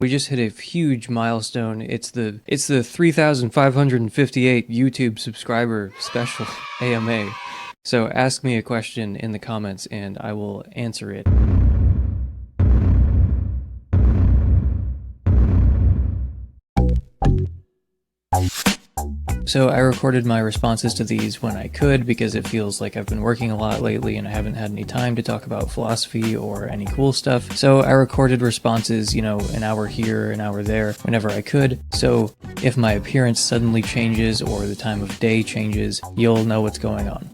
We just hit a huge milestone. It's the 3,558 YouTube subscriber special AMA. So ask me a question in the comments and I will answer it. So I recorded my responses to these when I could because it feels like I've been working a lot lately and I haven't had any time to talk about philosophy or any cool stuff. So I recorded responses, you know, an hour here, an hour there, whenever I could. So if my appearance suddenly changes or the time of day changes, you'll know what's going on.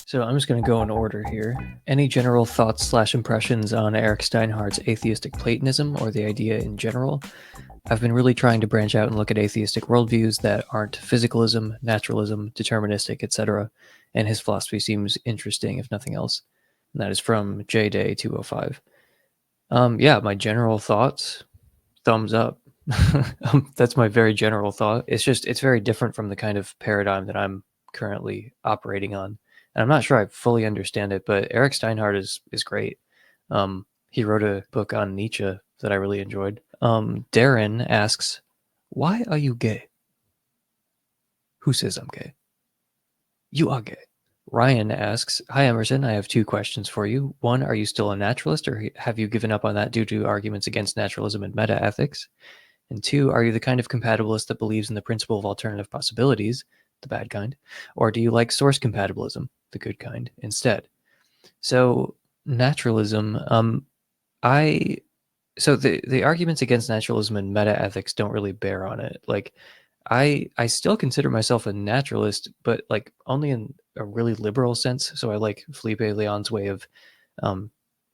So I'm just going to go in order here. Any general thoughts / impressions on Eric Steinhardt's atheistic platonism or the idea in general? I've been really trying to branch out and look at atheistic worldviews that aren't physicalism, naturalism, deterministic, etc. And his philosophy seems interesting, if nothing else. And that is from JDay205. Yeah, my general thoughts, thumbs up. That's my very general thought. It's very different from the kind of paradigm that I'm currently operating on. And I'm not sure I fully understand it, but Eric Steinhardt is great. He wrote a book on Nietzsche that I really enjoyed. Darren asks, why are you gay? Who says I'm gay? You are gay. Ryan asks, hi Emerson, I have two questions for you. One, are you still a naturalist or have you given up on that due to arguments against naturalism and metaethics? And two, are you the kind of compatibilist that believes in the principle of alternative possibilities, the bad kind, or do you like source compatibilism, the good kind, instead? So naturalism, so the arguments against naturalism and metaethics don't really bear on it. Like, I still consider myself a naturalist, but like only in a really liberal sense. So I like Felipe Leon's way of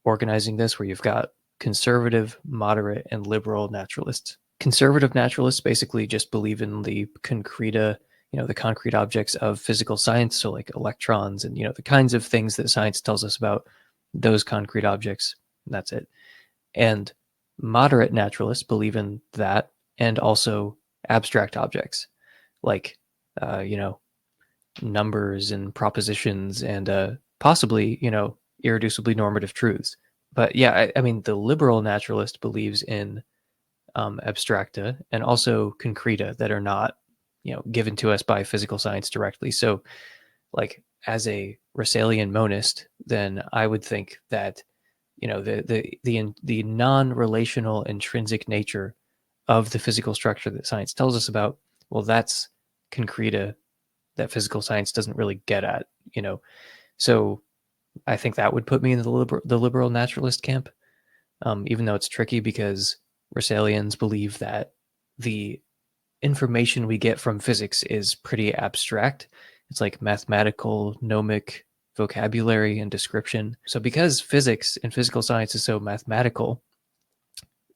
organizing this, where you've got conservative, moderate, and liberal naturalists. Conservative naturalists basically just believe in the concreta, the concrete objects of physical science, so like electrons and, the kinds of things that science tells us about those concrete objects. That's it. And moderate naturalists believe in that and also abstract objects like, numbers and propositions and possibly, irreducibly normative truths. But yeah, I mean, the liberal naturalist believes in abstracta and also concreta that are not, given to us by physical science directly. So, like, as a Russellian monist, then I would think that, the non-relational intrinsic nature of the physical structure that science tells us about, well, that's concreta that physical science doesn't really get at, So I think that would put me in the liberal naturalist camp, even though it's tricky because Russellians believe that the information we get from physics is pretty abstract. It's like mathematical, gnomic vocabulary and description. So because physics and physical science is so mathematical,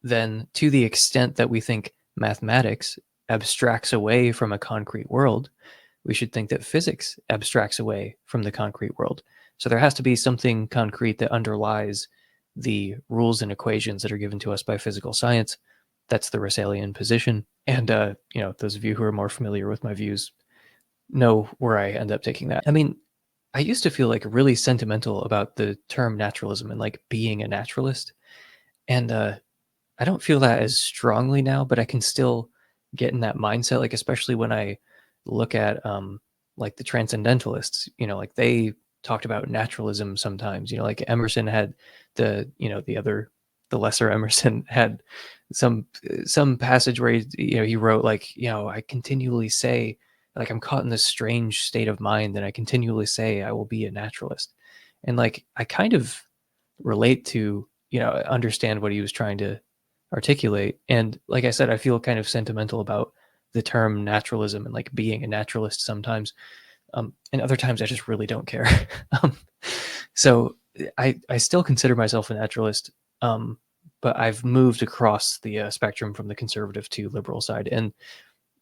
then to the extent that we think mathematics abstracts away from a concrete world, we should think that physics abstracts away from the concrete world. So there has to be something concrete that underlies the rules and equations that are given to us by physical science. That's the Russellian position. And, those of you who are more familiar with my views know where I end up taking that. I mean, I used to feel like really sentimental about the term naturalism and like being a naturalist. And I don't feel that as strongly now, but I can still get in that mindset, like especially when I look at like the transcendentalists, like they talked about naturalism sometimes, like Emerson had the lesser Emerson had some passage where he wrote like, I continually say, like, I'm caught in this strange state of mind and I continually say I will be a naturalist. And like I kind of relate to, understand what he was trying to articulate. And like I said, I feel kind of sentimental about the term naturalism and like being a naturalist sometimes. And other times I just really don't care. So I still consider myself a naturalist, but I've moved across the spectrum from the conservative to liberal side. And,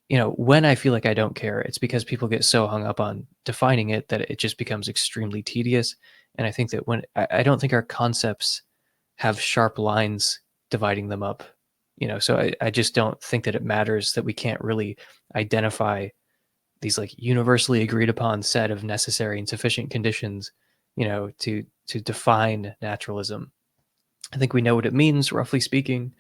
when I feel like I don't care, it's because people get so hung up on defining it that it just becomes extremely tedious. And I think that I don't think our concepts have sharp lines dividing them up, so I just don't think that it matters that we can't really identify these like universally agreed upon set of necessary and sufficient conditions, to define naturalism. I think we know what it means, roughly speaking,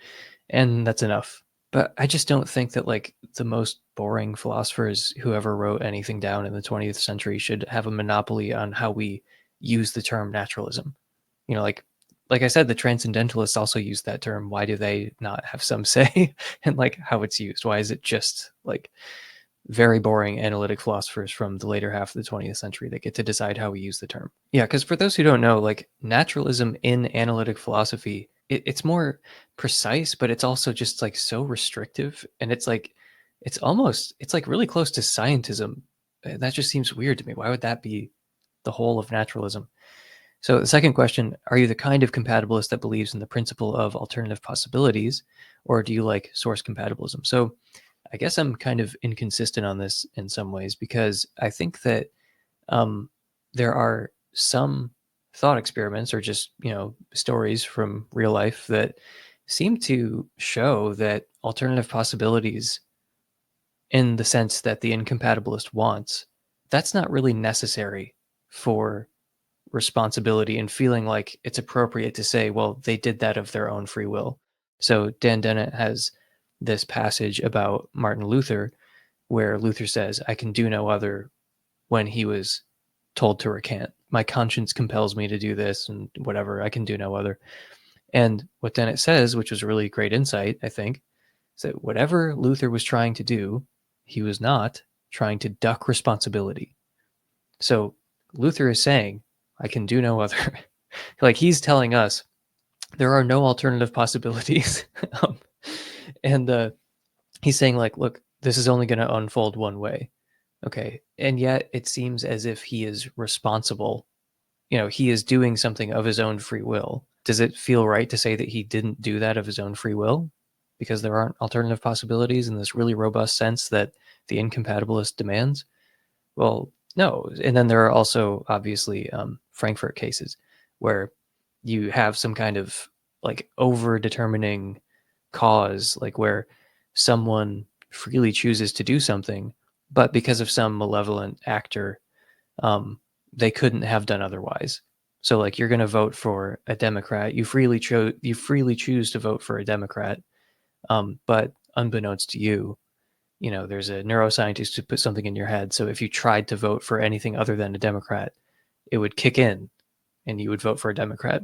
and that's enough. But I just don't think that like the most boring philosophers who ever wrote anything down in the 20th century should have a monopoly on how we use the term naturalism. Like I said, the transcendentalists also use that term. Why do they not have some say in like how it's used? Why is it just like very boring analytic philosophers from the later half of the 20th century that get to decide how we use the term? Yeah, because for those who don't know, like naturalism in analytic philosophy, it's more precise, but it's also just like so restrictive. And it's like, it's like really close to scientism. And that just seems weird to me. Why would that be the whole of naturalism? So the second question, are you the kind of compatibilist that believes in the principle of alternative possibilities, or do you like source compatibilism? So I guess I'm kind of inconsistent on this in some ways, because I think that there are some thought experiments or just, stories from real life that seem to show that alternative possibilities, in the sense that the incompatibilist wants, that's not really necessary for responsibility and feeling like it's appropriate to say, well, they did that of their own free will. So Dan Dennett has this passage about Martin Luther where Luther says, I can do no other, when he was told to recant. My conscience compels me to do this and whatever, I can do no other. And what Dennett says, which was really great insight, I think, is that whatever Luther was trying to do, he was not trying to duck responsibility. So Luther is saying, I can do no other. Like he's telling us there are no alternative possibilities. And he's saying like, look, this is only going to unfold one way. Okay. And yet it seems as if he is responsible. He is doing something of his own free will. Does it feel right to say that he didn't do that of his own free will because there aren't alternative possibilities in this really robust sense that the incompatibilist demands? Well, no. And then there are also obviously Frankfurt cases where you have some kind of like over determining cause, like where someone freely chooses to do something, but because of some malevolent actor, they couldn't have done otherwise. So like you're going to vote for a Democrat, you freely choose to vote for a Democrat, but unbeknownst to you, there's a neuroscientist who put something in your head. So if you tried to vote for anything other than a Democrat, it would kick in and you would vote for a Democrat.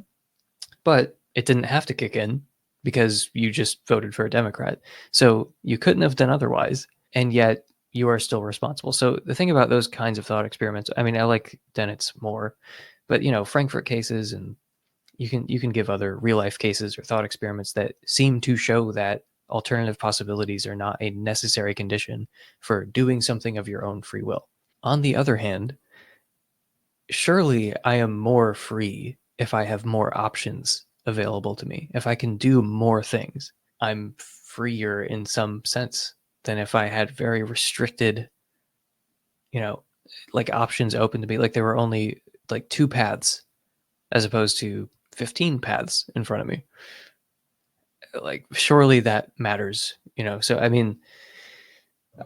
But it didn't have to kick in because you just voted for a Democrat. So you couldn't have done otherwise. And yet you are still responsible. So the thing about those kinds of thought experiments, I mean, I like Dennett's more, but Frankfurt cases, and you can give other real life cases or thought experiments that seem to show that alternative possibilities are not a necessary condition for doing something of your own free will. On the other hand, surely I am more free if I have more options available to me. If I can do more things, I'm freer in some sense than if I had very restricted, like options open to me. Like there were only like 2 paths as opposed to 15 paths in front of me. Like surely that matters, So I mean,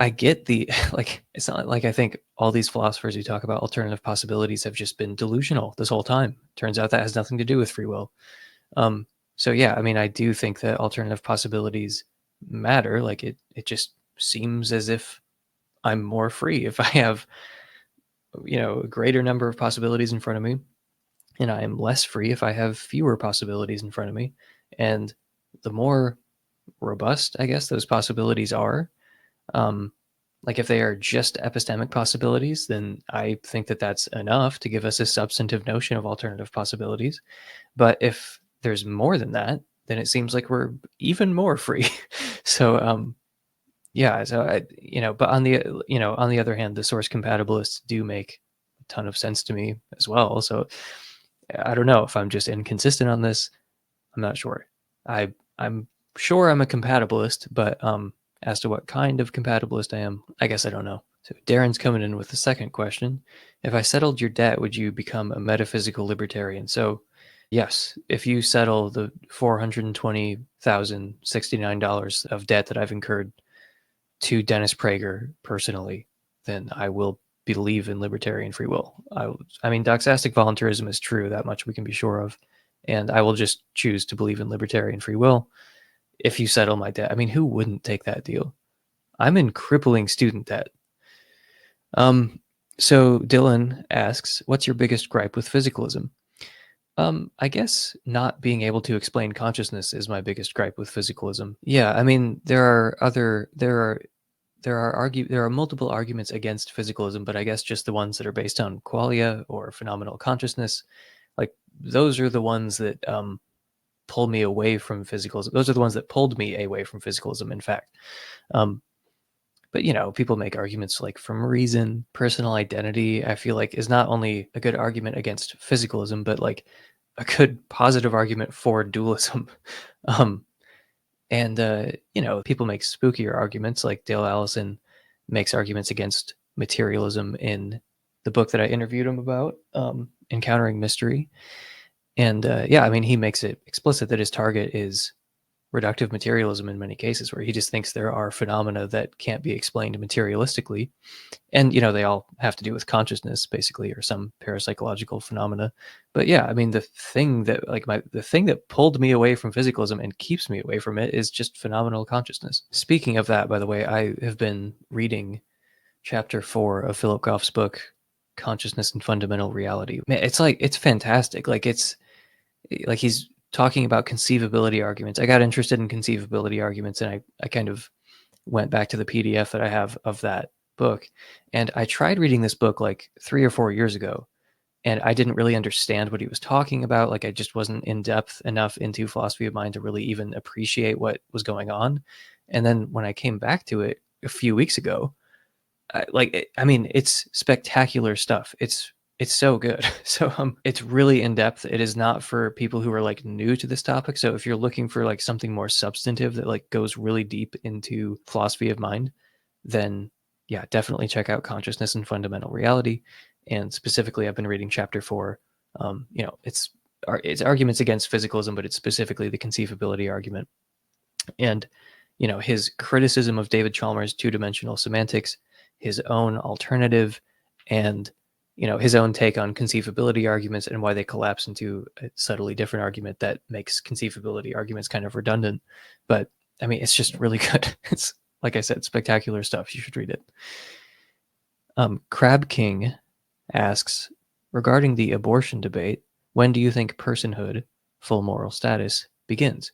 I get the like it's not like I think all these philosophers who talk about alternative possibilities have just been delusional this whole time. Turns out that has nothing to do with free will. So yeah, I mean, I do think that alternative possibilities matter. Like it just seems as if I'm more free if I have a greater number of possibilities in front of me, and I am less free if I have fewer possibilities in front of me. And the more robust, I guess, those possibilities are, like if they are just epistemic possibilities, then I think that that's enough to give us a substantive notion of alternative possibilities. But if there's more than that, then it seems like we're even more free. So yeah, so but on the other hand, the source compatibilists do make a ton of sense to me as well. So I don't know if I'm just inconsistent on this. I'm not sure. I'm sure I'm a compatibilist, but as to what kind of compatibilist I am, I guess I don't know. So Darren's coming in with the second question. If I settled your debt, would you become a metaphysical libertarian? So yes, if you settle the $420,069 of debt that I've incurred to Dennis Prager personally, then I will believe in libertarian free will. I mean, doxastic voluntarism is true, that much we can be sure of. And I will just choose to believe in libertarian free will if you settle my debt. I mean, who wouldn't take that deal? I'm in crippling student debt. So Dylan asks, what's your biggest gripe with physicalism? I guess not being able to explain consciousness is my biggest gripe with physicalism. Yeah, I mean, there are multiple arguments against physicalism, but I guess just the ones that are based on qualia or phenomenal consciousness, like those are the ones that pull me away from physicalism. Those are the ones that pulled me away from physicalism, in fact. But people make arguments like from reason, personal identity, I feel like is not only a good argument against physicalism, but like a good positive argument for dualism. And people make spookier arguments, like Dale Allison makes arguments against materialism in the book that I interviewed him about, Encountering Mystery. And I mean, he makes it explicit that his target is reductive materialism in many cases, where he just thinks there are phenomena that can't be explained materialistically. And, they all have to do with consciousness, basically, or some parapsychological phenomena. But yeah, I mean, the thing that pulled me away from physicalism and keeps me away from it is just phenomenal consciousness. Speaking of that, by the way, I have been reading chapter 4 of Philip Goff's book, Consciousness and Fundamental Reality. Man, it's fantastic. It's like he's talking about conceivability arguments. I got interested in conceivability arguments, and I kind of went back to the PDF that I have of that book. And I tried reading this book like 3 or 4 years ago, and I didn't really understand what he was talking about. Like I just wasn't in depth enough into philosophy of mind to really even appreciate what was going on. And then when I came back to it a few weeks ago, I mean, it's spectacular stuff. It's so good. So it's really in depth. It is not for people who are like new to this topic. So if you're looking for like something more substantive that like goes really deep into philosophy of mind, then yeah, definitely check out Consciousness and Fundamental Reality. And specifically, I've been reading chapter 4. It's arguments against physicalism, but it's specifically the conceivability argument. And his criticism of David Chalmers' two-dimensional semantics, his own alternative, and his own take on conceivability arguments and why they collapse into a subtly different argument that makes conceivability arguments kind of redundant. But I mean, it's just really good. It's, like I said, spectacular stuff. You should read it. Crab King asks, regarding the abortion debate, when do you think personhood, full moral status, begins?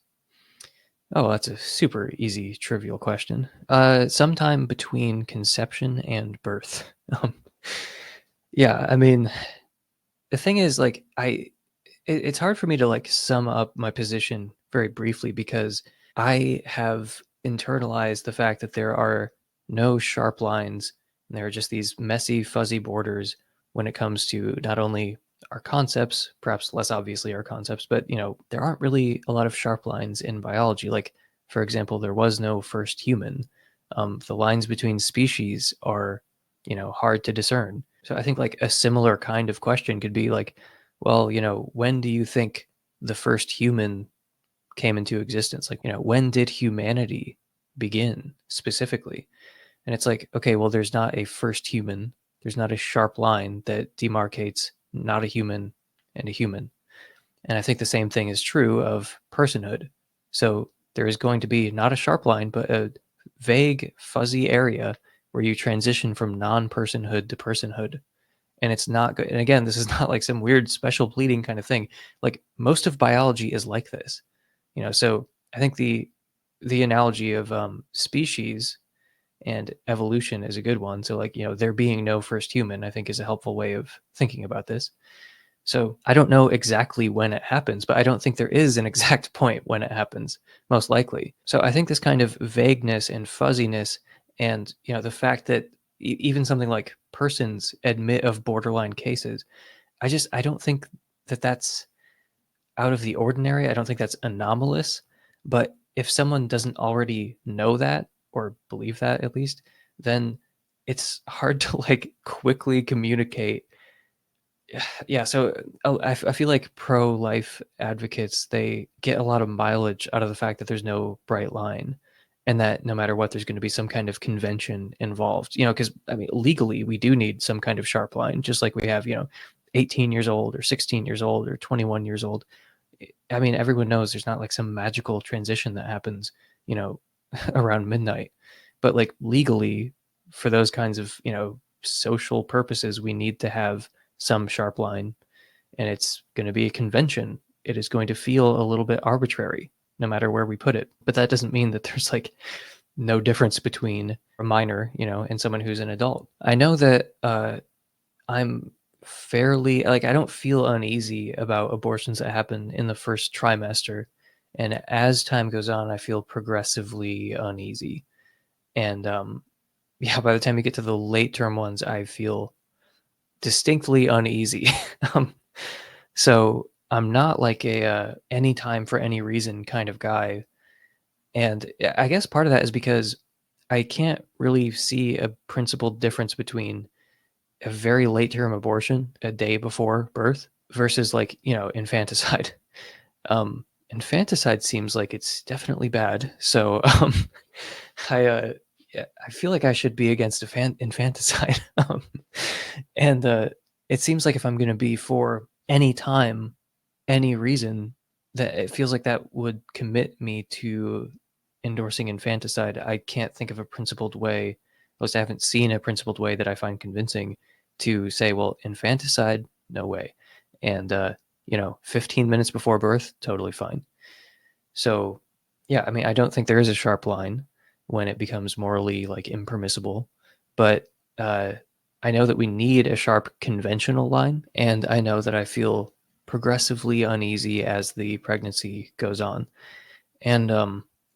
Oh, that's a super easy, trivial question. Sometime between conception and birth. Yeah, I mean, the thing is, like, it's hard for me to like sum up my position very briefly because I have internalized the fact that there are no sharp lines and there are just these messy, fuzzy borders when it comes to not only our concepts, perhaps less obviously our concepts, but there aren't really a lot of sharp lines in biology. Like, for example, there was no first human. The lines between species are, hard to discern. So I think like a similar kind of question could be like, well, when do you think the first human came into existence? Like, when did humanity begin specifically? And it's like, okay, well, there's not a first human. There's not a sharp line that demarcates not a human and a human. And I think the same thing is true of personhood. So there is going to be not a sharp line, but a vague, fuzzy area where you transition from non-personhood to personhood. And it's not good. And again, this is not like some weird special pleading kind of thing. Like most of biology is like this, so I think the analogy of species and evolution is a good one. So like, there being no first human, I think is a helpful way of thinking about this. So I don't know exactly when it happens, but I don't think there is an exact point when it happens, most likely. So I think this kind of vagueness and fuzziness and, the fact that even something like persons admit of borderline cases, I don't think that that's out of the ordinary. I don't think that's anomalous. But if someone doesn't already know that or believe that at least, then it's hard to like quickly communicate. Yeah, so I feel like pro-life advocates, they get a lot of mileage out of the fact that there's no bright line. and that no matter what, there's going to be some kind of convention involved. Because I mean, legally, we do need some kind of sharp line, just like we have, 18 years old or 16 years old or 21 years old. I mean, everyone knows there's not like some magical transition that happens, you know, around midnight. But like legally, for those kinds of, social purposes, we need to have some sharp line, and it's going to be a convention. It is going to feel a little bit arbitrary no matter where we put it. But that doesn't mean that there's like no difference between a minor, and someone who's an adult. I know that I'm fairly like I don't feel uneasy about abortions that happen in the first trimester, and as time goes on, I feel progressively uneasy. And yeah, by the time you get to the late term ones, I feel distinctly uneasy. um, so I'm not like a any time for any reason kind of guy, and I guess part of that is because I can't really see a principled difference between a very late term abortion a day before birth versus like, infanticide. Infanticide seems like it's definitely bad. So I yeah, I feel like I should be against infanticide. And it seems like if I'm going to be for any time, any reason, that it feels like that would commit me to endorsing infanticide. I can't think of a principled way, at least I haven't seen a principled way that I find convincing to say, well, infanticide, no way. And, 15 minutes before birth, totally fine. So, yeah, I mean, I don't think there is a sharp line when it becomes morally like impermissible, but uh, I know that we need a sharp conventional line, and I know that I feel progressively uneasy as the pregnancy goes on. And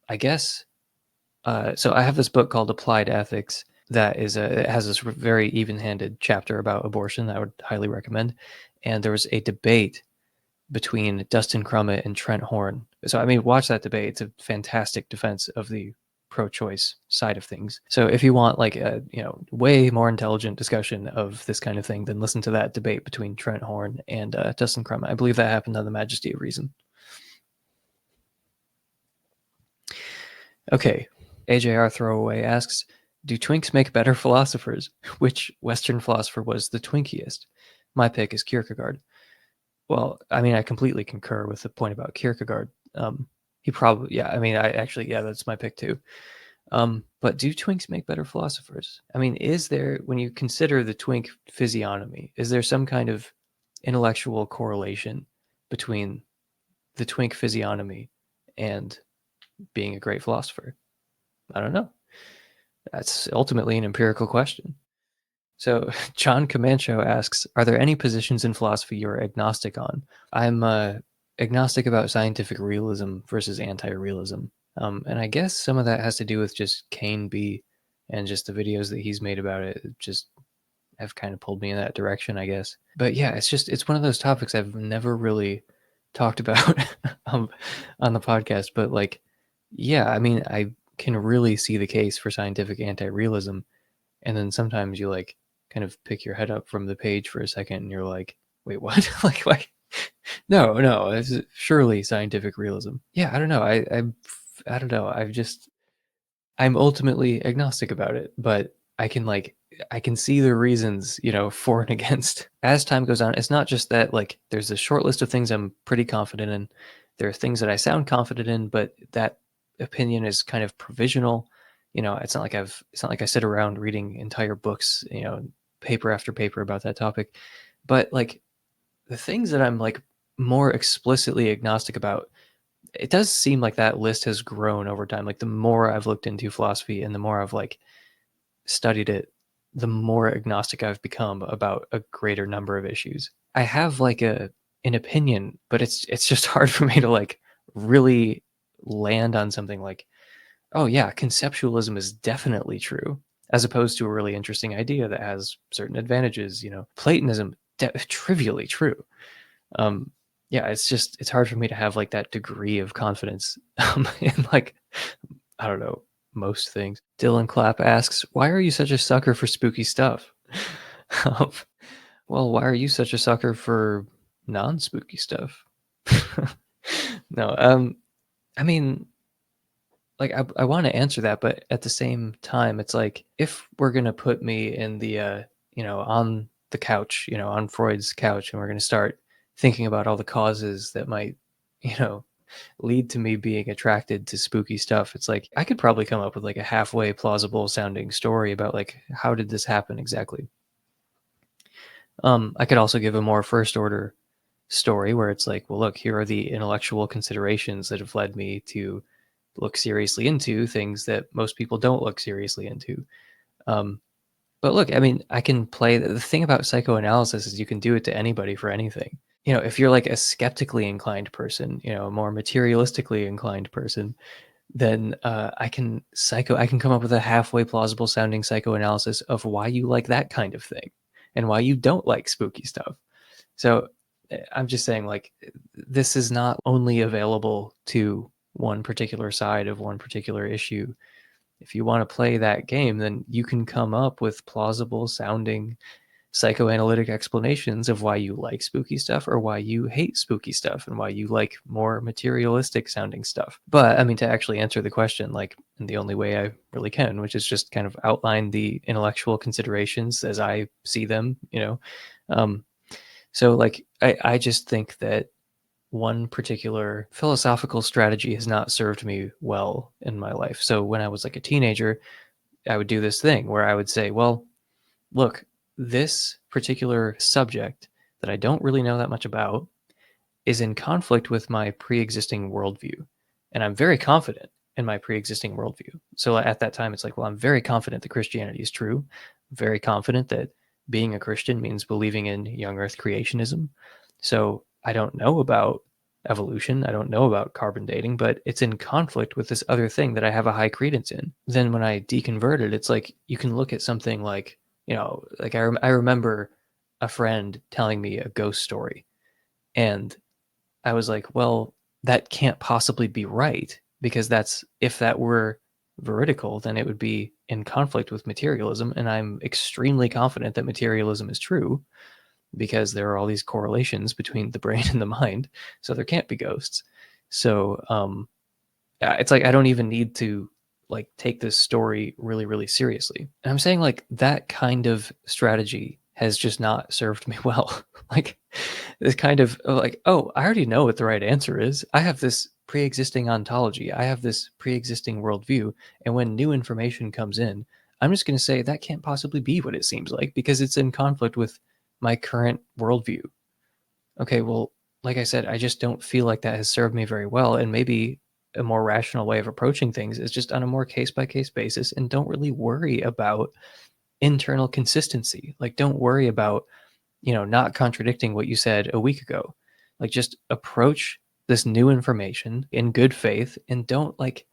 I guess so. I have this book called Applied Ethics that it has this very even-handed chapter about abortion that I would highly recommend. And there was a debate between Dustin Crummett and Trent Horn. So I mean, watch that debate. It's a fantastic defense of the pro-choice side of things. So if you want like a way more intelligent discussion of this kind of thing, then listen to that debate between Trent Horn and Dustin Crummett. I believe that happened on the Majesty of Reason. Okay, AJR Throwaway asks, do twinks make better philosophers? Which Western philosopher was the twinkiest? My pick is Kierkegaard. Well, I mean, I completely concur with the point about Kierkegaard. He probably, yeah, I mean, yeah, that's my pick too. But do twinks make better philosophers? I mean, is there, when you consider the twink physiognomy, is there some kind of intellectual correlation between the twink physiognomy and being a great philosopher? I don't know. That's ultimately an empirical question. So John Comancho asks, are there any positions in philosophy you're agnostic on? I'm agnostic about scientific realism versus anti-realism. And I guess some of that has to do with just Kane B and just the videos that he's made about it just have kind of pulled me in that direction, I guess. But yeah, it's one of those topics I've never really talked about on the podcast. But like, yeah, I mean, I can really see the case for scientific anti-realism. And then sometimes you like kind of pick your head up from the page for a second and you're like, wait, what? like, no, it's surely scientific realism. Yeah, I don't know. I don't know. I'm ultimately agnostic about it, but I can see the reasons, for and against. As time goes on, it's not just that like there's a short list of things I'm pretty confident in. There are things that I sound confident in, but that opinion is kind of provisional. It's not like I sit around reading entire books, paper after paper about that topic. But like the things that I'm like more explicitly agnostic about, it does seem like that list has grown over time. Like the more I've looked into philosophy and the more I've like studied it, the more agnostic I've become about a greater number of issues. I have like an opinion, but it's just hard for me to like really land on something like, oh yeah, conceptualism is definitely true, as opposed to a really interesting idea that has certain advantages. Platonism, trivially true. Um, yeah, it's hard for me to have like that degree of confidence in like, I don't know, most things. Dylan Clapp asks, why are you such a sucker for spooky stuff? Um, well, why are you such a sucker for non-spooky stuff? No, I mean, like I want to answer that, but at the same time, it's like if we're gonna put me in the on the couch, on Freud's couch, and we're gonna start thinking about all the causes that might, you know, lead to me being attracted to spooky stuff. It's like I could probably come up with like a halfway plausible sounding story about like how did this happen exactly. I could also give a more first order story where it's like, well, look, here are the intellectual considerations that have led me to look seriously into things that most people don't look seriously into. Um, but look, I mean, I can play the thing about psychoanalysis is you can do it to anybody for anything. If you're like a skeptically inclined person, a more materialistically inclined person, then I can come up with a halfway plausible sounding psychoanalysis of why you like that kind of thing and why you don't like spooky stuff. So I'm just saying, like, this is not only available to one particular side of one particular issue. If you want to play that game, then you can come up with plausible sounding psychoanalytic explanations of why you like spooky stuff or why you hate spooky stuff and why you like more materialistic sounding stuff. But I mean, to actually answer the question, like in the only way I really can, which is just kind of outline the intellectual considerations as I see them. Um, so like, I just think that one particular philosophical strategy has not served me well in my life. So when I was like a teenager, I would do this thing where I would say, well, look, this particular subject that I don't really know that much about is in conflict with my pre-existing worldview. And I'm very confident in my pre-existing worldview. So at that time, it's like, well, I'm very confident that Christianity is true. I'm very confident that being a Christian means believing in young earth creationism. So I don't know about evolution. I don't know about carbon dating, but it's in conflict with this other thing that I have a high credence in. Then when I deconverted, it's like you can look at something like, like I remember a friend telling me a ghost story. And I was like, well, that can't possibly be right because if that were veridical, then it would be in conflict with materialism. And I'm extremely confident that materialism is true because there are all these correlations between the brain and the mind. So there can't be ghosts. So it's like I don't even need to like take this story really, really seriously. And I'm saying like that kind of strategy has just not served me well. Like this kind of like, oh, I already know what the right answer is. I have this pre-existing ontology. I have this pre-existing worldview. And when new information comes in, I'm just going to say that can't possibly be what it seems like because it's in conflict with my current worldview. Okay, well, like I said, I just don't feel like that has served me very well. And maybe a more rational way of approaching things is just on a more case by case basis and don't really worry about internal consistency. Like, don't worry about, not contradicting what you said a week ago. Like, just approach this new information in good faith and don't like,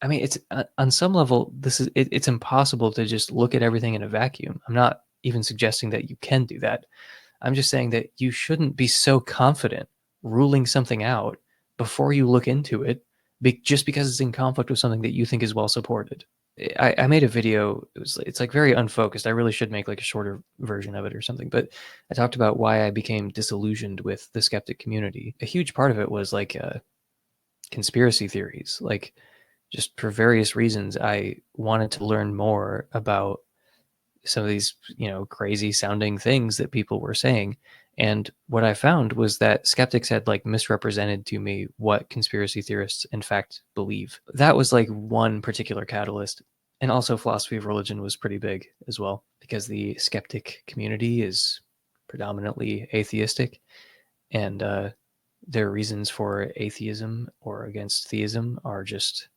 I mean, it's on some level, it's impossible to just look at everything in a vacuum. I'm not even suggesting that you can do that. I'm just saying that you shouldn't be so confident ruling something out before you look into it, just because it's in conflict with something that you think is well supported. I made a video. It's like very unfocused. I really should make like a shorter version of it or something. But I talked about why I became disillusioned with the skeptic community. A huge part of it was like conspiracy theories. Like just for various reasons, I wanted to learn more about some of these, crazy sounding things that people were saying. And what I found was that skeptics had like misrepresented to me what conspiracy theorists in fact believe. That was like one particular catalyst. And also philosophy of religion was pretty big as well, because the skeptic community is predominantly atheistic. And their reasons for atheism or against theism are just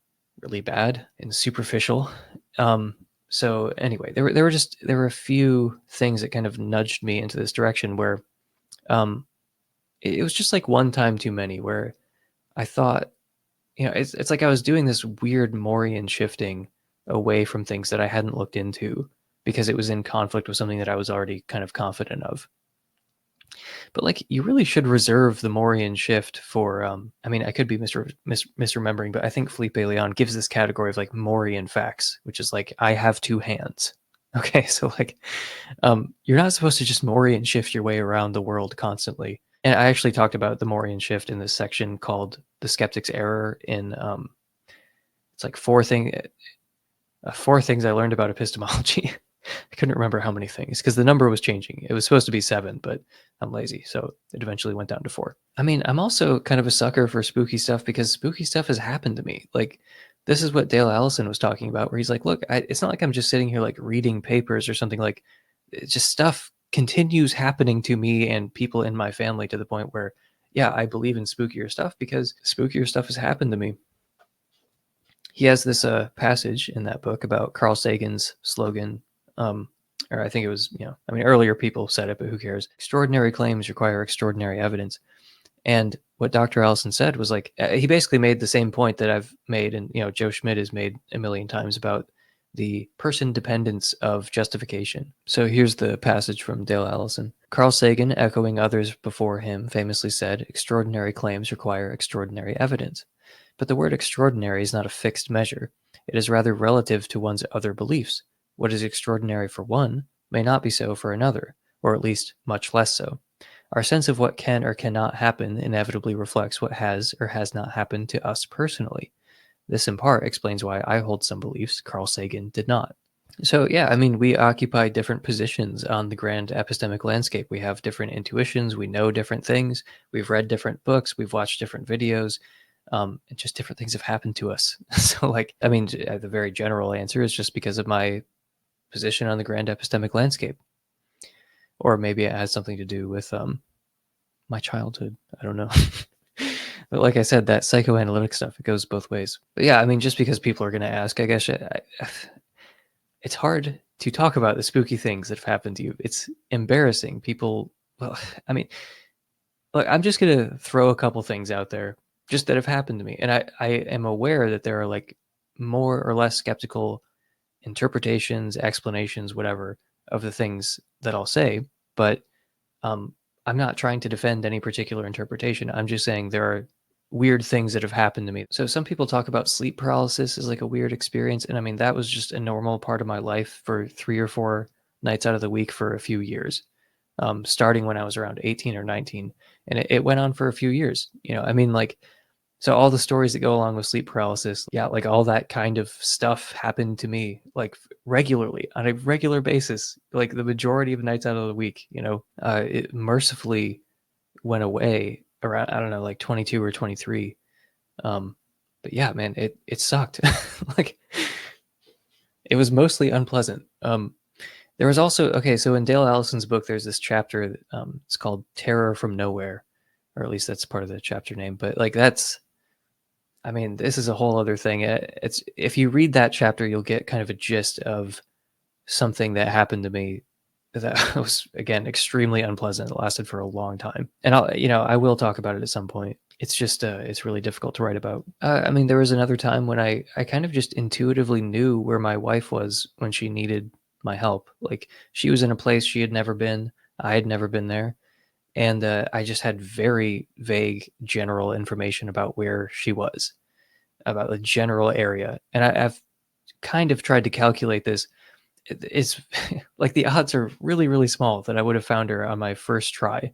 really bad and superficial. So anyway, there were a few things that kind of nudged me into this direction where it was just like one time too many where I thought, it's like I was doing this weird Morian shifting away from things that I hadn't looked into because it was in conflict with something that I was already kind of confident of. But like, you really should reserve the Morian shift for. I mean, I could be misremembering, but I think Felipe Leon gives this category of like Morian facts, which is like I have two hands. Okay, so like, you're not supposed to just Morian shift your way around the world constantly. And I actually talked about the Morian shift in this section called "The Skeptic's Error" in It's like four things I learned about epistemology. I couldn't remember how many things because the number was changing. It was supposed to be 7, but I'm lazy, so it eventually went down to 4. I mean, I'm also kind of a sucker for spooky stuff because spooky stuff has happened to me. Like, this is what Dale Allison was talking about, where he's like, look, it's not like I'm just sitting here like reading papers or something. Like, it's just stuff continues happening to me and people in my family to the point where, yeah, I believe in spookier stuff because spookier stuff has happened to me. He has this passage in that book about Carl Sagan's slogan, or I think it was, I mean, earlier people said it, but who cares? Extraordinary claims require extraordinary evidence. And what Dr. Allison said was like, he basically made the same point that I've made, and Joe Schmidt has made a million times about the person dependence of justification. So here's the passage from Dale Allison. Carl Sagan, echoing others before him, famously said, extraordinary claims require extraordinary evidence. But the word extraordinary is not a fixed measure. It is rather relative to one's other beliefs. What is extraordinary for one may not be so for another, or at least much less so. Our sense of what can or cannot happen inevitably reflects what has or has not happened to us personally. This in part explains why I hold some beliefs Carl Sagan did not. So yeah, I mean, we occupy different positions on the grand epistemic landscape. We have different intuitions, we know different things, we've read different books, we've watched different videos, and just different things have happened to us. So like, I mean, the very general answer is just because of my position on the grand epistemic landscape. Or maybe it has something to do with my childhood. I don't know. But like I said, that psychoanalytic stuff, it goes both ways. But yeah, I mean, just because people are going to ask, I guess it's hard to talk about the spooky things that have happened to you. It's embarrassing. People, well, I mean, look, I'm just going to throw a couple things out there just that have happened to me. And I am aware that there are like more or less skeptical interpretations, explanations, whatever, of the things that I'll say. But I'm not trying to defend any particular interpretation. I'm just saying there are weird things that have happened to me. So some people talk about sleep paralysis as like a weird experience. And I mean, that was just a normal part of my life for 3 or 4 nights out of the week for a few years, starting when I was around 18 or 19. And it went on for a few years. I mean, like, so all the stories that go along with sleep paralysis, yeah, like all that kind of stuff happened to me like regularly on a regular basis, like the majority of nights out of the week, it mercifully went away around, I don't know, like 22 or 23. But yeah, man, it sucked. Like it was mostly unpleasant. There was also, okay, so in Dale Allison's book, there's this chapter that, it's called Terror from Nowhere, or at least that's part of the chapter name. But like I mean, this is a whole other thing. It's if you read that chapter, you'll get kind of a gist of something that happened to me that was, again, extremely unpleasant. It lasted for a long time. And I will talk about it at some point. It's just, it's really difficult to write about. I mean, there was another time when I kind of just intuitively knew where my wife was when she needed my help. Like she was in a place she had never been. I had never been there. And I just had very vague general information about where she was, about the general area. And I've kind of tried to calculate this. It's like the odds are really, really small that I would have found her on my first try.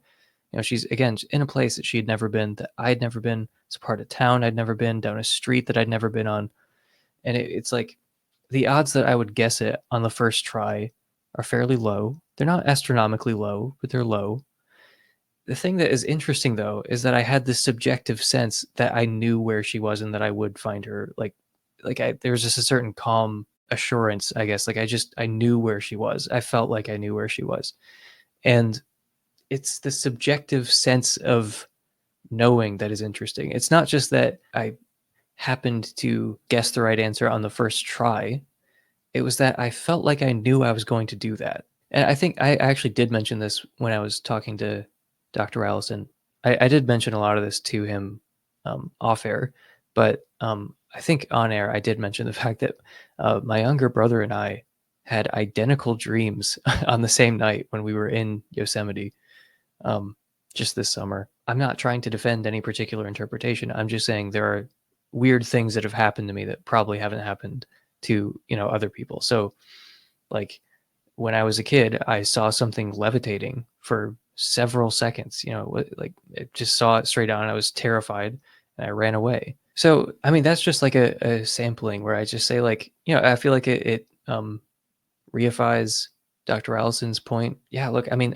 She's, again, in a place that she had never been, that I'd never been. It's a part of town I'd never been, down a street that I'd never been on. And it's like the odds that I would guess it on the first try are fairly low. They're not astronomically low, but they're low. The thing that is interesting, though, is that I had this subjective sense that I knew where she was and that I would find her. There was just a certain calm assurance, I guess. Like I knew where she was. I felt like I knew where she was. And it's the subjective sense of knowing that is interesting. It's not just that I happened to guess the right answer on the first try. It was that I felt like I knew I was going to do that. And I think I actually did mention this when I was talking to Dr. Allison. I did mention a lot of this to him off air, but I think on air I did mention the fact that my younger brother and I had identical dreams on the same night when we were in Yosemite just this summer. I'm not trying to defend any particular interpretation. I'm just saying there are weird things that have happened to me that probably haven't happened to other people. So like when I was a kid, I saw something levitating for several seconds, like I just saw it straight on. I was terrified and I ran away. So, I mean, that's just like a sampling where I just say like, I feel like it reifies Dr. Allison's point. Yeah, look, I mean,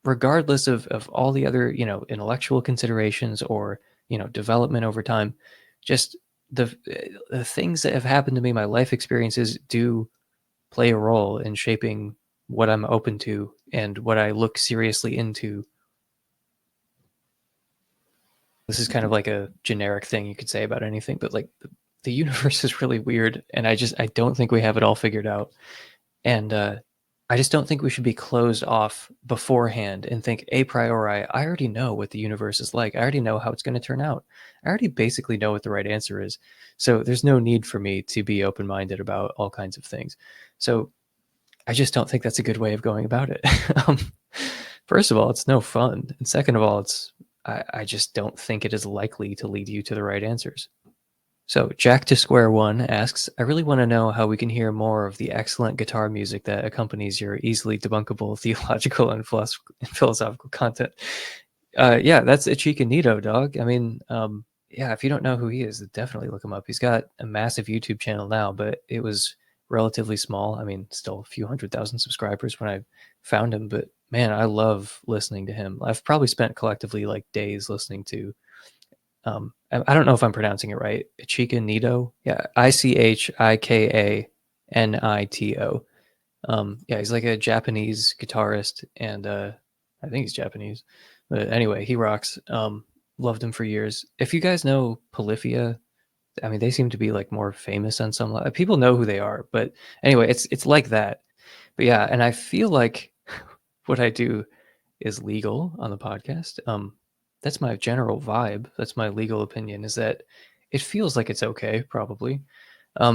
regardless of all the other, intellectual considerations or, development over time, just the the things that have happened to me, my life experiences do play a role in shaping what I'm open to and what I look seriously into. This is kind of like a generic thing you could say about anything, but like the universe is really weird, and I don't think we have it all figured out. And I just don't think we should be closed off beforehand and think a priori, I already know what the universe is like. I already know how it's going to turn out. I already basically know what the right answer is. So there's no need for me to be open minded about all kinds of things. So I just don't think that's a good way of going about it. um, First of all, it's no fun. And second of all, I just don't think it is likely to lead you to the right answers. So Jack to Square One asks, I really want to know how we can hear more of the excellent guitar music that accompanies your easily debunkable theological and philosophical content. Yeah, that's Ichika Nito, dog. I mean, yeah, if you don't know who he is, definitely look him up. He's got a massive YouTube channel now, but it was relatively small. I mean, still a few 100,000 subscribers when I found him, but man, I love listening to him. I've probably spent collectively like days listening to I don't know if I'm pronouncing it right. Ichika Nito. Yeah, Ichikanito. Yeah, he's like a Japanese guitarist, and I think he's Japanese. But anyway, he rocks. Loved him for years. If you guys know Polyphia, I mean, they seem to be like more famous on some level. People know who they are, but anyway, it's like that. But yeah, and I feel like what I do is legal on the podcast. That's my general vibe. That's my legal opinion, is that it feels like it's okay, probably.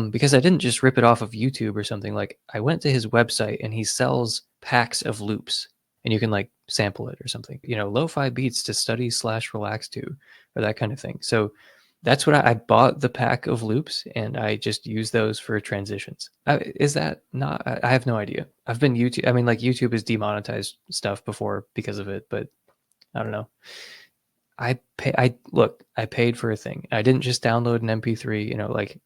Because I didn't just rip it off of YouTube or something. Like, I went to his website and he sells packs of loops, and you can like sample it or something, lo-fi beats to study slash relax to, or that kind of thing. So that's what I bought, the pack of loops, and I just use those for transitions. Is that not? I have no idea. I've been YouTube. I mean, like, YouTube has demonetized stuff before because of it, but I don't know. I paid for a thing. I didn't just download an MP3. Like,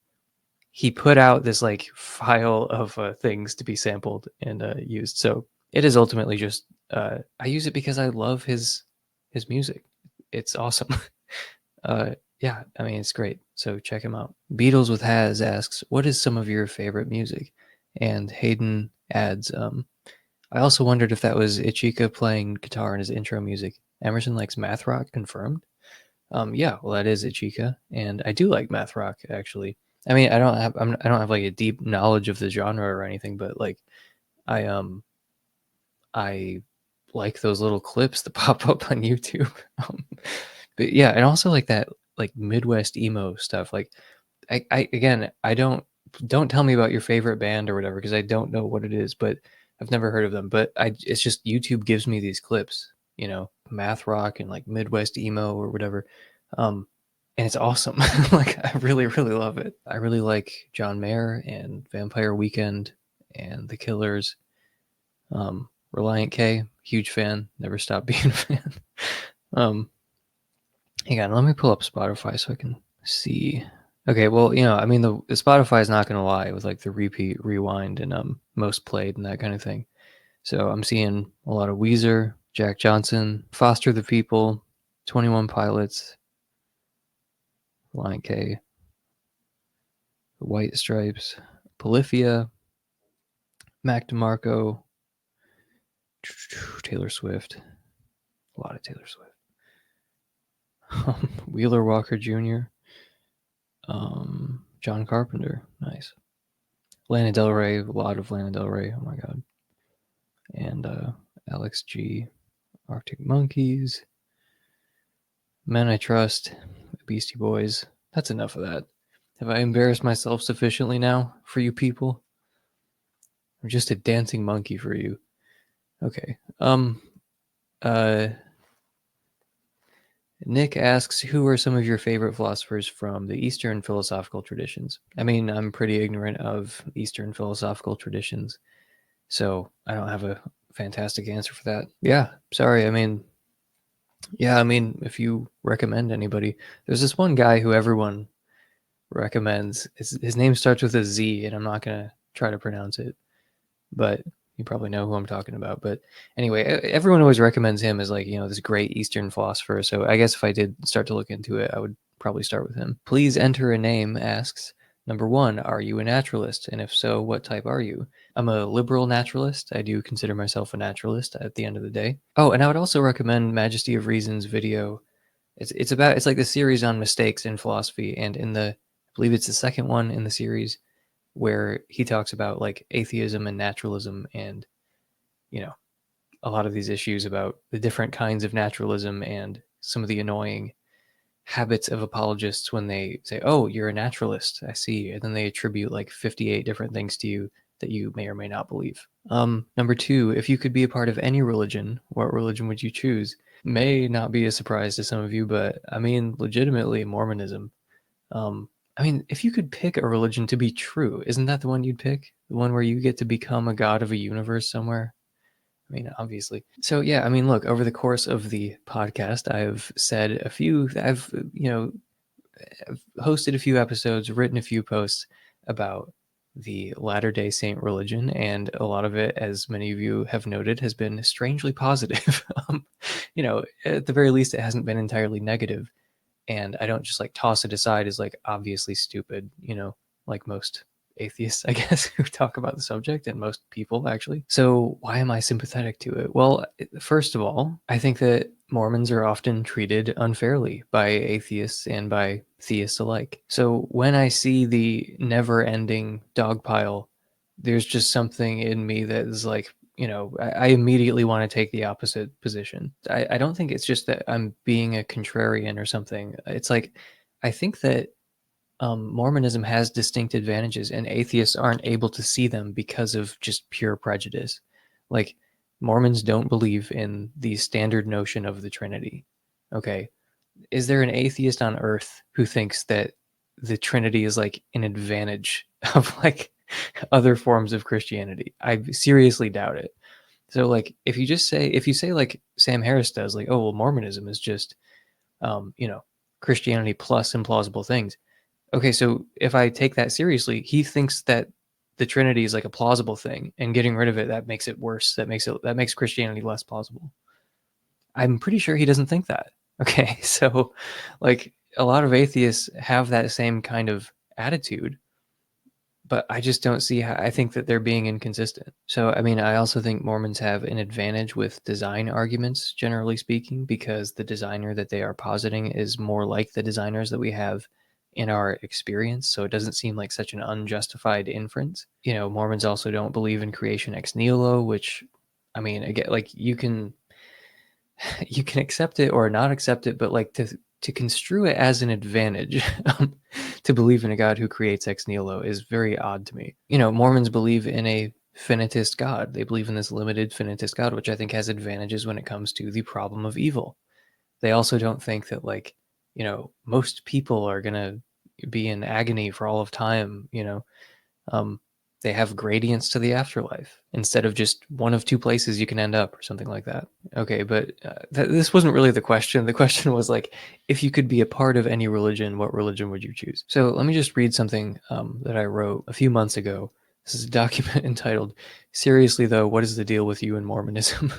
he put out this like file of things to be sampled and used. So it is ultimately just I use it because I love his music. It's awesome. Yeah, I mean, it's great. So check him out. Beatles with Has asks, what is some of your favorite music? And Hayden adds, I also wondered if that was Ichika playing guitar in his intro music. Emerson likes math rock, confirmed. Yeah, well, that is Ichika, and I do like math rock, actually. I mean, I don't have like a deep knowledge of the genre or anything, but like I like those little clips that pop up on YouTube. But yeah, and also like that like Midwest emo stuff. Like I don't tell me about your favorite band or whatever, because I don't know what it is, but I've never heard of them. But it's just YouTube gives me these clips, math rock and like Midwest emo or whatever. And it's awesome. Like, I really, really love it. I really like John Mayer and Vampire Weekend and The Killers. Reliant K, huge fan. Never stopped being a fan. Hang on, let me pull up Spotify so I can see. Okay, well, I mean, the Spotify is not going to lie with like the repeat, rewind, and most played and that kind of thing. So I'm seeing a lot of Weezer, Jack Johnson, Foster the People, 21 Pilots, Reliant K, The White Stripes, Polyphia, Mac DeMarco, Taylor Swift, a lot of Taylor Swift, Wheeler Walker Jr., John Carpenter, nice. Lana Del Rey, a lot of Lana Del Rey, oh my god. And Alex G, Arctic Monkeys, Men I Trust, Beastie Boys. That's enough of that. Have I embarrassed myself sufficiently now for you people? I'm just a dancing monkey for you. Okay. Nick asks, who are some of your favorite philosophers from the Eastern philosophical traditions? I mean, I'm pretty ignorant of Eastern philosophical traditions, so I don't have a fantastic answer for that. Yeah, sorry. I mean, if you recommend anybody, there's this one guy who everyone recommends, his name starts with a Z, and I'm not going to try to pronounce it, but you probably know who I'm talking about. But anyway, everyone always recommends him as like, this great Eastern philosopher. So I guess if I did start to look into it, I would probably start with him. Please enter a name asks, number 1, are you a naturalist? And if so, what type are you? I'm a liberal naturalist. I do consider myself a naturalist at the end of the day. Oh, and I would also recommend Majesty of Reason's video. It's like the series on mistakes in philosophy, and I believe it's the second one in the series, where he talks about like atheism and naturalism, and a lot of these issues about the different kinds of naturalism and some of the annoying habits of apologists when they say, oh, you're a naturalist, I see, and then they attribute like 58 different things to you that you may or may not believe. Number 2, if you could be a part of any religion, what religion would you choose? May not be a surprise to some of you, but I mean, legitimately, Mormonism. If you could pick a religion to be true, isn't that the one you'd pick? The one where you get to become a god of a universe somewhere? I mean, obviously. So yeah, look, over the course of the podcast, I've hosted a few episodes, written a few posts about the Latter-day Saint religion, and a lot of it, as many of you have noted, has been strangely positive. At the very least, it hasn't been entirely negative, and I don't just like toss it aside as like obviously stupid, like most atheists, I guess, who talk about the subject, and most people actually. So why am I sympathetic to it? Well, first of all, I think that Mormons are often treated unfairly by atheists and by theists alike. So when I see the never-ending dogpile, there's just something in me that is like, I immediately want to take the opposite position. I don't think it's just that I'm being a contrarian or something. It's like, I think that Mormonism has distinct advantages, and atheists aren't able to see them because of just pure prejudice. Like, Mormons don't believe in the standard notion of the Trinity. Okay. Is there an atheist on earth who thinks that the Trinity is like an advantage of like other forms of Christianity? I seriously doubt it. So like, if you say like Sam Harris does, like, oh, well, Mormonism is just, Christianity plus implausible things. Okay, so if I take that seriously, he thinks that the Trinity is like a plausible thing, and getting rid of it, that makes it worse. That makes Christianity less plausible. I'm pretty sure he doesn't think that. Okay, so like a lot of atheists have that same kind of attitude, but I just don't see how. I think that they're being inconsistent. So I also think Mormons have an advantage with design arguments, generally speaking, because the designer that they are positing is more like the designers that we have in our experience, so it doesn't seem like such an unjustified inference. Mormons also don't believe in creation ex nihilo, which, again, like you can accept it or not accept it, but like to construe it as an advantage to believe in a God who creates ex nihilo is very odd to me. Mormons believe in a finitist God. They believe in this limited finitist God, which I think has advantages when it comes to the problem of evil. They also don't think that like, most people are going to be in agony for all of time, they have gradients to the afterlife instead of just one of two places you can end up or something like that. Okay, but this wasn't really the question. The question was like, if you could be a part of any religion, what religion would you choose? So let me just read something that I wrote a few months ago. This is a document entitled, Seriously Though, What is the Deal with You and Mormonism?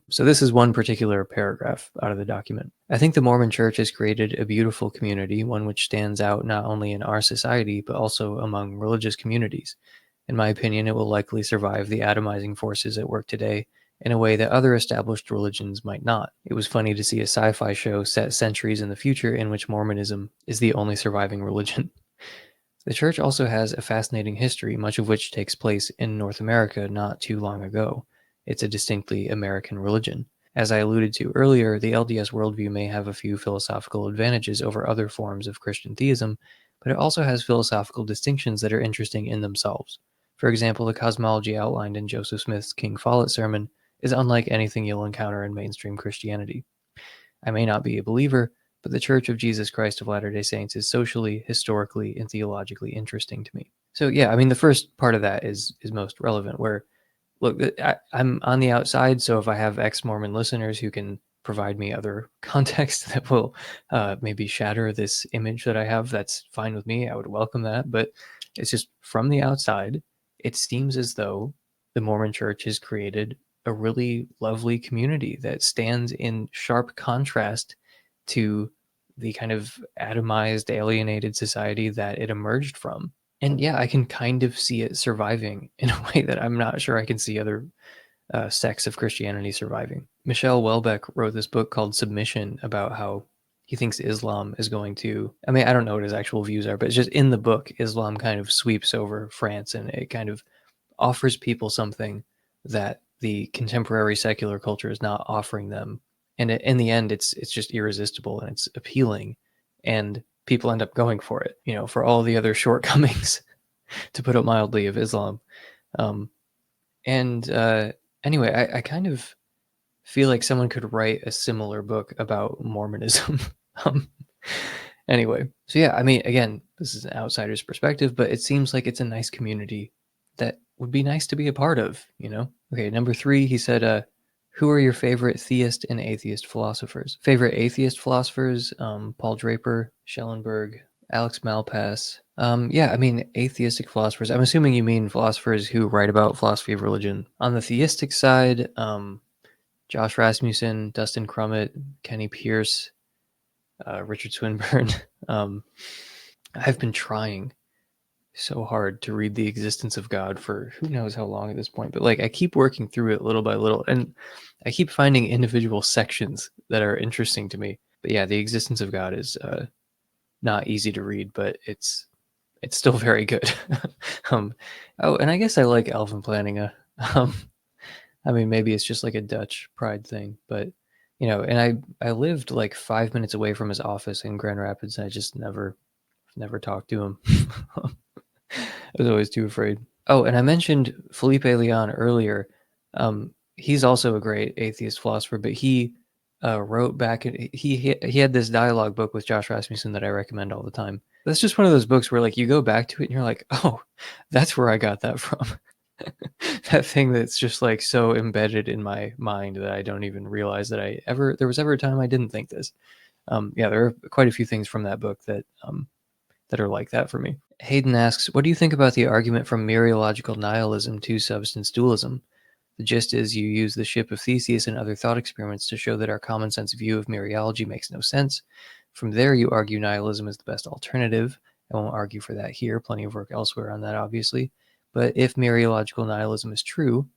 So this is one particular paragraph out of the document. I think the Mormon Church has created a beautiful community, one which stands out not only in our society, but also among religious communities. In my opinion, it will likely survive the atomizing forces at work today in a way that other established religions might not. It was funny to see a sci-fi show set centuries in the future in which Mormonism is the only surviving religion. The church also has a fascinating history, much of which takes place in North America not too long ago. It's a distinctly American religion. As I alluded to earlier, the LDS worldview may have a few philosophical advantages over other forms of Christian theism, but it also has philosophical distinctions that are interesting in themselves. For example, the cosmology outlined in Joseph Smith's King Follett sermon is unlike anything you'll encounter in mainstream Christianity. I may not be a believer, but the Church of Jesus Christ of Latter-day Saints is socially, historically, and theologically interesting to me. So yeah, the first part of that is most relevant, where, look, I'm on the outside, so if I have ex-Mormon listeners who can provide me other context that will maybe shatter this image that I have, that's fine with me. I would welcome that. But it's just from the outside, it seems as though the Mormon Church has created a really lovely community that stands in sharp contrast to the kind of atomized, alienated society that it emerged from. And yeah, I can kind of see it surviving in a way that I'm not sure I can see other sects of Christianity surviving. Michel Houellebecq wrote this book called Submission about how he thinks Islam is going to, I mean, I don't know what his actual views are, but it's just in the book, Islam kind of sweeps over France, and it kind of offers people something that the contemporary secular culture is not offering them. And in the end, it's just irresistible and it's appealing, and people end up going for it, for all the other shortcomings, to put it mildly, of Islam. And anyway, I kind of feel like someone could write a similar book about Mormonism. Anyway, so yeah, I mean, again, this is an outsider's perspective, but it seems like it's a nice community that would be nice to be a part of, Okay, number 3, he said, who are your favorite theist and atheist philosophers? Favorite atheist philosophers, Paul Draper, Schellenberg, Alex Malpass. Yeah, I mean, atheistic philosophers. I'm assuming you mean philosophers who write about philosophy of religion. On the theistic side, Josh Rasmussen, Dustin Crummett, Kenny Pierce, Richard Swinburne. I've been trying so hard to read The Existence of God for who knows how long at this point, but I keep working through it little by little, and I keep finding individual sections that are interesting to me. But yeah, The Existence of God is not easy to read, but it's still very good. Oh, and I guess I like Alvin Plantinga. I mean, maybe it's just like a Dutch pride thing, but and I lived 5 minutes away from his office in Grand Rapids, and I just never talked to him. I was always too afraid. Oh, and I mentioned Felipe Leon earlier. He's also a great atheist philosopher, but he wrote back. He had this dialogue book with Josh Rasmussen that I recommend all the time. That's just one of those books where you go back to it and you're like, oh, that's where I got that from. That thing that's just so embedded in my mind that I don't even realize that there was ever a time I didn't think this. Yeah, there are quite a few things from that book that are like that for me. Hayden asks, what do you think about the argument from mereological nihilism to substance dualism? The gist is you use the ship of Theseus and other thought experiments to show that our common sense view of mereology makes no sense. From there, you argue nihilism is the best alternative. I won't argue for that here. Plenty of work elsewhere on that, obviously. But if mereological nihilism is true,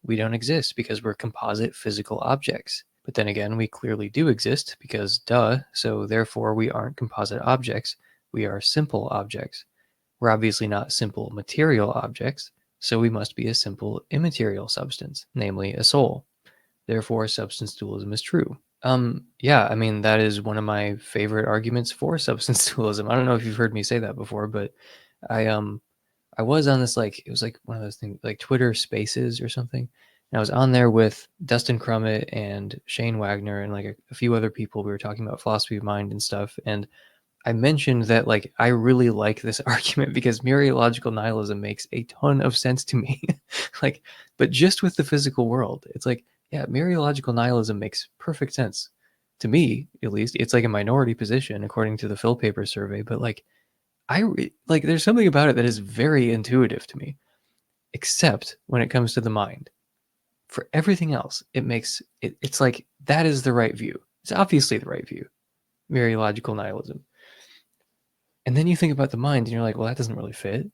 we don't exist because we're composite physical objects. But then again, we clearly do exist because duh, so therefore we aren't composite objects. We are simple objects. We're obviously not simple material objects, so we must be a simple immaterial substance, namely a soul. Therefore, substance dualism is true. Yeah, I mean, that is one of my favorite arguments for substance dualism. I don't know if you've heard me say that before, but I was on this it was one of those things Twitter Spaces or something. And I was on there with Dustin Crummett and Shane Wagner and a few other people. We were talking about philosophy of mind and stuff, and I mentioned that I really like this argument because mereological nihilism makes a ton of sense to me. But just with the physical world, it's yeah, mereological nihilism makes perfect sense to me, at least. It's a minority position according to the Phil Paper survey, but there's something about it that is very intuitive to me, except when it comes to the mind. For everything else, it's that is the right view. It's obviously the right view, mereological nihilism. And then you think about the mind and you're like, well, that doesn't really fit.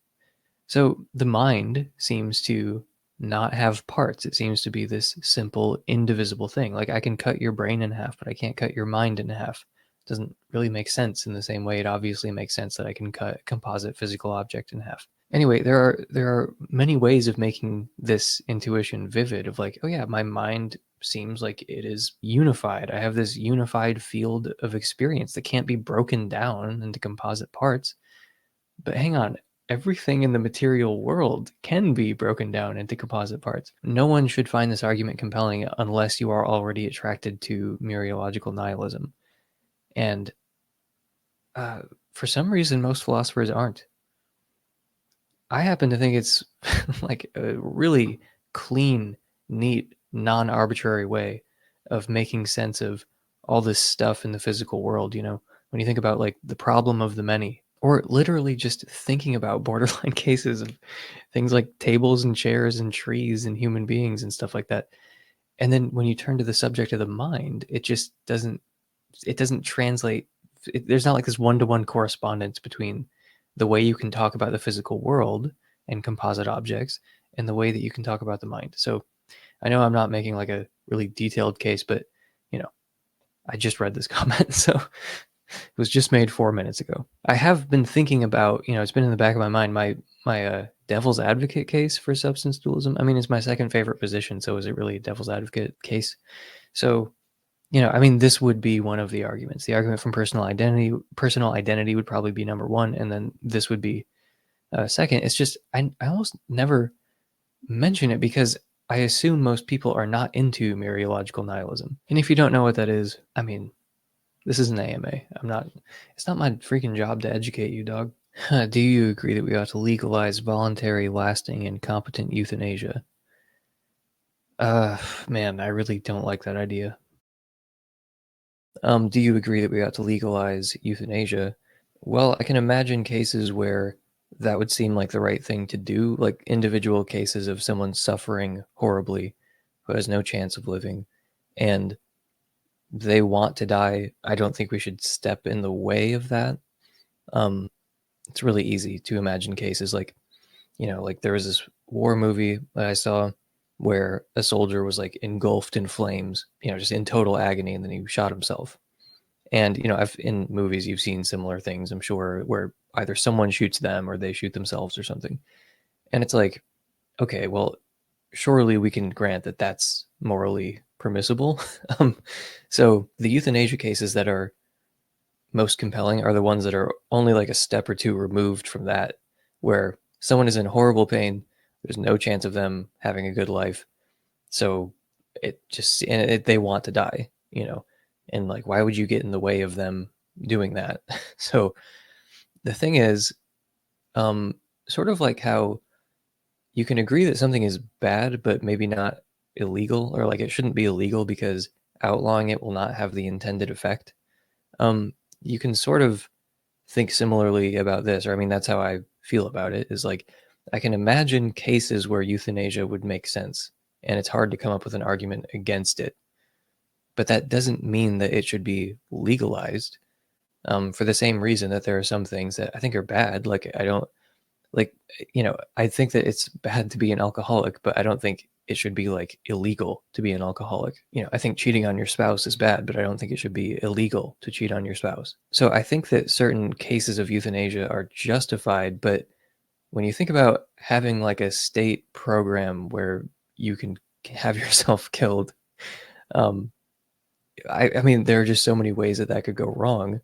So the mind seems to not have parts. It seems to be this simple, indivisible thing. I can cut your brain in half, but I can't cut your mind in half. It doesn't really make sense in the same way it obviously makes sense that I can cut a composite physical object in half. Anyway, there are many ways of making this intuition vivid of oh yeah, my mind seems like it is unified. I have this unified field of experience that can't be broken down into composite parts. But hang on, everything in the material world can be broken down into composite parts. No one should find this argument compelling unless you are already attracted to mereological nihilism. And for some reason, most philosophers aren't. I happen to think it's a really clean, neat, non-arbitrary way of making sense of all this stuff in the physical world, when you think about like the problem of the many, or literally just thinking about borderline cases of things like tables and chairs and trees and human beings and stuff like that. And then when you turn to the subject of the mind, it just doesn't translate. There's not like this one-to-one correspondence between the way you can talk about the physical world and composite objects and the way that you can talk about the mind. So I know I'm not making like a really detailed case, but I just read this comment, so it was just made 4 minutes ago. I have been thinking about, it's been in the back of my mind, my devil's advocate case for substance dualism. I mean, it's my second favorite position, so is it really a devil's advocate case? So, this would be one of the arguments. The argument from personal identity. Personal identity would probably be number one, and then this would be second. It's just I almost never mention it because I assume most people are not into mereological nihilism. And if you don't know what that is, this is an AMA. It's not my freaking job to educate you, dog. Do you agree that we ought to legalize voluntary, lasting, and competent euthanasia? Man, I really don't like that idea. Do you agree that we ought to legalize euthanasia? Well, I can imagine cases where that would seem like the right thing to do, like individual cases of someone suffering horribly who has no chance of living and they want to die. I don't think we should step in the way of that. It's really easy to imagine cases like, like there was this war movie that I saw where a soldier was like engulfed in flames, just in total agony, and then he shot himself. And, in movies, you've seen similar things, I'm sure, where either someone shoots them or they shoot themselves or something. And it's like, okay, well, surely we can grant that that's morally permissible. So the euthanasia cases that are most compelling are the ones that are only like a step or two removed from that, where someone is in horrible pain, there's no chance of them having a good life. So they want to die, and like, why would you get in the way of them doing that? So the thing is, sort of like how you can agree that something is bad, but maybe not illegal, or like it shouldn't be illegal because outlawing it will not have the intended effect. You can sort of think similarly about this, or that's how I feel about it, is like, I can imagine cases where euthanasia would make sense, and it's hard to come up with an argument against it. But that doesn't mean that it should be legalized, for the same reason that there are some things that I think are bad. Like, I don't like, I think that it's bad to be an alcoholic, but I don't think it should be like illegal to be an alcoholic. I think cheating on your spouse is bad, but I don't think it should be illegal to cheat on your spouse. So I think that certain cases of euthanasia are justified, but when you think about having like a state program where you can have yourself killed, there are just so many ways that could go wrong,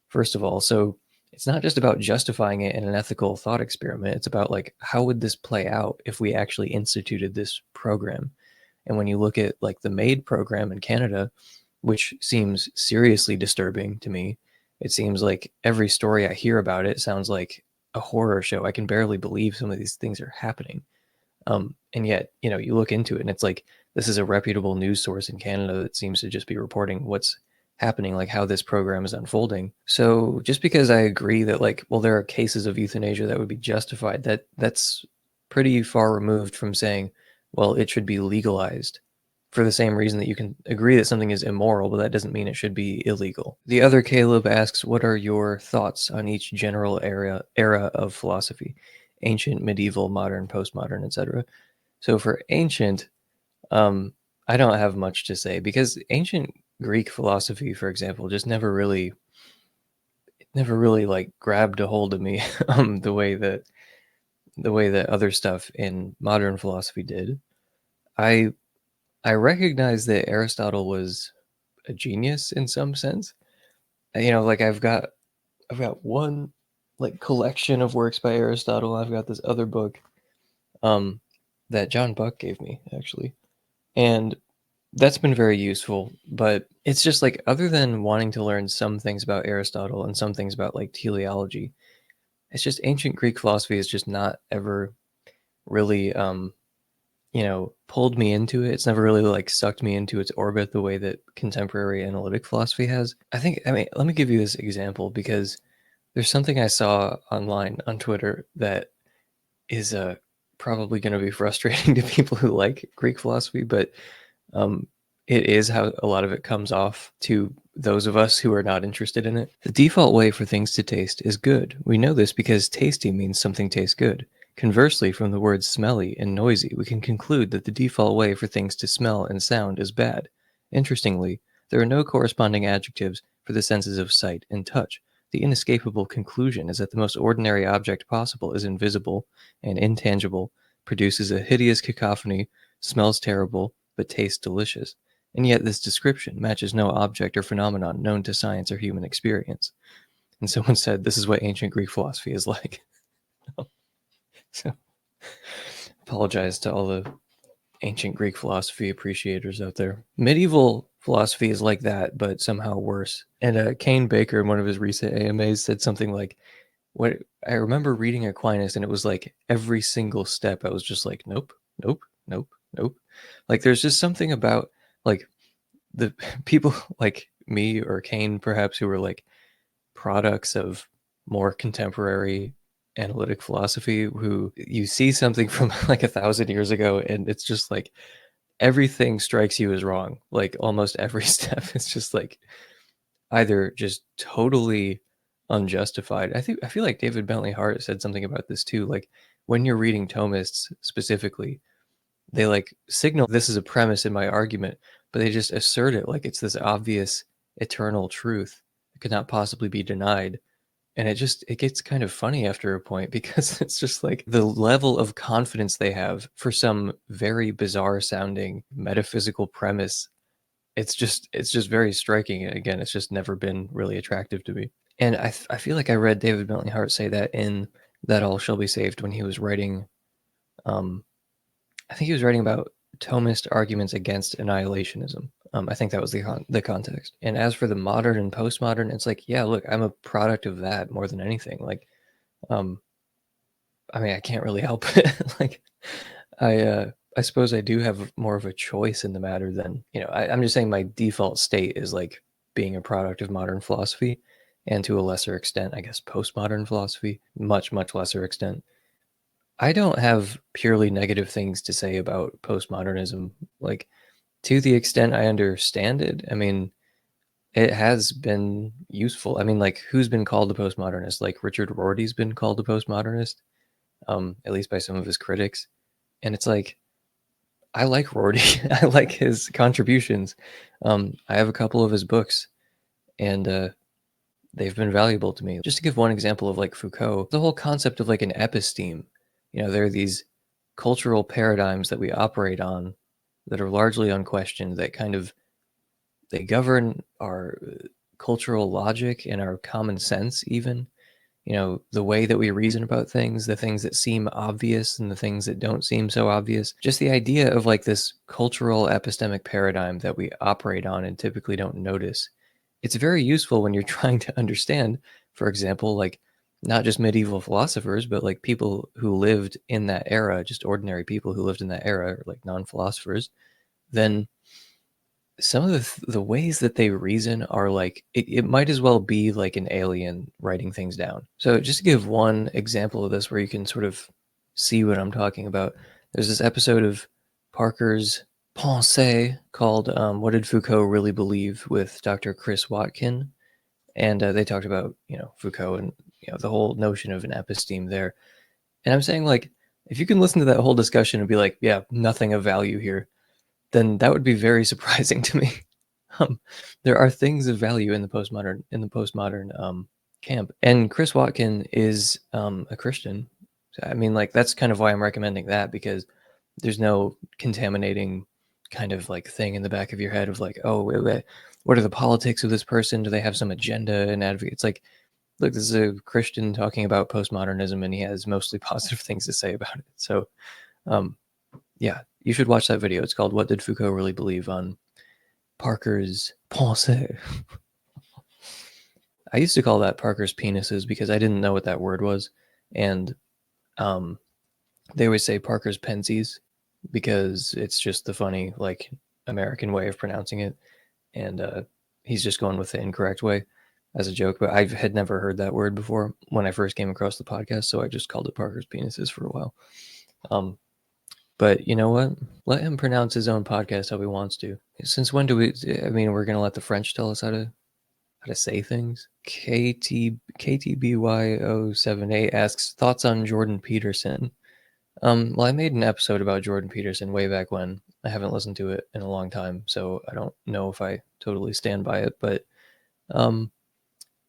first of all. So it's not just about justifying it in an ethical thought experiment. It's about like, how would this play out if we actually instituted this program? And when you look at like the MAID program in Canada, which seems seriously disturbing to me, it seems like every story I hear about it sounds like a horror show. I can barely believe some of these things are happening. And yet, you look into it and it's like, this is a reputable news source in Canada that seems to just be reporting what's happening, like how this program is unfolding. So just because I agree that like, well, there are cases of euthanasia that would be justified, that's pretty far removed from saying, well, it should be legalized, for the same reason that you can agree that something is immoral, but that doesn't mean it should be illegal. The other Caleb asks, what are your thoughts on each general era of philosophy? Ancient, medieval, modern, postmodern, etc. So for ancient, I don't have much to say, because ancient Greek philosophy, for example, just never really like grabbed a hold of me the way that other stuff in modern philosophy did. I recognize that Aristotle was a genius in some sense. Like I've got one like collection of works by Aristotle. I've got this other book that John Buck gave me, actually. And that's been very useful, but it's just like, other than wanting to learn some things about Aristotle and some things about like teleology, it's just ancient Greek philosophy is just not ever really pulled me into it. It's never really like sucked me into its orbit the way that contemporary analytic philosophy has. I mean, let me give you this example because there's something I saw online on Twitter that is probably going to be frustrating to people who like Greek philosophy, but um, it is how a lot of it comes off to those of us who are not interested in it. The default way for things to taste is good. We know this because tasty means something tastes good. Conversely, from the words smelly and noisy, we can conclude that the default way for things to smell and sound is bad. Interestingly, there are no corresponding adjectives for the senses of sight and touch. The inescapable conclusion is that the most ordinary object possible is invisible and intangible, produces a hideous cacophony, smells terrible, but tastes delicious. And yet this description matches no object or phenomenon known to science or human experience. And someone said, this is what ancient Greek philosophy is like. So, apologize to all the ancient Greek philosophy appreciators out there. Medieval philosophy is like that, but somehow worse. And Kane Baker, in one of his recent AMAs, said something like, "What I remember reading Aquinas, and it was like every single step, I was just like, nope, nope, nope, nope." Like, there's just something about like the people like me or Kane, perhaps, who were like products of more contemporary analytic philosophy, who you see something from like 1,000 years ago, and it's just like everything strikes you as wrong. Like almost every step is just like either just totally unjustified. I feel like David Bentley Hart said something about this too. Like when you're reading Thomists specifically, they like signal this is a premise in my argument, but they just assert it like it's this obvious eternal truth that could not possibly be denied. And it gets kind of funny after a point because it's just like the level of confidence they have for some very bizarre sounding metaphysical premise. It's just very striking. And again, it's just never been really attractive to me. And I feel like I read David Bentley Hart say that in That All Shall Be Saved when he was writing, I think he was writing about Thomist arguments against annihilationism. I think that was the context. And as for the modern and postmodern, it's like, yeah, look, I'm a product of that more than anything. Like, um, I mean, I can't really help it. Like, I suppose I do have more of a choice in the matter than, I'm just saying my default state is like being a product of modern philosophy, and to a lesser extent, I guess, postmodern philosophy, much, much lesser extent. I don't have purely negative things to say about postmodernism. Like, to the extent I understand it, I mean, it has been useful. I mean, like, who's been called a postmodernist? Like, Richard Rorty's been called a postmodernist, at least by some of his critics. And it's like, I like Rorty. I like his contributions. I have a couple of his books, and they've been valuable to me. Just to give one example of like Foucault, the whole concept of like an episteme, there are these cultural paradigms that we operate on that are largely unquestioned, that kind of they govern our cultural logic and our common sense even. The way that we reason about things, the things that seem obvious and the things that don't seem so obvious. Just the idea of like this cultural epistemic paradigm that we operate on and typically don't notice. It's very useful when you're trying to understand, for example, like not just medieval philosophers, but like people who lived in that era, just ordinary people who lived in that era, like non-philosophers. Then some of the ways that they reason are like it might as well be like an alien writing things down. So just to give one example of this where you can sort of see what I'm talking about, there's this episode of Parker's Pensée called What Did Foucault Really Believe, with Dr. Chris Watkin. And they talked about Foucault and the whole notion of an episteme there. And I'm saying, like, if you can listen to that whole discussion and be like, yeah, nothing of value here, then that would be very surprising to me. There are things of value in the postmodern camp, and Chris Watkin is a Christian. I mean, like, that's kind of why I'm recommending that, because there's no contaminating kind of like thing in the back of your head of like, oh, what are the politics of this person? Do they have some agenda and advocate? It's like, look, this is a Christian talking about postmodernism, and he has mostly positive things to say about it. So, yeah, you should watch that video. It's called What Did Foucault Really Believe, on Parker's Pensée. I used to call that Parker's penises because I didn't know what that word was. And they always say Parker's pensies. because it's just the funny, like, American way of pronouncing it, and he's just going with the incorrect way as a joke. But I had never heard that word before when I first came across the podcast, so I just called it Parker's penises for a while. But you know what? Let him pronounce his own podcast how he wants to. Since when do we? I mean, we're gonna let the French tell us how to say things. KTBY078 asks thoughts on Jordan Peterson. Well, I made an episode about Jordan Peterson way back when. I haven't listened to it in a long time, so I don't know if I totally stand by it. But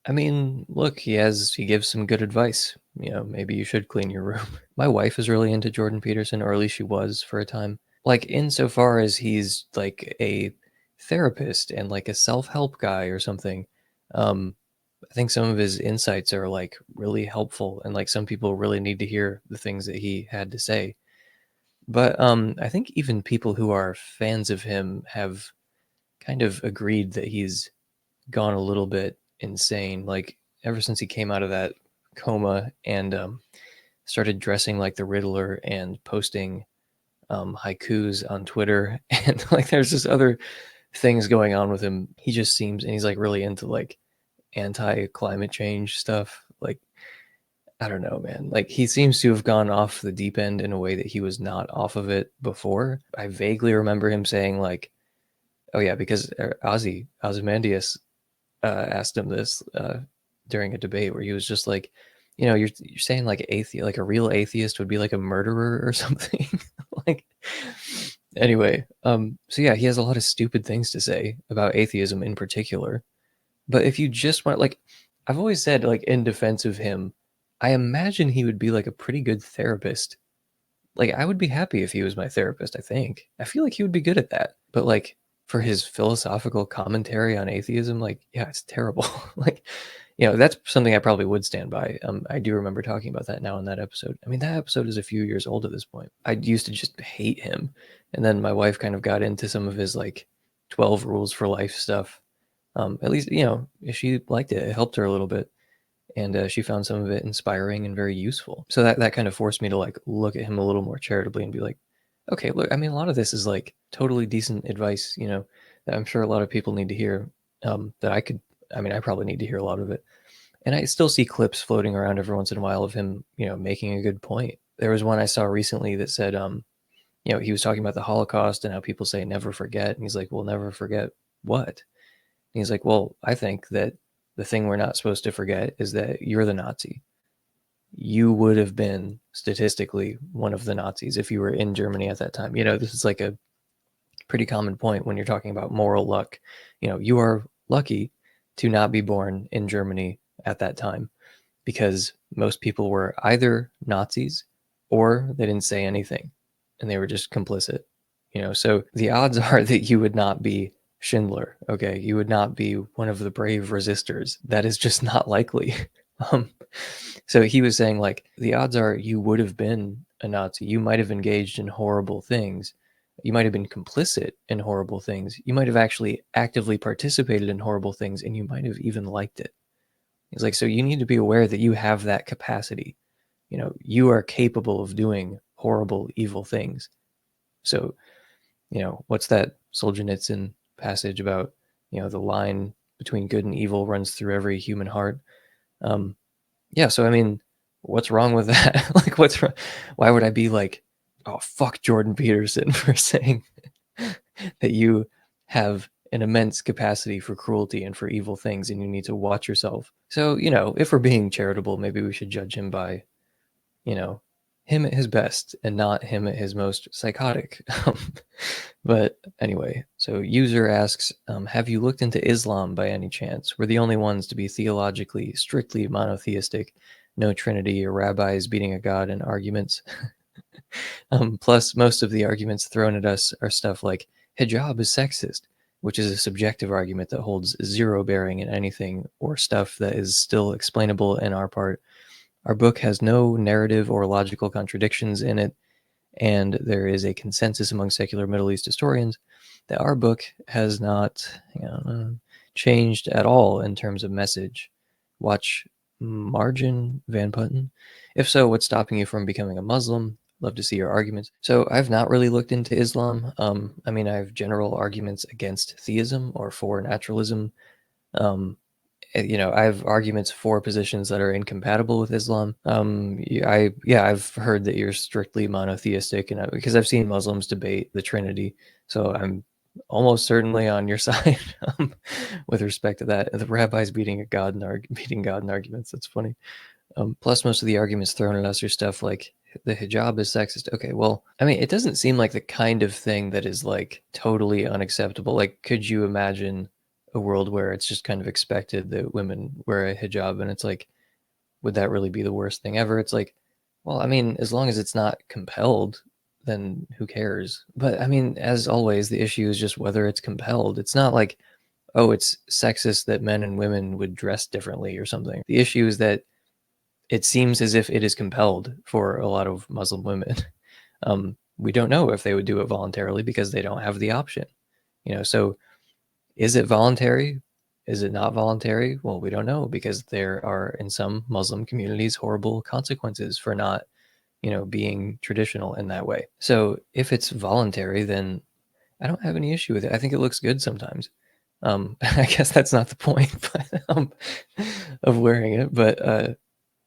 I mean, look, he gives some good advice. You know, maybe you should clean your room. My wife is really into Jordan Peterson, or at least she was for a time. Like, insofar as he's like a therapist and like a self-help guy or something. I think some of his insights are like really helpful, and like some people really need to hear the things that he had to say. But I think even people who are fans of him have kind of agreed that he's gone a little bit insane. Like, ever since he came out of that coma and started dressing like the Riddler and posting haikus on Twitter, and like there's just other things going on with him. He just seems, and he's like really into like anti-climate change stuff. Like, I don't know, man. Like, he seems to have gone off the deep end in a way that he was not off of it before. I vaguely remember him saying like, oh yeah, because Ozymandias asked him this during a debate where he was just like, you know, you're saying like like a real atheist would be like a murderer or something. Like, anyway, so yeah, he has a lot of stupid things to say about atheism in particular. But if you just want, like, I've always said, like, in defense of him, I imagine he would be like a pretty good therapist. Like, I would be happy if he was my therapist, I think. I feel like he would be good at that. But like, for his philosophical commentary on atheism, like, yeah, it's terrible. Like, you know, that's something I probably would stand by. I do remember talking about that now in that episode. I mean, that episode is a few years old at this point. I used to just hate him. And then my wife kind of got into some of his like 12 rules for life stuff. At least, you know, she liked it. It helped her a little bit. And she found some of it inspiring and very useful. So that kind of forced me to like look at him a little more charitably and be like, okay, look, I mean, a lot of this is like totally decent advice, you know, that I'm sure a lot of people need to hear. That I mean, I probably need to hear a lot of it. And I still see clips floating around every once in a while of him, you know, making a good point. There was one I saw recently that said, you know, he was talking about the Holocaust and how people say never forget. And he's like, well, never forget what? And he's like, well, I think that the thing we're not supposed to forget is that you're the Nazi. You would have been statistically one of the Nazis if you were in Germany at that time. You know, this is like a pretty common point when you're talking about moral luck. You know, you are lucky to not be born in Germany at that time because most people were either Nazis or they didn't say anything and they were just complicit. You know, so the odds are that you would not be Schindler, okay? You would not be one of the brave resistors. That is just not likely. So he was saying, like, the odds are you would have been a Nazi. You might have engaged in horrible things. You might have been complicit in horrible things. You might have actually actively participated in horrible things, and you might have even liked it. He's like, so you need to be aware that you have that capacity. You know, you are capable of doing horrible, evil things. So, you know, what's that Solzhenitsyn passage about, you know, the line between good and evil runs through every human heart? Yeah, so I mean, what's wrong with that? Like, what's wrong? Why would I be like, oh, fuck Jordan Peterson for saying that you have an immense capacity for cruelty and for evil things and you need to watch yourself? So, you know, if we're being charitable, maybe we should judge him by, you know, him at his best and not him at his most psychotic. But anyway, so user asks, have you looked into Islam by any chance? We're the only ones to be theologically strictly monotheistic, no trinity or rabbis beating a god in arguments. Plus, most of the arguments thrown at us are stuff like hijab is sexist, which is a subjective argument that holds zero bearing in anything, or stuff that is still explainable in our part. Our book has no narrative or logical contradictions in it, and there is a consensus among secular Middle East historians that our book has not changed at all in terms of message. Watch Margin Van Putten. If so, what's stopping you from becoming a Muslim? love to see your arguments. So I've not really looked into Islam. I mean, I have general arguments against theism or for naturalism. Um, I have arguments for positions that are incompatible with Islam. I've heard that you're strictly monotheistic, and because I've seen Muslims debate the Trinity, so I'm almost certainly on your side with respect to that. The rabbis beating God in arguments. That's funny. Plus, most of the arguments thrown at us are stuff like the hijab is sexist. Okay, well, I mean, it doesn't seem like the kind of thing that is like totally unacceptable. Like, could you imagine a world where it's just kind of expected that women wear a hijab, and it's like, would that really be the worst thing ever? It's like, well, I mean, as long as it's not compelled, then who cares? But I mean, as always, the issue is just whether it's compelled. It's not like, oh, it's sexist that men and women would dress differently or something. The issue is that it seems as if it is compelled for a lot of Muslim women. We don't know if they would do it voluntarily because they don't have the option. So is it voluntary? Is it not voluntary? Well, we don't know because there are in some Muslim communities horrible consequences for not, being traditional in that way. So if it's voluntary, then I don't have any issue with it. I think it looks good sometimes. I guess that's not the point of wearing it, but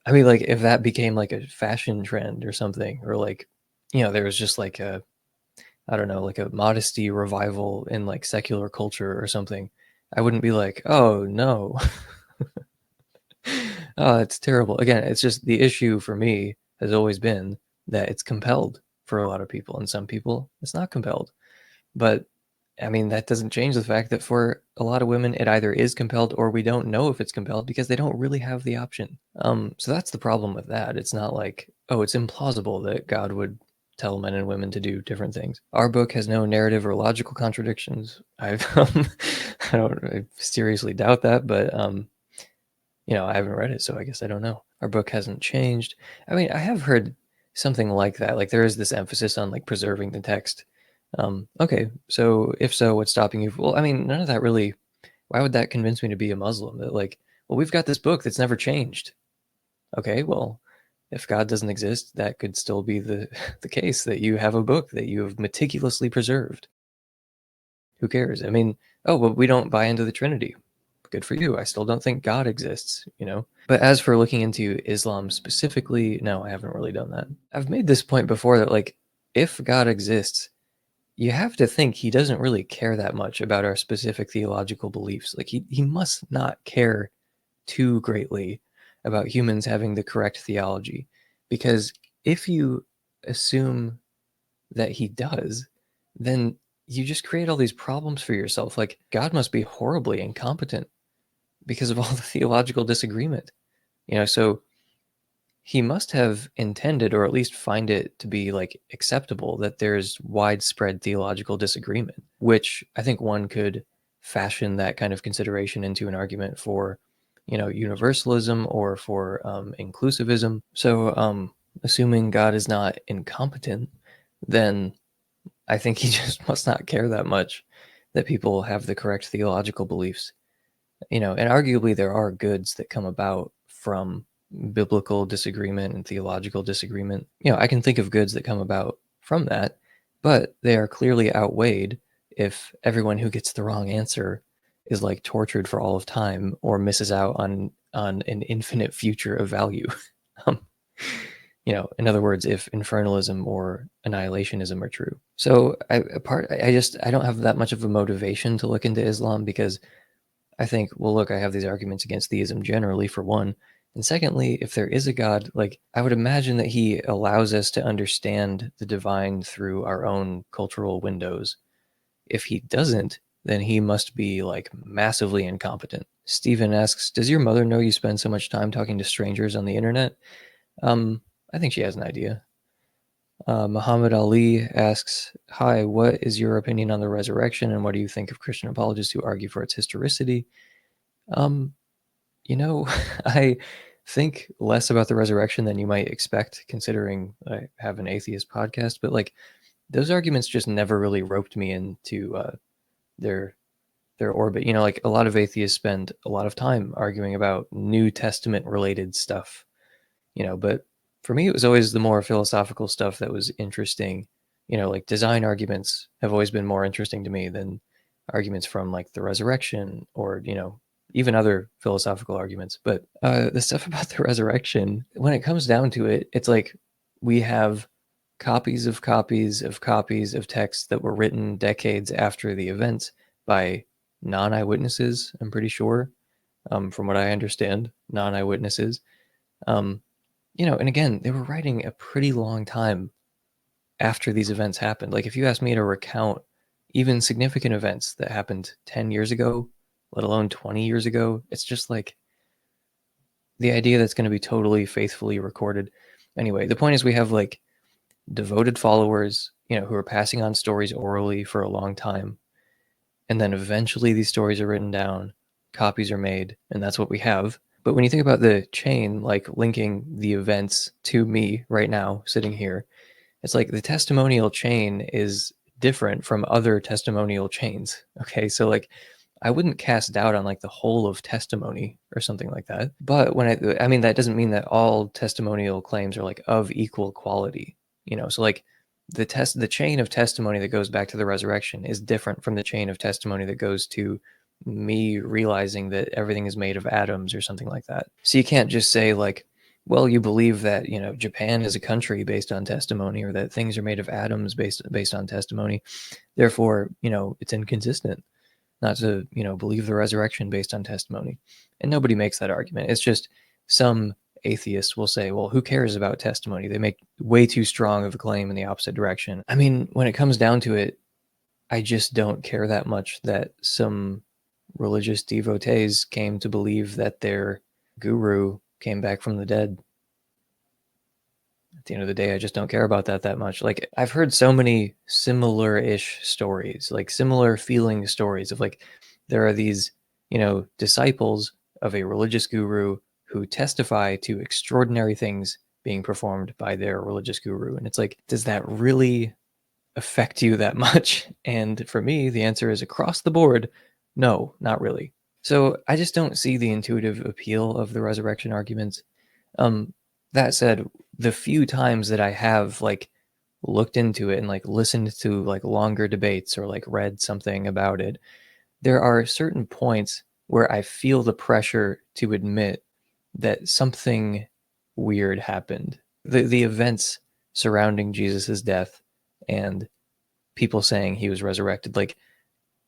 I mean, like, if that became like a fashion trend or something, or like, there was just like I don't know, like a modesty revival in like secular culture or something, I wouldn't be like, oh no, oh, it's terrible. Again, it's just the issue for me has always been that it's compelled for a lot of people, and some people it's not compelled. But I mean, that doesn't change the fact that for a lot of women, it either is compelled or we don't know if it's compelled because they don't really have the option. So that's the problem with that. It's not like, oh, it's implausible that God would tell men and women to do different things. Our book has no narrative or logical contradictions. I seriously doubt that, but I haven't read it, so I guess I don't know. Our book hasn't changed. I mean, I have heard something like that. Like there is this emphasis on like preserving the text. Okay, so if so, what's stopping you? Well, I mean, none of that really. Why would that convince me to be a Muslim? That like, well, we've got this book that's never changed. Okay, well, if God doesn't exist, that could still be the the case that you have a book that you have meticulously preserved. Who cares? I mean, oh, but we don't buy into the Trinity. Good for you. I still don't think God exists. But as for looking into Islam specifically, no, I haven't really done that. I've made this point before that like, if God exists, you have to think he doesn't really care that much about our specific theological beliefs. Like he must not care too greatly about humans having the correct theology. Because if you assume that he does, then you just create all these problems for yourself. Like God must be horribly incompetent because of all the theological disagreement. So he must have intended, or at least find it to be like acceptable, that there's widespread theological disagreement, which I think one could fashion that kind of consideration into an argument for, universalism or for inclusivism. So, assuming God is not incompetent, then I think he just must not care that much that people have the correct theological beliefs. And arguably there are goods that come about from biblical disagreement and theological disagreement. I can think of goods that come about from that, but they are clearly outweighed if everyone who gets the wrong answer is like tortured for all of time or misses out on an infinite future of value. um, in other words, if infernalism or annihilationism are true. So I don't have that much of a motivation to look into Islam because I think, well, look, I have these arguments against theism generally, for one. And secondly, if there is a God, like, I would imagine that he allows us to understand the divine through our own cultural windows. If he doesn't, then he must be, like, massively incompetent. Stephen asks, does your mother know you spend so much time talking to strangers on the internet? I think she has an idea. Muhammad Ali asks, hi, what is your opinion on the resurrection, and what do you think of Christian apologists who argue for its historicity? Um, I think less about the resurrection than you might expect, considering I have an atheist podcast, but like those arguments just never really roped me into their their orbit. Like a lot of atheists spend a lot of time arguing about New Testament related stuff, but For me, it was always the more philosophical stuff that was interesting. Like design arguments have always been more interesting to me than arguments from like the resurrection or, even other philosophical arguments. But the stuff about the resurrection, when it comes down to it, it's like we have copies of copies of copies of texts that were written decades after the events by non-eyewitnesses, I'm pretty sure, from what I understand, non-eyewitnesses. And again, they were writing a pretty long time after these events happened. Like if you ask me to recount even significant events that happened 10 years ago, let alone 20 years ago, it's just like the idea that's going to be totally faithfully recorded. Anyway, the point is we have like devoted followers, who are passing on stories orally for a long time. And then eventually these stories are written down, copies are made, and that's what we have. But when you think about the chain, like linking the events to me right now, sitting here, it's like the testimonial chain is different from other testimonial chains. Okay, so like I wouldn't cast doubt on like the whole of testimony or something like that. But when I mean, that doesn't mean that all testimonial claims are like of equal quality, So like the chain of testimony that goes back to the resurrection is different from the chain of testimony that goes to me realizing that everything is made of atoms or something like that. So you can't just say like, well, you believe that, Japan is a country based on testimony, or that things are made of atoms based on testimony. Therefore, it's inconsistent not to, believe the resurrection based on testimony. And nobody makes that argument. It's just some atheists will say, well, who cares about testimony? They make way too strong of a claim in the opposite direction. I mean, when it comes down to it, I just don't care that much that some religious devotees came to believe that their guru came back from the dead. At the end of the day, I just don't care about that much. Like, I've heard so many similar-ish stories, like similar feeling stories of like, there are these, disciples of a religious guru who testify to extraordinary things being performed by their religious guru. And it's like, does that really affect you that much? And for me, the answer is across the board, no, not really. So I just don't see the intuitive appeal of the resurrection arguments. That said, the few times that I have like looked into it and like listened to like longer debates or like read something about it, there are certain points where I feel the pressure to admit that something weird happened. The events surrounding Jesus's death and people saying he was resurrected, like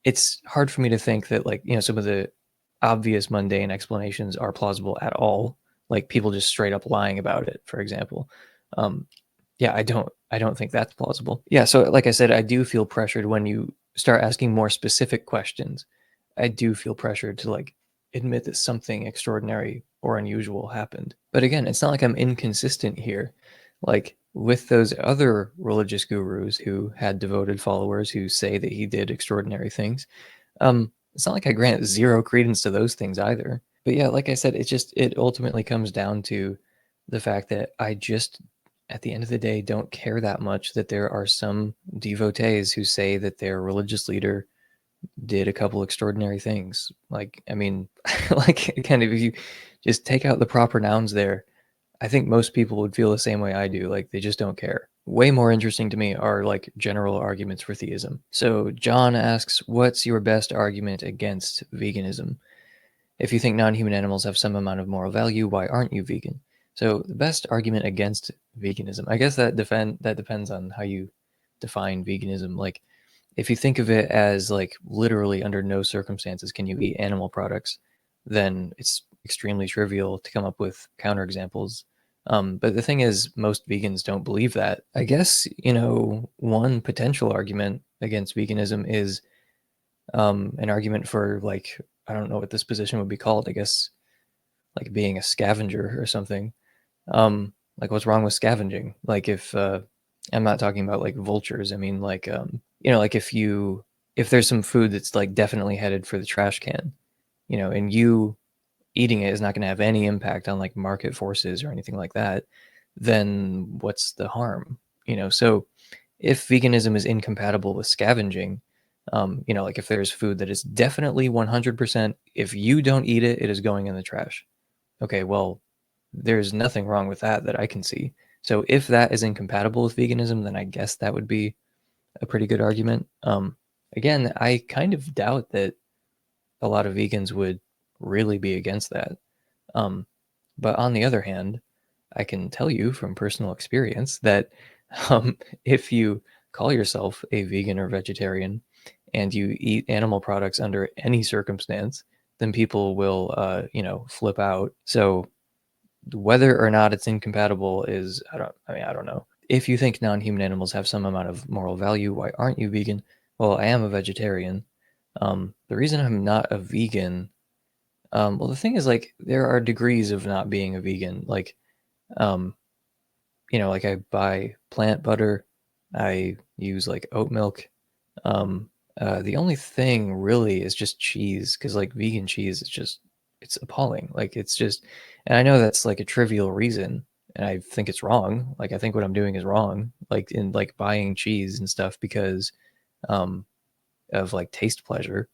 it's hard for me to think that like, some of the obvious mundane explanations are plausible at all. Like people just straight up lying about it, for example. Yeah, I don't think that's plausible. Yeah, so like I said, I do feel pressured when you start asking more specific questions. I do feel pressured to like admit that something extraordinary or unusual happened. But again, it's not like I'm inconsistent here. Like with those other religious gurus who had devoted followers who say that he did extraordinary things, it's not like I grant zero credence to those things either. But yeah, like I said, it ultimately comes down to the fact that I just, at the end of the day, don't care that much that there are some devotees who say that their religious leader did a couple extraordinary things. Like, I mean, like kind of if you just take out the proper nouns there, I think most people would feel the same way I do. Like they just don't care. Way more interesting to me are like general arguments for theism. So John asks, what's your best argument against veganism? If you think non-human animals have some amount of moral value, why aren't you vegan? So the best argument against veganism, I guess that depends on how you define veganism. Like if you think of it as like literally under no circumstances can you eat animal products, then it's extremely trivial to come up with counterexamples. But the thing is, most vegans don't believe that. I guess, one potential argument against veganism is an argument for like, I don't know what this position would be called. I guess like being a scavenger or something. Like what's wrong with scavenging? Like if I'm not talking about like vultures. I mean like like if there's some food that's like definitely headed for the trash can, and you eating it is not going to have any impact on like market forces or anything like that, then what's the harm? So if veganism is incompatible with scavenging, like if there's food that is definitely 100%, if you don't eat it, it is going in the trash. Okay, well, there's nothing wrong with that I can see. So if that is incompatible with veganism, then I guess that would be a pretty good argument. Again, I kind of doubt that a lot of vegans would really be against that. But on the other hand, I can tell you from personal experience that if you call yourself a vegan or vegetarian and you eat animal products under any circumstance, then people will, flip out. So whether or not it's incompatible is, I don't know. If you think non-human animals have some amount of moral value, why aren't you vegan? Well, I am a vegetarian. The reason I'm not a vegan, well, the thing is, like, there are degrees of not being a vegan. Like, um, like I buy plant butter, I use like oat milk. Um, the only thing really is just cheese, because like vegan cheese is just, it's appalling. Like it's just, and I know that's like a trivial reason, and I think it's wrong. Like I think what I'm doing is wrong, like in like buying cheese and stuff because um, of like taste pleasure,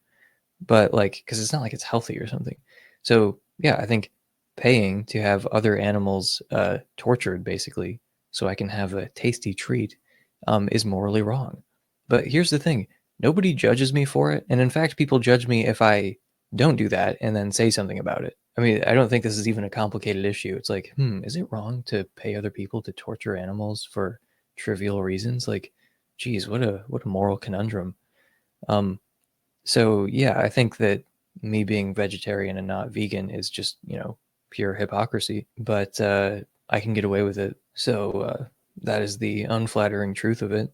but like because it's not like it's healthy or something. So yeah, I think paying to have other animals tortured basically so I can have a tasty treat is morally wrong. But here's the thing: nobody judges me for it, and in fact, people judge me if I don't do that and then say something about it. I mean, I don't think this is even a complicated issue. It's like, is it wrong to pay other people to torture animals for trivial reasons? Like, geez, what a moral conundrum. Um, so yeah, I think that me being vegetarian and not vegan is just, pure hypocrisy, but I can get away with it. So that is the unflattering truth of it.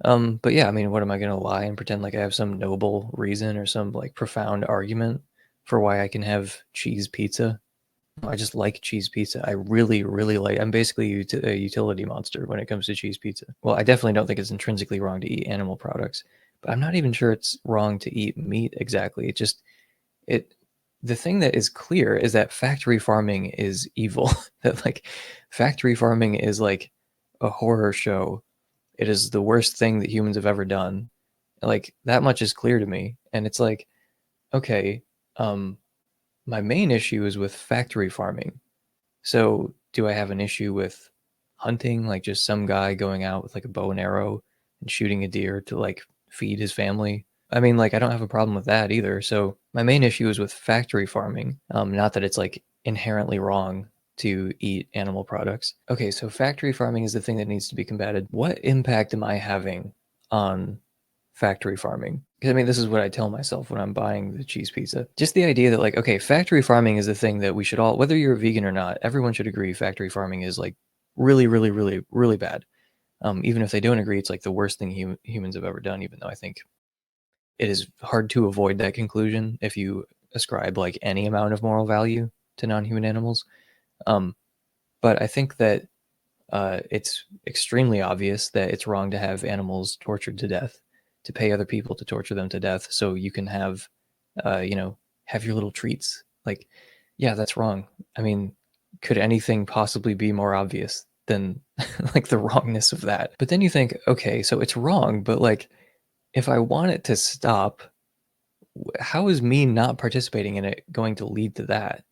But yeah, I mean, what am I going to lie and pretend like I have some noble reason or some like profound argument for why I can have cheese pizza? I just like cheese pizza. I really, really like. I'm basically a utility monster when it comes to cheese pizza. Well, I definitely don't think it's intrinsically wrong to eat animal products, but I'm not even sure it's wrong to eat meat exactly. It just it. The thing that is clear is that factory farming is evil. That like factory farming is like a horror show. It is the worst thing that humans have ever done. Like that much is clear to me, and it's like, okay, um, my main issue is with factory farming. So, do I have an issue with hunting, like just some guy going out with like a bow and arrow and shooting a deer to like feed his family? I mean, like I don't have a problem with that either. So, my main issue is with factory farming. Not that it's like inherently wrong to eat animal products. Okay, so factory farming is the thing that needs to be combated. What impact am I having on factory farming? Because I mean, this is what I tell myself when I'm buying the cheese pizza. Just the idea that, like, okay, factory farming is the thing that we should all, whether you're a vegan or not, everyone should agree factory farming is like really, really, really, really bad. Even if they don't agree, it's like the worst thing humans have ever done, even though I think it is hard to avoid that conclusion if you ascribe like any amount of moral value to non-human animals. Um, but I think that it's extremely obvious that it's wrong to have animals tortured to death, to pay other people to torture them to death, so you can have, have your little treats. Like, yeah, that's wrong. I mean, could anything possibly be more obvious than like the wrongness of that? But then you think, okay, so it's wrong, but like, if I want it to stop, how is me not participating in it going to lead to that?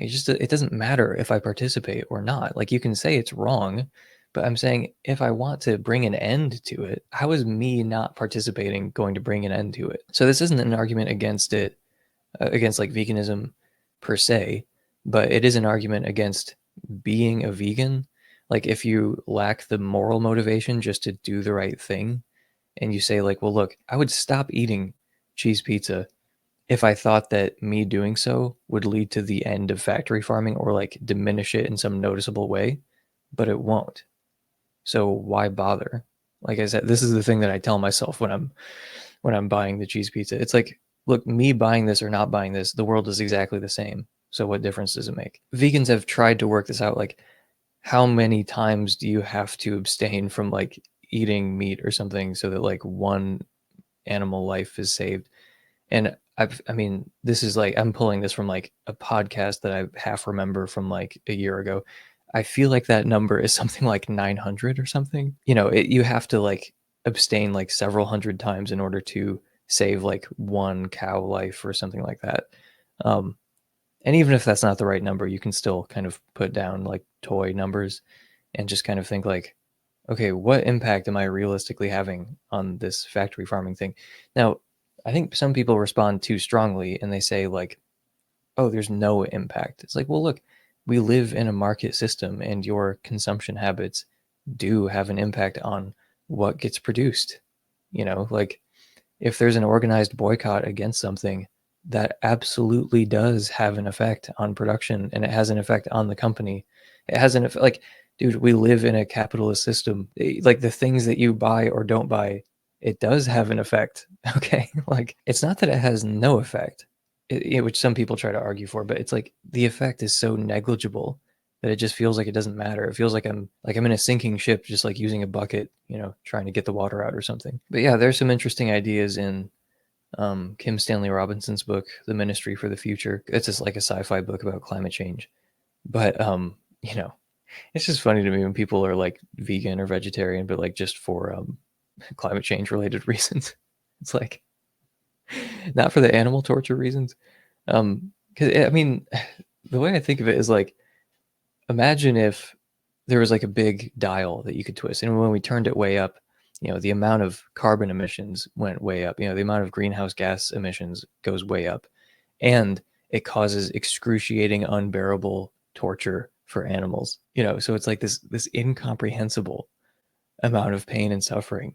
Like, it doesn't matter if I participate or not. Like you can say it's wrong, but I'm saying if I want to bring an end to it, how is me not participating going to bring an end to it? So this isn't an argument against it, against like veganism per se, but it is an argument against being a vegan. Like if you lack the moral motivation just to do the right thing, and you say like, well, look, I would stop eating cheese pizza if I thought that me doing so would lead to the end of factory farming or like diminish it in some noticeable way, but it won't. So why bother? Like I said, this is the thing that I tell myself when I'm buying the cheese pizza. It's like, look, me buying this or not buying this, the world is exactly the same. So what difference does it make? Vegans have tried to work this out. Like, how many times do you have to abstain from like eating meat or something so that like one animal life is saved? And I mean, this is like, I'm pulling this from like a podcast that I half remember from like a year ago. I feel like that number is something like 900 or something. You have to like abstain like several hundred times in order to save like one cow life or something like that. And even if that's not the right number, you can still kind of put down like toy numbers. and just kind of think like, okay, what impact am I realistically having on this factory farming thing? Now, I think some people respond too strongly and they say like, oh, there's no impact. It's like, well, look, we live in a market system and your consumption habits do have an impact on what gets produced. Like if there's an organized boycott against something, that absolutely does have an effect on production, and it has an effect on the company. It has an effect, like, dude, we live in a capitalist system. Like the things that you buy or don't buy, it does have an effect. Okay. Like it's not that it has no effect, which some people try to argue for, but it's like the effect is so negligible that it just feels like it doesn't matter. It feels like I'm in a sinking ship, just like using a bucket, trying to get the water out or something. But yeah, there's some interesting ideas in Kim Stanley Robinson's book, The Ministry for the Future. It's just like a sci-fi book about climate change. But it's just funny to me when people are like vegan or vegetarian, but like just for climate change related reasons. It's like not for the animal torture reasons. Because I mean, the way I think of it is like, imagine if there was like a big dial that you could twist, and when we turned it way up, the amount of carbon emissions went way up. The amount of greenhouse gas emissions goes way up, and it causes excruciating, unbearable torture for animals. So it's like this incomprehensible amount of pain and suffering.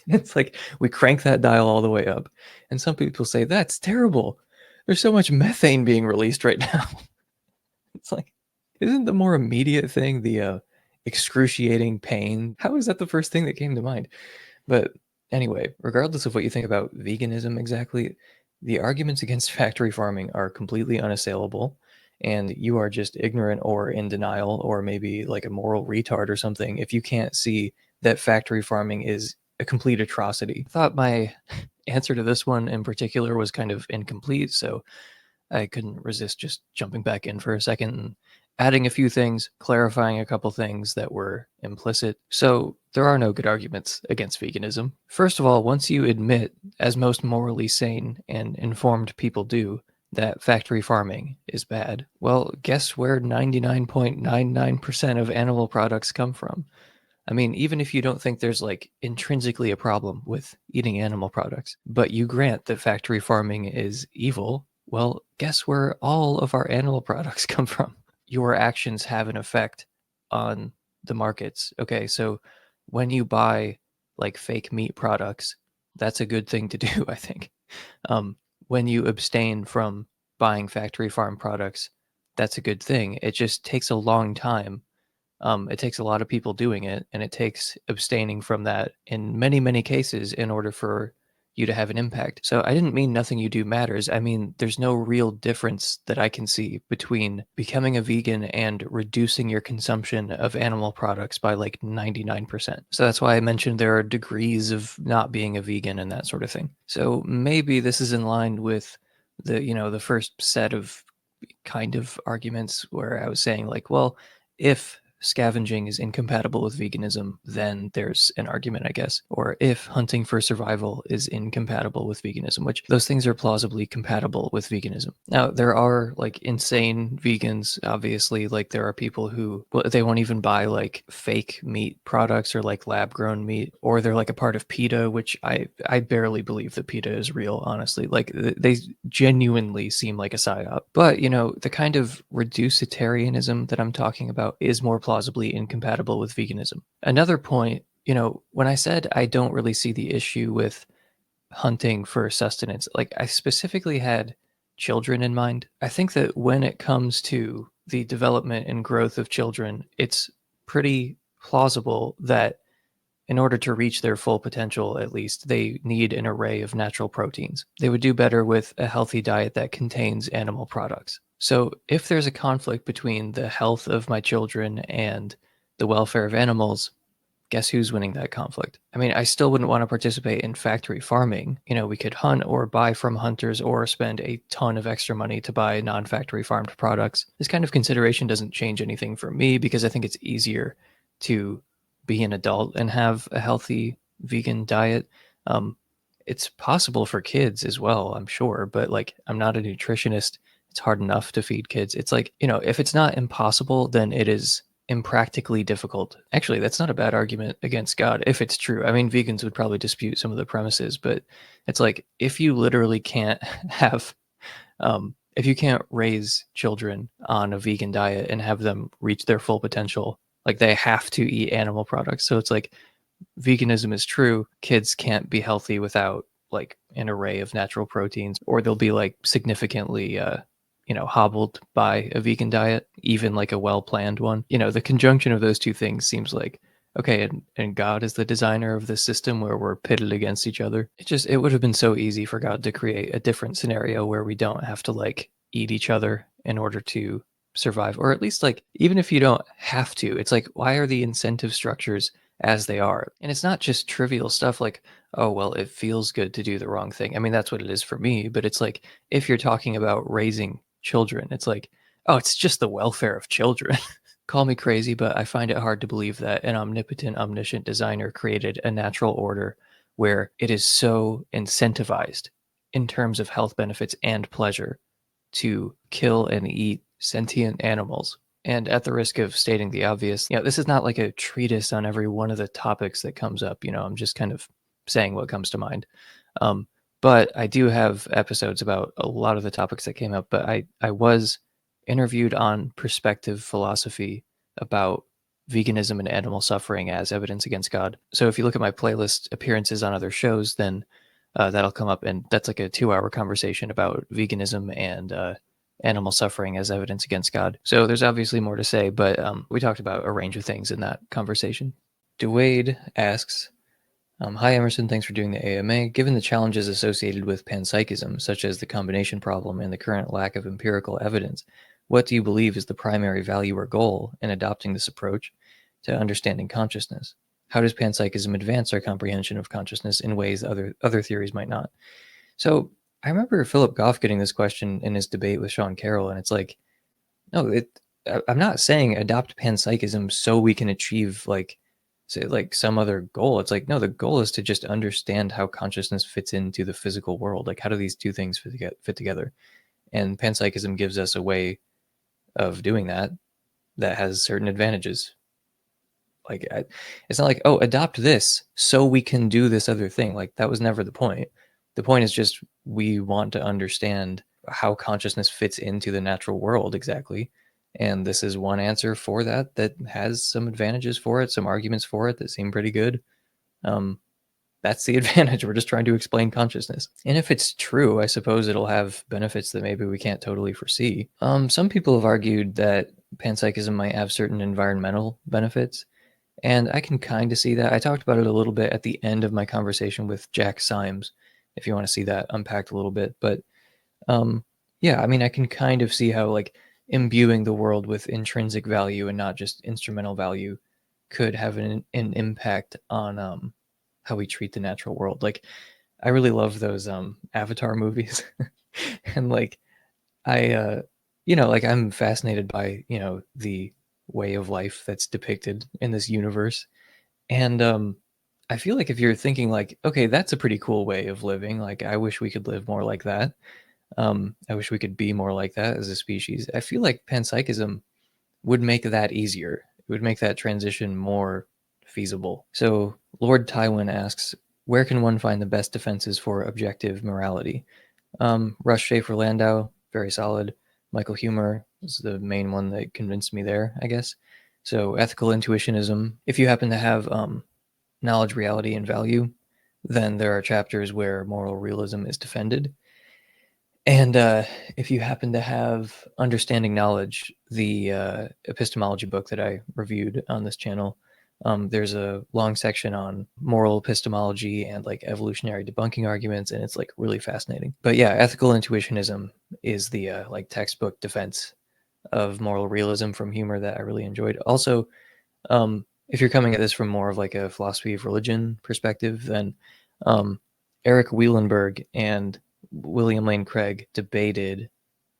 It's like we crank that dial all the way up, and some people say that's terrible. There's so much methane being released right now. It's like, isn't the more immediate thing the excruciating pain? How is that the first thing that came to mind? But anyway, regardless of what you think about veganism exactly, the arguments against factory farming are completely unassailable, and you are just ignorant or in denial or maybe like a moral retard or something if you can't see that factory farming is a complete atrocity. I thought my answer to this one in particular was kind of incomplete, so I couldn't resist just jumping back in for a second and adding a few things, clarifying a couple things that were implicit. So there are no good arguments against veganism. First of all, once you admit, as most morally sane and informed people do, that factory farming is bad, well, guess where 99.99% of animal products come from? I mean, even if you don't think there's like intrinsically a problem with eating animal products, but you grant that factory farming is evil, well, guess where all of our animal products come from? Your actions have an effect on the markets. Okay, so when you buy like fake meat products, that's a good thing to do, I think. When you abstain from buying factory farm products, that's a good thing. It just takes a long time. It takes a lot of people doing it, and it takes abstaining from that in many, many cases in order for you to have an impact. So I didn't mean nothing you do matters. I mean, there's no real difference that I can see between becoming a vegan and reducing your consumption of animal products by like 99%. So that's why I mentioned there are degrees of not being a vegan and that sort of thing. So maybe this is in line with the first set of kind of arguments where I was saying like, well, if scavenging is incompatible with veganism, then there's an argument, I guess. Or if hunting for survival is incompatible with veganism, which those things are plausibly compatible with veganism. Now, there are like insane vegans, obviously. Like there are people who, well, they won't even buy like fake meat products or like lab grown meat, or they're like a part of PETA, which I barely believe that PETA is real, honestly. Like they genuinely seem like a psyop. But, the kind of reducitarianism that I'm talking about is more plausibly incompatible with veganism. Another point, when I said I don't really see the issue with hunting for sustenance, like I specifically had children in mind. I think that when it comes to the development and growth of children, it's pretty plausible that in order to reach their full potential, at least, they need an array of natural proteins. They would do better with a healthy diet that contains animal products. So if there's a conflict between the health of my children and the welfare of animals, guess who's winning that conflict? I mean, I still wouldn't want to participate in factory farming. We could hunt or buy from hunters or spend a ton of extra money to buy non-factory farmed products. This kind of consideration doesn't change anything for me because I think it's easier to be an adult and have a healthy vegan diet. It's possible for kids as well, I'm sure, but like I'm not a nutritionist. It's hard enough to feed kids. It's like, if it's not impossible, then it is impractically difficult. Actually, that's not a bad argument against God if it's true. I mean, vegans would probably dispute some of the premises, but it's like if you literally can't have, if you can't raise children on a vegan diet and have them reach their full potential, like they have to eat animal products. So it's like veganism is true. Kids can't be healthy without like an array of natural proteins, or they'll be like significantly hobbled by a vegan diet, even like a well-planned one. The conjunction of those two things seems like okay, and God is the designer of this system where we're pitted against each other. It would have been so easy for God to create a different scenario where we don't have to like eat each other in order to survive, or at least like even if you don't have to, it's like why are the incentive structures as they are? And it's not just trivial stuff like, oh, well, it feels good to do the wrong thing. I mean, that's what it is for me, but it's like if you're talking about raising children, it's like, oh, it's just the welfare of children. Call me crazy, but I find it hard to believe that an omnipotent, omniscient designer created a natural order where it is so incentivized in terms of health benefits and pleasure to kill and eat sentient animals. And at the risk of stating the obvious, this is not like a treatise on every one of the topics that comes up. I'm just kind of saying what comes to mind. But I do have episodes about a lot of the topics that came up. But I was interviewed on Perspective Philosophy about veganism and animal suffering as evidence against God. So if you look at my playlist appearances on other shows, then that'll come up. And that's like a 2-hour conversation about veganism and animal suffering as evidence against God. So there's obviously more to say, but we talked about a range of things in that conversation. Dwayne asks, hi Emerson, thanks for doing the AMA. Given the challenges associated with panpsychism, such as the combination problem and the current lack of empirical evidence, what do you believe is the primary value or goal in adopting this approach to understanding consciousness? How does panpsychism advance our comprehension of consciousness in ways other theories might not? So I remember Philip Goff getting this question in his debate with Sean Carroll, and it's like, no, I'm not saying adopt panpsychism so we can achieve like some other goal. It's like, no, the goal is to just understand how consciousness fits into the physical world. Like, how do these two things fit together? And panpsychism gives us a way of doing that has certain advantages. Like, it's not like, oh, adopt this so we can do this other thing. Like, that was never the point. The point is just we want to understand how consciousness fits into the natural world exactly. And this is one answer for that has some advantages for it, some arguments for it that seem pretty good. That's the advantage. We're just trying to explain consciousness. And if it's true, I suppose it'll have benefits that maybe we can't totally foresee. Some people have argued that panpsychism might have certain environmental benefits. And I can kind of see that. I talked about it a little bit at the end of my conversation with Jack Symes, if you want to see that unpacked a little bit. But yeah, I mean, I can kind of see how like imbuing the world with intrinsic value and not just instrumental value could have an impact on how we treat the natural world. Like, I really love those Avatar movies, and like I, like I'm fascinated by the way of life that's depicted in this universe, and I feel like if you're thinking like, okay, that's a pretty cool way of living. Like, I wish we could live more like that. I wish we could be more like that as a species. I feel like panpsychism would make that easier. It would make that transition more feasible. So Lord Tywin asks, where can one find the best defenses for objective morality? Russ Schaefer Landau, very solid. Michael Huemer is the main one that convinced me there, I guess. So ethical intuitionism. If you happen to have knowledge, reality, and value, then there are chapters where moral realism is defended. And if you happen to have understanding knowledge, the epistemology book that I reviewed on this channel, there's a long section on moral epistemology and like evolutionary debunking arguments, and it's like really fascinating. But yeah, ethical intuitionism is the like textbook defense of moral realism from Huemer that I really enjoyed. Also, if you're coming at this from more of like a philosophy of religion perspective, then Eric Wielenberg and William Lane Craig debated,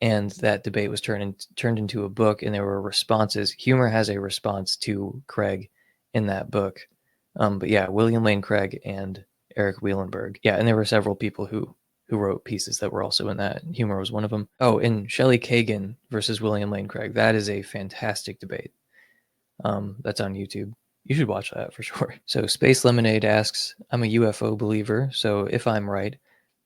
and that debate was turned into a book, and there were responses. Huemer has a response to Craig in that book. But yeah, William Lane Craig and Eric Wielenberg. Yeah, and there were several people who wrote pieces that were also in that. Huemer was one of them. Oh, and Shelley Kagan versus William Lane Craig. That is a fantastic debate. That's on YouTube. You should watch that for sure. So Space Lemonade asks, I'm a UFO believer, so if I'm right,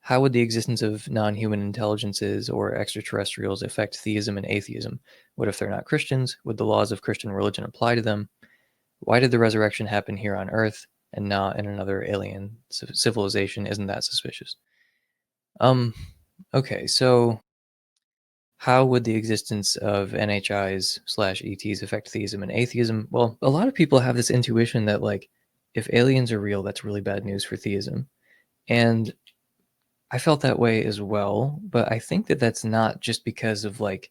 how would the existence of non-human intelligences or extraterrestrials affect theism and atheism? What if they're not Christians? Would the laws of Christian religion apply to them? Why did the resurrection happen here on Earth and not in another alien civilization? Isn't that suspicious? Um, okay, so how would the existence of NHIs/ETs affect theism and atheism? Well, a lot of people have this intuition that, like, if aliens are real, that's really bad news for theism. And I felt that way as well, but I think that that's not just because of, like,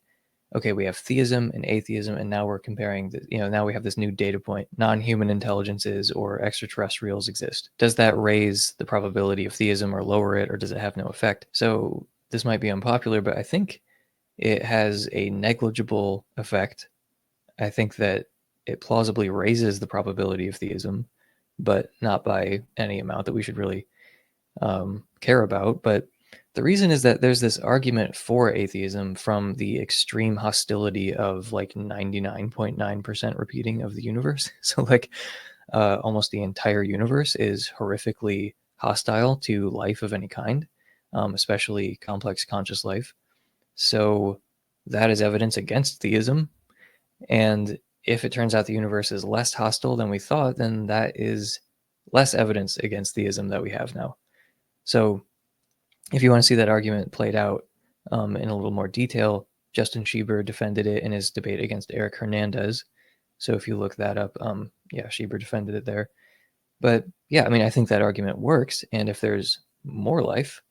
okay, we have theism and atheism, and now we're comparing now we have this new data point: non-human intelligences or extraterrestrials exist. Does that raise the probability of theism or lower it, or does it have no effect? So this might be unpopular, but I think it has a negligible effect. I think that it plausibly raises the probability of theism, but not by any amount that we should really care about. But the reason is that there's this argument for atheism from the extreme hostility of like 99.9% repeating of the universe. So like almost the entire universe is horrifically hostile to life of any kind, especially complex conscious life. So that is evidence against theism. And if it turns out the universe is less hostile than we thought, then that is less evidence against theism that we have now. So if you want to see that argument played out in a little more detail, Justin Schieber defended it in his debate against Eric Hernandez. So if you look that up, Schieber defended it there. But yeah, I mean, I think that argument works. And if there's more life,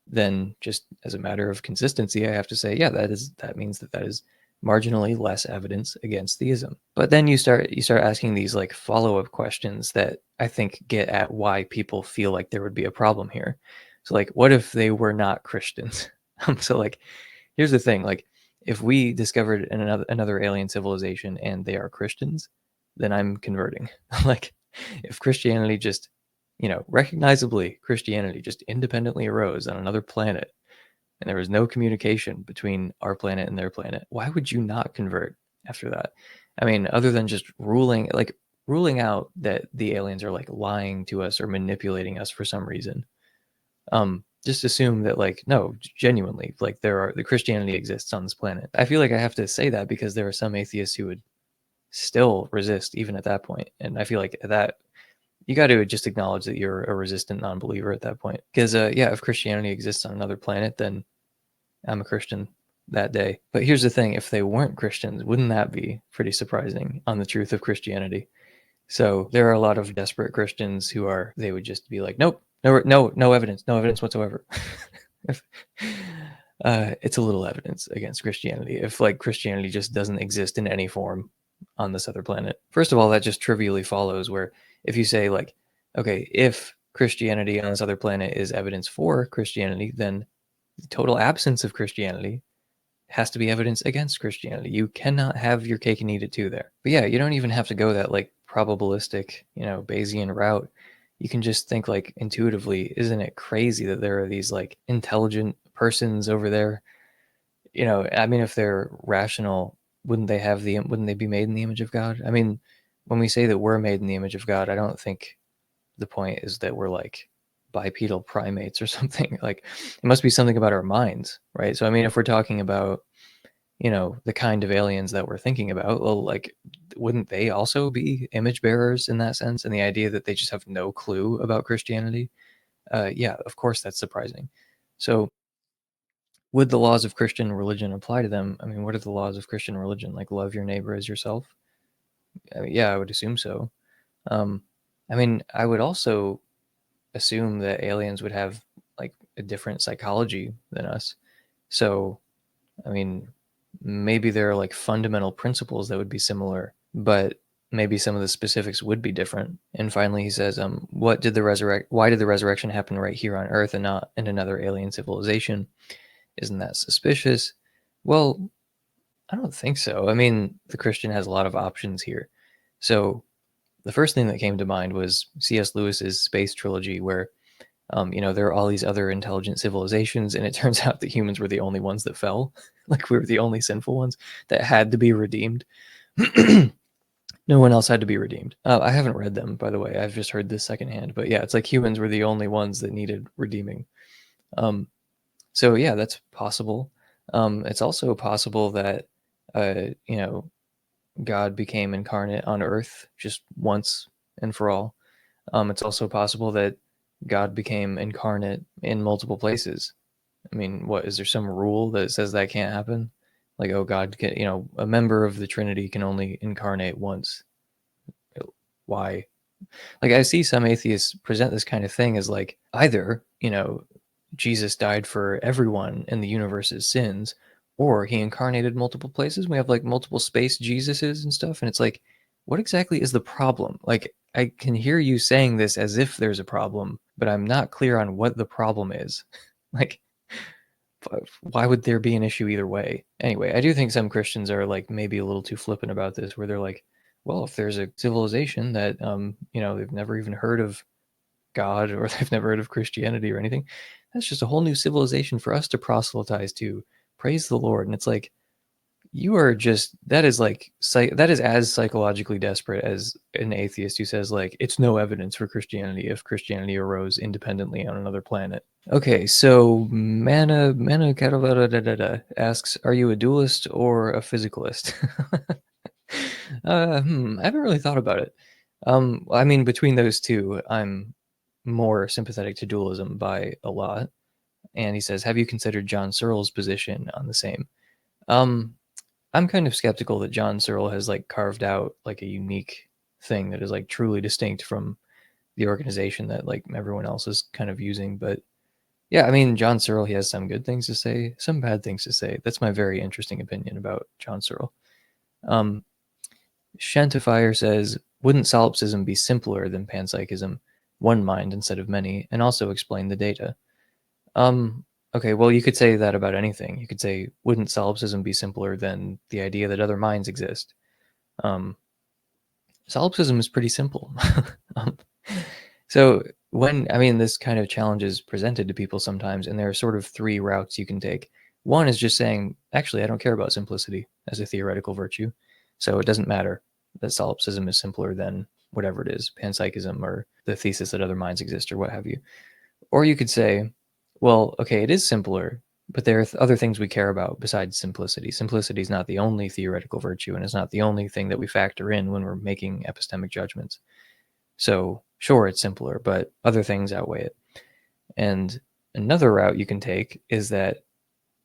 then just as a matter of consistency, I have to say, yeah, that means that is marginally less evidence against theism. But then you start asking these like follow-up questions that I think get at why people feel like there would be a problem here. So like, what if they were not Christians? So like, here's the thing: like, if we discovered another alien civilization and they are Christians, then I'm converting. Like, if Christianity just, recognizably Christianity just independently arose on another planet and there was no communication between our planet and their planet, why would you not convert after that? I mean, other than just ruling out that the aliens are like lying to us or manipulating us for some reason. Just assume that, like, no, genuinely, like, the Christianity exists on this planet. I feel like I have to say that because there are some atheists who would still resist even at that point. And I feel like that you got to just acknowledge that you're a resistant non-believer at that point. Because if Christianity exists on another planet, then I'm a Christian that day. But here's the thing: if they weren't Christians, wouldn't that be pretty surprising on the truth of Christianity? So there are a lot of desperate Christians they would just be like, nope, no evidence whatsoever. It's a little evidence against Christianity if like Christianity just doesn't exist in any form on this other planet. First of all, that just trivially follows where if you say like, okay, if Christianity on this other planet is evidence for Christianity, then the total absence of Christianity has to be evidence against Christianity. You cannot have your cake and eat it too there. But yeah, you don't even have to go that like probabilistic, Bayesian route. You can just think like intuitively, isn't it crazy that there are these like intelligent persons over there? I mean, if they're rational, wouldn't they be made in the image of God? I mean, when we say that we're made in the image of God, I don't think the point is that we're like bipedal primates or something. Like, it must be something about our minds, right? So I mean, if we're talking about the kind of aliens that we're thinking about, well, like, wouldn't they also be image bearers in that sense? And the idea that they just have no clue about Christianity, yeah, of course that's surprising. So would the laws of Christian religion apply to them? I mean, what are the laws of Christian religion? Like, love your neighbor as yourself? I mean, yeah, I would assume so. I mean, I would also assume that aliens would have like a different psychology than us. So, I mean, maybe there are like fundamental principles that would be similar, but maybe some of the specifics would be different. And finally, he says, why did the resurrection happen right here on Earth and not in another alien civilization? Isn't that suspicious? Well, I don't think so. I mean, the Christian has a lot of options here. So the first thing that came to mind was C.S. Lewis's Space Trilogy, where there are all these other intelligent civilizations, and it turns out that humans were the only ones that fell. Like, we were the only sinful ones that had to be redeemed. No one else had to be redeemed. I haven't read them, by the way. I've just heard this secondhand. But yeah, it's like humans were the only ones that needed redeeming. So yeah, that's possible. It's also possible that, you know, God became incarnate on Earth just once and for all. It's also possible that God became incarnate in multiple places. I mean, what is there some rule that says that can't happen? Like, oh, God can, a member of the Trinity can only incarnate once. Why? Like, I see some atheists present this kind of thing as like either, Jesus died for everyone in the universe's sins, or he incarnated multiple places. We have like multiple space Jesuses and stuff. And it's like, what exactly is the problem? Like, I can hear you saying this as if there's a problem, but I'm not clear on what the problem is. Like, why would there be an issue either way? Anyway, I do think some Christians are like maybe a little too flippant about this, where they're like, well, if there's a civilization that, they've never even heard of God or they've never heard of Christianity or anything, that's just a whole new civilization for us to proselytize to. Praise the Lord. And it's like, you are just, that is like, that is as psychologically desperate as an atheist who says like, it's no evidence for Christianity if Christianity arose independently on another planet. Okay, so Mana Karavada asks, are you a dualist or a physicalist? I haven't really thought about it. I mean, between those two, I'm more sympathetic to dualism by a lot. And he says, have you considered John Searle's position on the same? I'm kind of skeptical that John Searle has like carved out like a unique thing that is like truly distinct from the organization that like everyone else is kind of using. But yeah, I mean, John Searle, he has some good things to say, some bad things to say. That's my very interesting opinion about John Searle. Shantifier says, wouldn't solipsism be simpler than panpsychism, one mind instead of many, and also explain the data? Okay, well, you could say that about anything. You could say, wouldn't solipsism be simpler than the idea that other minds exist? Solipsism is pretty simple. um, so this kind of challenge is presented to people sometimes, and there are sort of three routes you can take. One is just saying, actually, I don't care about simplicity as a theoretical virtue, so it doesn't matter that solipsism is simpler than whatever it is, panpsychism or the thesis that other minds exist or what have you. Or you could say, well, okay, it is simpler, but there are other things we care about besides simplicity. Simplicity is not the only theoretical virtue, and it's not the only thing that we factor in when we're making epistemic judgments. So sure, it's simpler, but other things outweigh it. And another route you can take is that,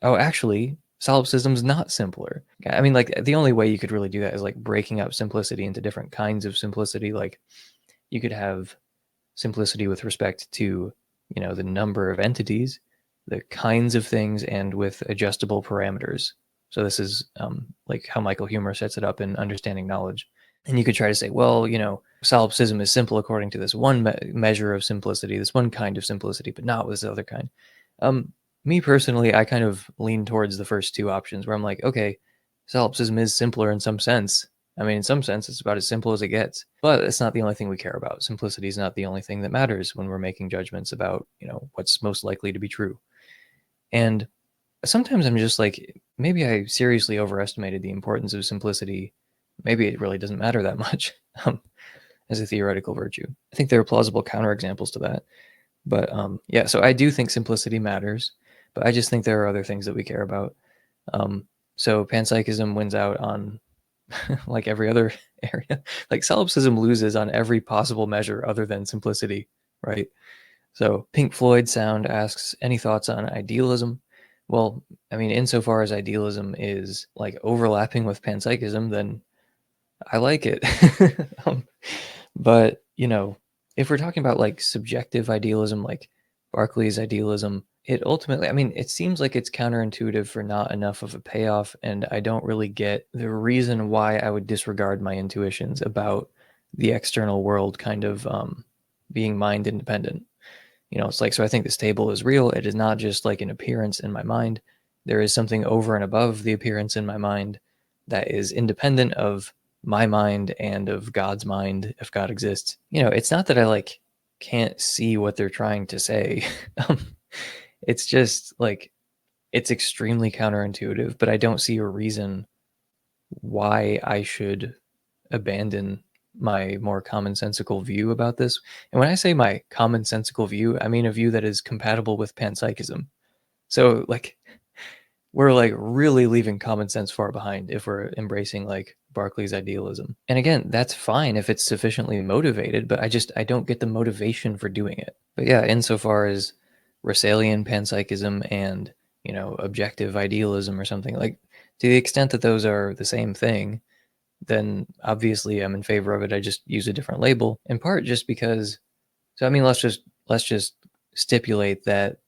oh, actually, solipsism is not simpler. I mean, like, the only way you could really do that is like breaking up simplicity into different kinds of simplicity. Like, you could have simplicity with respect to, the number of entities, the kinds of things, and with adjustable parameters. So this is like how Michael Huemer sets it up in Understanding Knowledge. And you could try to say, well, solipsism is simple according to this one measure of simplicity, this one kind of simplicity, but not with this other kind. Me personally, I kind of lean towards the first two options where I'm like, okay, solipsism is simpler in some sense. I mean, in some sense, it's about as simple as it gets, but it's not the only thing we care about. Simplicity is not the only thing that matters when we're making judgments about, what's most likely to be true. And sometimes I'm just like, maybe I seriously overestimated the importance of simplicity. Maybe it really doesn't matter that much as a theoretical virtue. I think there are plausible counterexamples to that. But yeah, so I do think simplicity matters, but I just think there are other things that we care about. So panpsychism wins out on like every other area. Like solipsism loses on every possible measure other than simplicity, right? So Pink Floyd Sound asks, any thoughts on idealism? Well, I mean, insofar as idealism is like overlapping with panpsychism, then I like it. But, if we're talking about like subjective idealism, like Berkeley's idealism, it ultimately, I mean, it seems like it's counterintuitive for not enough of a payoff. And I don't really get the reason why I would disregard my intuitions about the external world kind of being mind independent. It's like, so I think this table is real. It is not just like an appearance in my mind. There is something over and above the appearance in my mind that is independent of my mind and of God's mind, if God exists. It's not that I like can't see what they're trying to say. It's just like, it's extremely counterintuitive, but I don't see a reason why I should abandon my more commonsensical view about this. And when I say my commonsensical view, I mean a view that is compatible with panpsychism. So like we're like really leaving common sense far behind if we're embracing like Berkeley's idealism. And again, that's fine if it's sufficiently motivated, but I don't get the motivation for doing it. But yeah, insofar as Russellian panpsychism and, objective idealism or something, like to the extent that those are the same thing, then obviously I'm in favor of it. I just use a different label, in part just because. So I mean, let's just stipulate that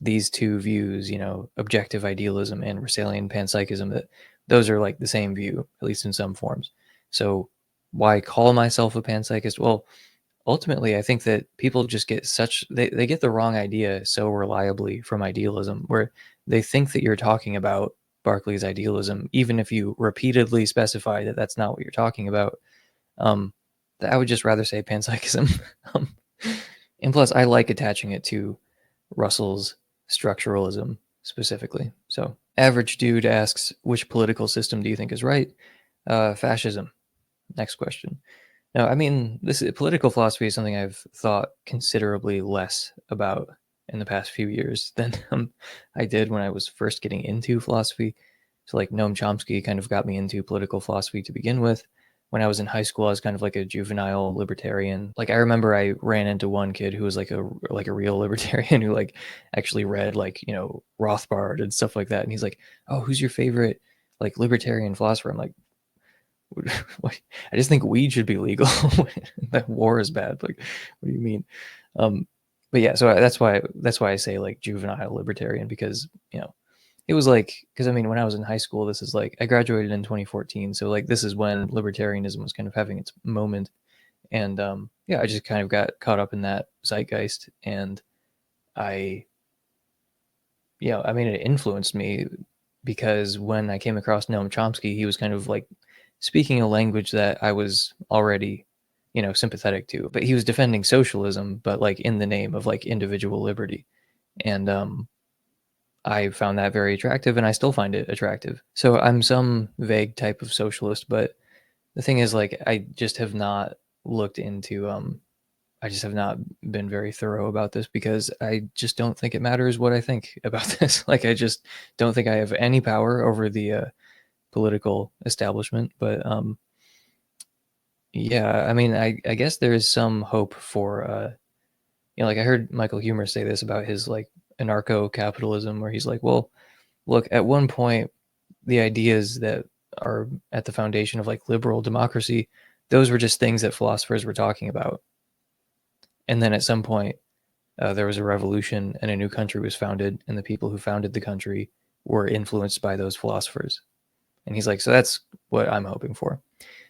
these two views, objective idealism and Russellian panpsychism, that those are like the same view, at least in some forms. So why call myself a panpsychist? Well, ultimately, I think that people just get they get the wrong idea so reliably from idealism, where they think that you're talking about Berkeley's idealism, even if you repeatedly specify that that's not what you're talking about. Um, I would just rather say panpsychism. um, and plus, I like attaching it to Russell's structuralism specifically. So, average dude asks, which political system do you think is right? Fascism. Next question. No, I mean, political philosophy is something I've thought considerably less about in the past few years than I did when I was first getting into philosophy. So, like, Noam Chomsky kind of got me into political philosophy to begin with. When I was in high school, I was kind of like a juvenile libertarian. Like, I remember I ran into one kid who was like a real libertarian who like actually read like Rothbard and stuff like that, and he's like, "Oh, who's your favorite like libertarian philosopher?" I'm like, I just think weed should be legal. That war is bad. Like, what do you mean? Um, but yeah, so that's why I say like juvenile libertarian, because it was like, because I mean, when I was in high school, this is like I graduated in 2014, so like this is when libertarianism was kind of having its moment, and yeah, I just kind of got caught up in that zeitgeist, and I, I mean, it influenced me because when I came across Noam Chomsky, he was kind of like speaking a language that I was already, sympathetic to. But he was defending socialism, but like in the name of like individual liberty. And I found that very attractive, and I still find it attractive. So I'm some vague type of socialist, but the thing is, like, I just have not looked into I just have not been very thorough about this because I just don't think it matters what I think about this. Like, I just don't think I have any power over the political establishment. But yeah, I mean, I guess there is some hope for, like I heard Michael Huemer say this about his like anarcho-capitalism, where he's like, well, look, at one point, the ideas that are at the foundation of like liberal democracy, those were just things that philosophers were talking about. And then at some point, there was a revolution and a new country was founded, and the people who founded the country were influenced by those philosophers. And he's like, so that's what I'm hoping for.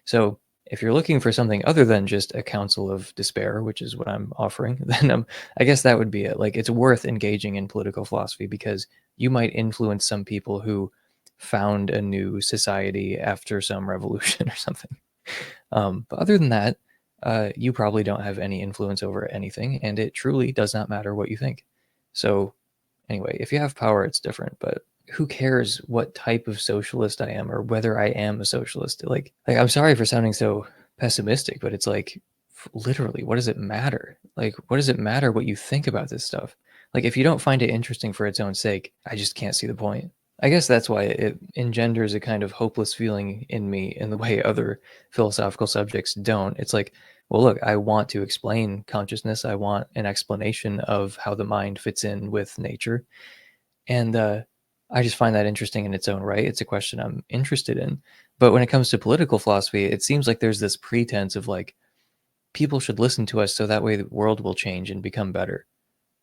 So if you're looking for something other than just a council of despair, which is what I'm offering, then I guess that would be it. Like, it's worth engaging in political philosophy because you might influence some people who found a new society after some revolution or something. But other than that, you probably don't have any influence over anything, and it truly does not matter what you think. So anyway, if you have power, it's different, but who cares what type of socialist I am or whether I am a socialist? Like I'm sorry for sounding so pessimistic, but it's like literally, what does it matter? Like, what does it matter what you think about this stuff? Like, if you don't find it interesting for its own sake, I just can't see the point. I guess that's why it engenders a kind of hopeless feeling in me in the way other philosophical subjects don't. It's like, well, look, I want to explain consciousness. I want an explanation of how the mind fits in with nature. And I just find that interesting in its own right. It's a question I'm interested in. But when it comes to political philosophy, it seems like there's this pretense of like, people should listen to us so that way the world will change and become better.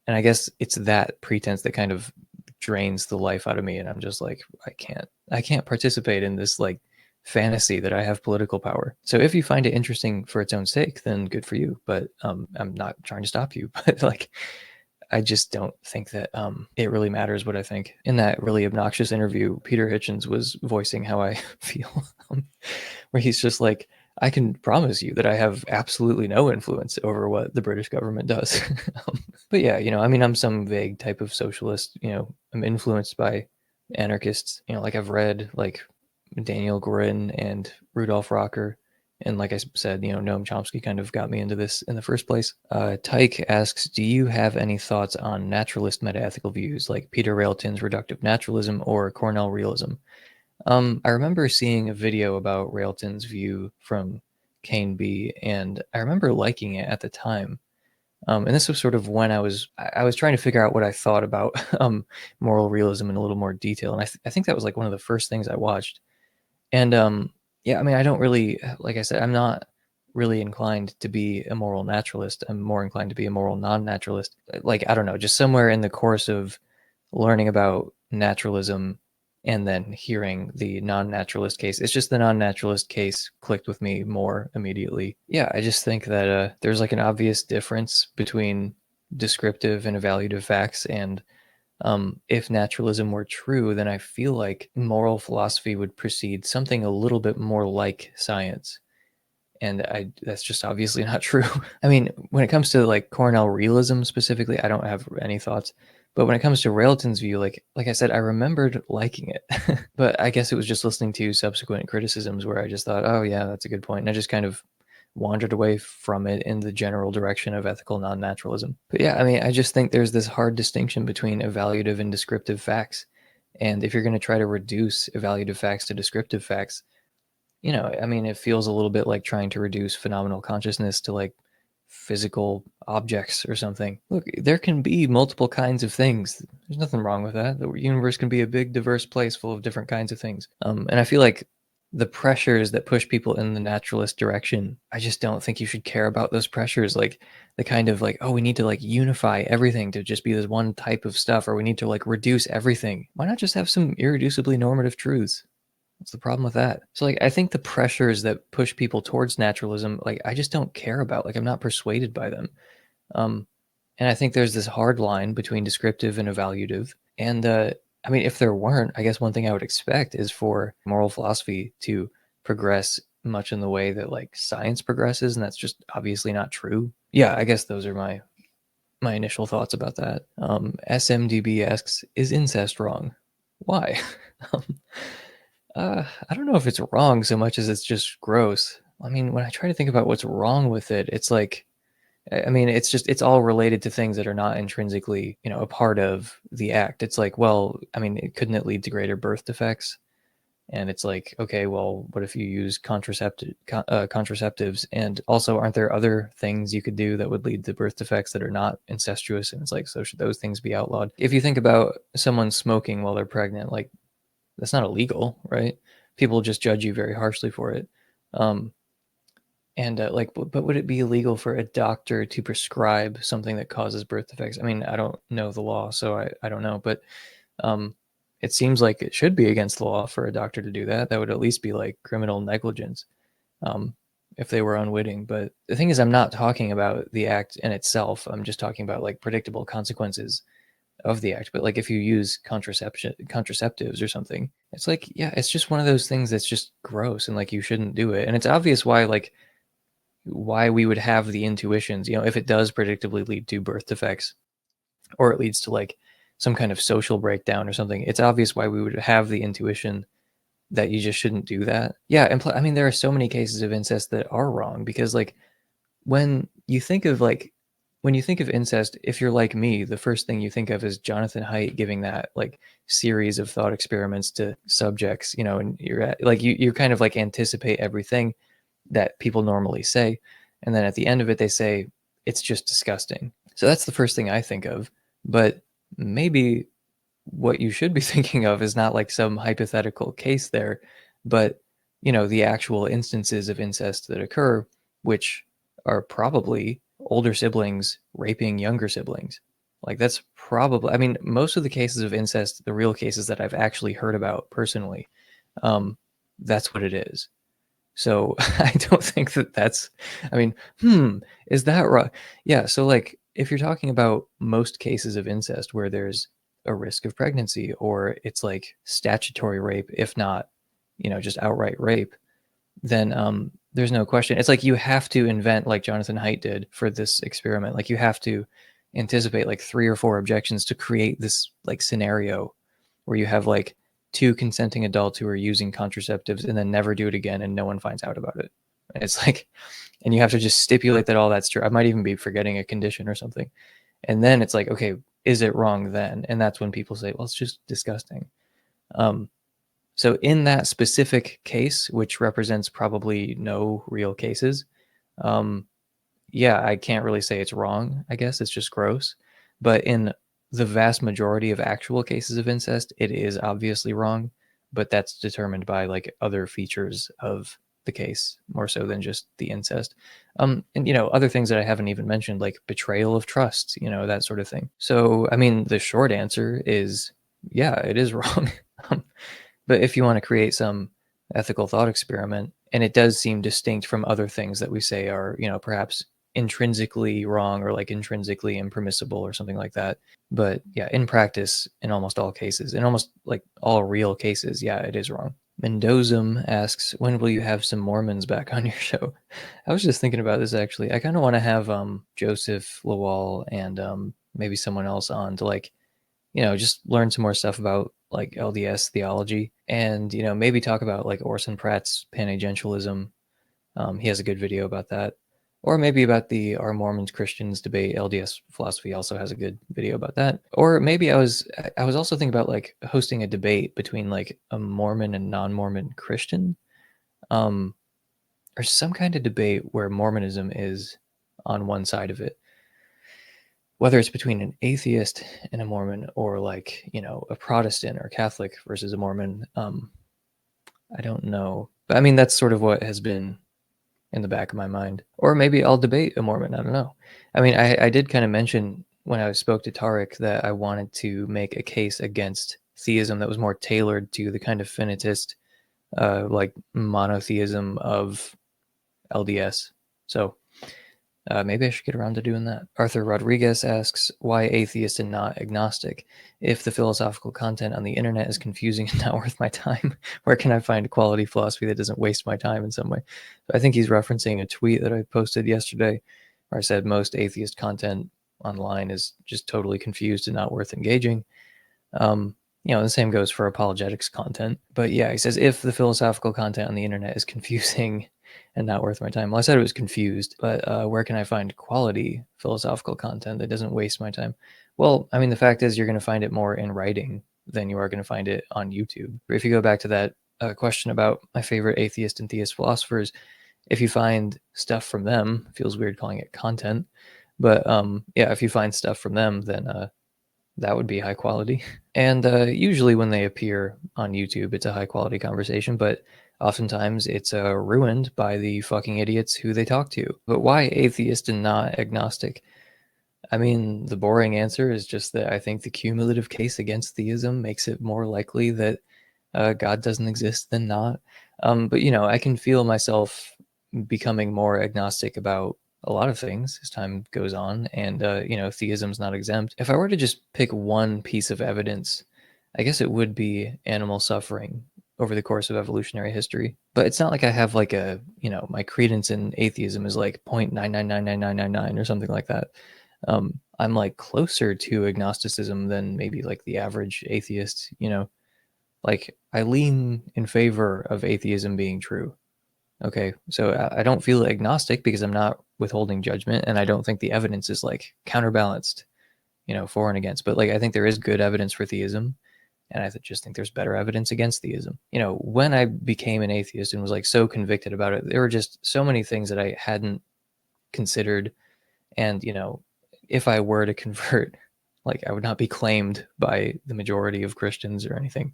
And I guess it's that pretense that kind of drains the life out of me. And I'm just like, I can't participate in this like fantasy that I have political power. So if you find it interesting for its own sake, then good for you. But I'm not trying to stop you. But like, I just don't think that it really matters what I think. In that really obnoxious interview, Peter Hitchens was voicing how I feel, where he's just like, I can promise you that I have absolutely no influence over what the British government does. But yeah, I mean, I'm some vague type of socialist. I'm influenced by anarchists. Like I've read like Daniel Guerin and Rudolf Rocker, And like I said, Noam Chomsky kind of got me into this in the first place. Tyke asks, do you have any thoughts on naturalist metaethical views like Peter Railton's reductive naturalism or Cornell realism? I remember seeing a video about Railton's view from Kane B, and I remember liking it at the time. And this was sort of when I was trying to figure out what I thought about moral realism in a little more detail, and I think that was like one of the first things I watched. And yeah, I mean, I don't really, like I said, I'm not really inclined to be a moral naturalist. I'm more inclined to be a moral non-naturalist. Like, I don't know, just somewhere in the course of learning about naturalism and then hearing the non-naturalist case, it's just the non-naturalist case clicked with me more immediately. Yeah, I just think that there's like an obvious difference between descriptive and evaluative facts, and if naturalism were true, then I feel like moral philosophy would precede something a little bit more like science. And that's just obviously not true. I mean, when it comes to like Cornell realism specifically, I don't have any thoughts. But when it comes to Railton's view, like I said, I remembered liking it. But I guess it was just listening to subsequent criticisms where I just thought, oh yeah, that's a good point. And I just kind of wandered away from it in the general direction of ethical non-naturalism. But yeah, I mean, I just think there's this hard distinction between evaluative and descriptive facts. And if you're going to try to reduce evaluative facts to descriptive facts, I mean, it feels a little bit like trying to reduce phenomenal consciousness to like physical objects or something. Look, there can be multiple kinds of things. There's nothing wrong with that. The universe can be a big, diverse place full of different kinds of things. And I feel like the pressures that push people in the naturalist direction, I just don't think you should care about those pressures. Like the kind of like, oh, we need to like unify everything to just be this one type of stuff, or we need to like reduce everything. Why not just have some irreducibly normative truths? What's the problem with that? So like I think the pressures that push people towards naturalism, like I just don't care about. Like I'm not persuaded by them. Um, and I think there's this hard line between descriptive and evaluative. And I mean, if there weren't, I guess one thing I would expect is for moral philosophy to progress much in the way that like science progresses, and that's just obviously not true. Yeah, I guess those are my initial thoughts about that. SMDB asks, is incest wrong? Why? I don't know if it's wrong so much as it's just gross. I mean, when I try to think about what's wrong with it, it's like, I mean, it's all related to things that are not intrinsically, a part of the act. It's like, well, I mean, couldn't it lead to greater birth defects? And it's like, okay, well, what if you use contraceptives? And also, aren't there other things you could do that would lead to birth defects that are not incestuous? And it's like, so should those things be outlawed? If you think about someone smoking while they're pregnant, like that's not illegal, right? People just judge you very harshly for it. And like, but would it be illegal for a doctor to prescribe something that causes birth defects? I mean, I don't know the law, so I don't know, but it seems like it should be against the law for a doctor to do that. That would at least be like criminal negligence if they were unwitting. But the thing is, I'm not talking about the act in itself. I'm just talking about like predictable consequences of the act. But like if you use contraceptives or something, it's like, yeah, it's just one of those things that's just gross and like you shouldn't do it. And it's obvious why we would have the intuitions, if it does predictably lead to birth defects or it leads to like some kind of social breakdown or something. It's obvious why we would have the intuition that you just shouldn't do that. Yeah, and I mean, there are so many cases of incest that are wrong because like when you think of incest, if you're like me, the first thing you think of is Jonathan Haidt giving that like series of thought experiments to subjects, and you're at, like you kind of like anticipate everything that people normally say, and then at the end of it they say it's just disgusting. So that's the first thing I think of. But maybe what you should be thinking of is not like some hypothetical case there, but the actual instances of incest that occur, which are probably older siblings raping younger siblings. Like that's probably, I mean, most of the cases of incest, the real cases that I've actually heard about personally, that's what it is. So I don't think that's, I mean, is that right? Yeah. So like, if you're talking about most cases of incest where there's a risk of pregnancy or it's like statutory rape, if not, just outright rape, then there's no question. It's like you have to invent, like Jonathan Haidt did for this experiment. Like you have to anticipate like 3 or 4 objections to create this like scenario where you have like 2 consenting adults who are using contraceptives and then never do it again and no one finds out about it. And it's like, and you have to just stipulate that all that's true. I might even be forgetting a condition or something. And then it's like, okay, is it wrong then? And that's when people say, well, it's just disgusting. So in that specific case, which represents probably no real cases, yeah, I can't really say it's wrong. I guess it's just gross. But in the vast majority of actual cases of incest, it is obviously wrong, but that's determined by like other features of the case more so than just the incest. And other things that I haven't even mentioned, like betrayal of trust, that sort of thing. So I mean, the short answer is yeah, it is wrong. But if you want to create some ethical thought experiment, and it does seem distinct from other things that we say are, perhaps intrinsically wrong or like intrinsically impermissible or something like that. But yeah, in practice, in almost all cases, in almost like all real cases, yeah, it is wrong. Mendozum asks, when will you have some Mormons back on your show? I was just thinking about this actually. I kind of want to have Joseph Lawal and maybe someone else on to like, just learn some more stuff about like LDS theology and, maybe talk about like Orson Pratt's panagentialism. He has a good video about that. Or maybe about the Are Mormons Christians debate. LDS philosophy also has a good video about that. Or maybe I was also thinking about like hosting a debate between like a Mormon and non-Mormon Christian. Or some kind of debate where Mormonism is on one side of it. Whether it's between an atheist and a Mormon or like, a Protestant or Catholic versus a Mormon. I don't know. But I mean, that's sort of what has been in the back of my mind. Or maybe I'll debate a Mormon. I don't know. I mean, I did kind of mention when I spoke to Tarek that I wanted to make a case against theism that was more tailored to the kind of finitist, like monotheism of LDS. So maybe I should get around to doing that. Arthur Rodriguez asks, why atheist and not agnostic? If the philosophical content on the internet is confusing and not worth my time, where can I find quality philosophy that doesn't waste my time in some way? So I think he's referencing a tweet that I posted yesterday where I said most atheist content online is just totally confused and not worth engaging. The same goes for apologetics content. But yeah, he says, if the philosophical content on the internet is confusing and not worth my time. Well, I said it was confused, but where can I find quality philosophical content that doesn't waste my time? Well, I mean, the fact is you're going to find it more in writing than you are going to find it on YouTube. If you go back to that question about my favorite atheist and theist philosophers, if you find stuff from them, feels weird calling it content, but yeah, if you find stuff from them, then that would be high quality. And usually when they appear on YouTube, it's a high quality conversation, but oftentimes it's ruined by the fucking idiots who they talk to. But why atheist and not agnostic? I mean, the boring answer is just that I think the cumulative case against theism makes it more likely that God doesn't exist than not. But, I can feel myself becoming more agnostic about a lot of things as time goes on, and theism's not exempt. If I were to just pick one piece of evidence, I guess it would be animal suffering over the course of evolutionary history. But it's not like I have like a, my credence in atheism is like 0.9999999 or something like that. I'm like closer to agnosticism than maybe like the average atheist. Like I lean in favor of atheism being true. Okay, so I don't feel agnostic because I'm not withholding judgment, and I don't think the evidence is like counterbalanced, for and against. But like I think there is good evidence for theism, and I just think there's better evidence against theism. When I became an atheist and was like so convicted about it, there were just so many things that I hadn't considered, and if I were to convert, like I would not be claimed by the majority of Christians or anything.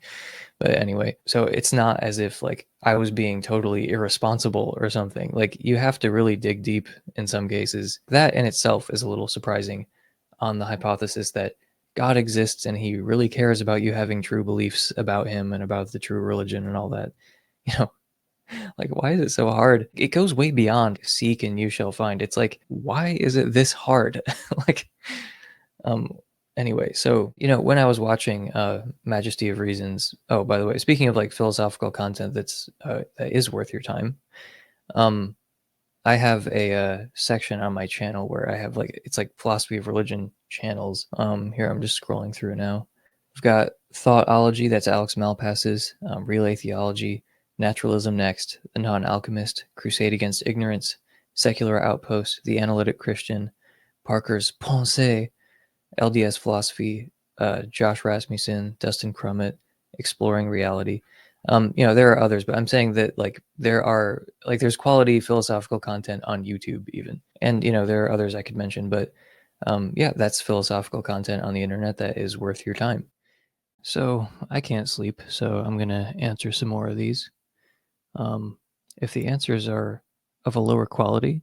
But anyway, so it's not as if like I was being totally irresponsible or something. Like you have to really dig deep in some cases. That in itself is a little surprising on the hypothesis that God exists and he really cares about you having true beliefs about him and about the true religion and all that. You know, like why is it so hard? It goes way beyond seek and you shall find. It's like, why is it this hard? like, um, anyway, so when I was watching Majesty of Reasons, oh, by the way, speaking of like philosophical content that is worth your time, I have a section on my channel where I have like it's like philosophy of religion channels. Here I'm just scrolling through now. I've got Thoughtology, that's Alex Malpass's, Relay Theology, Naturalism next, The Non-Alchemist, Crusade Against Ignorance, Secular Outpost, The Analytic Christian, Parker's Pensée, LDS Philosophy, Josh Rasmussen, Dustin Crummett, Exploring Reality. There are others, but I'm saying that there's quality philosophical content on YouTube even. And, there are others I could mention, but that's philosophical content on the internet that is worth your time. So I can't sleep, so I'm going to answer some more of these. If the answers are of a lower quality,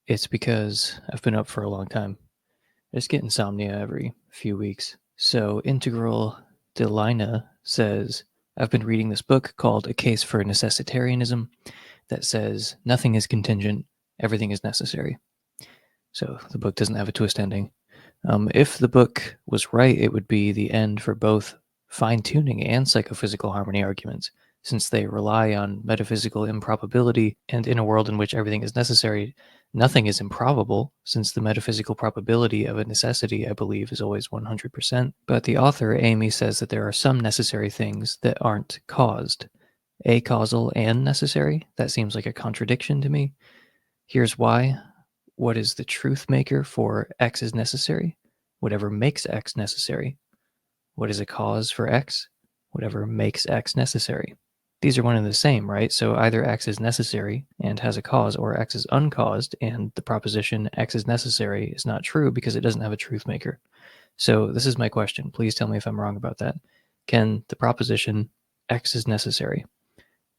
it's because I've been up for a long time. I just get insomnia every few weeks. So Integral Delina says, I've been reading this book called A Case for Necessitarianism that says nothing is contingent, everything is necessary. So the book doesn't have a twist ending. If the book was right, it would be the end for both fine-tuning and psychophysical harmony arguments, since they rely on metaphysical improbability, and in a world in which everything is necessary, nothing is improbable, since the metaphysical probability of a necessity, I believe, is always 100%. But the author, Amy, says that there are some necessary things that aren't caused. Acausal and necessary? That seems like a contradiction to me. Here's why. What is the truth maker for X is necessary? Whatever makes X necessary. What is a cause for X? Whatever makes X necessary. These are one and the same, right? So either X is necessary and has a cause, or X is uncaused, and the proposition X is necessary is not true because it doesn't have a truth maker. So this is my question. Please tell me if I'm wrong about that. Can the proposition X is necessary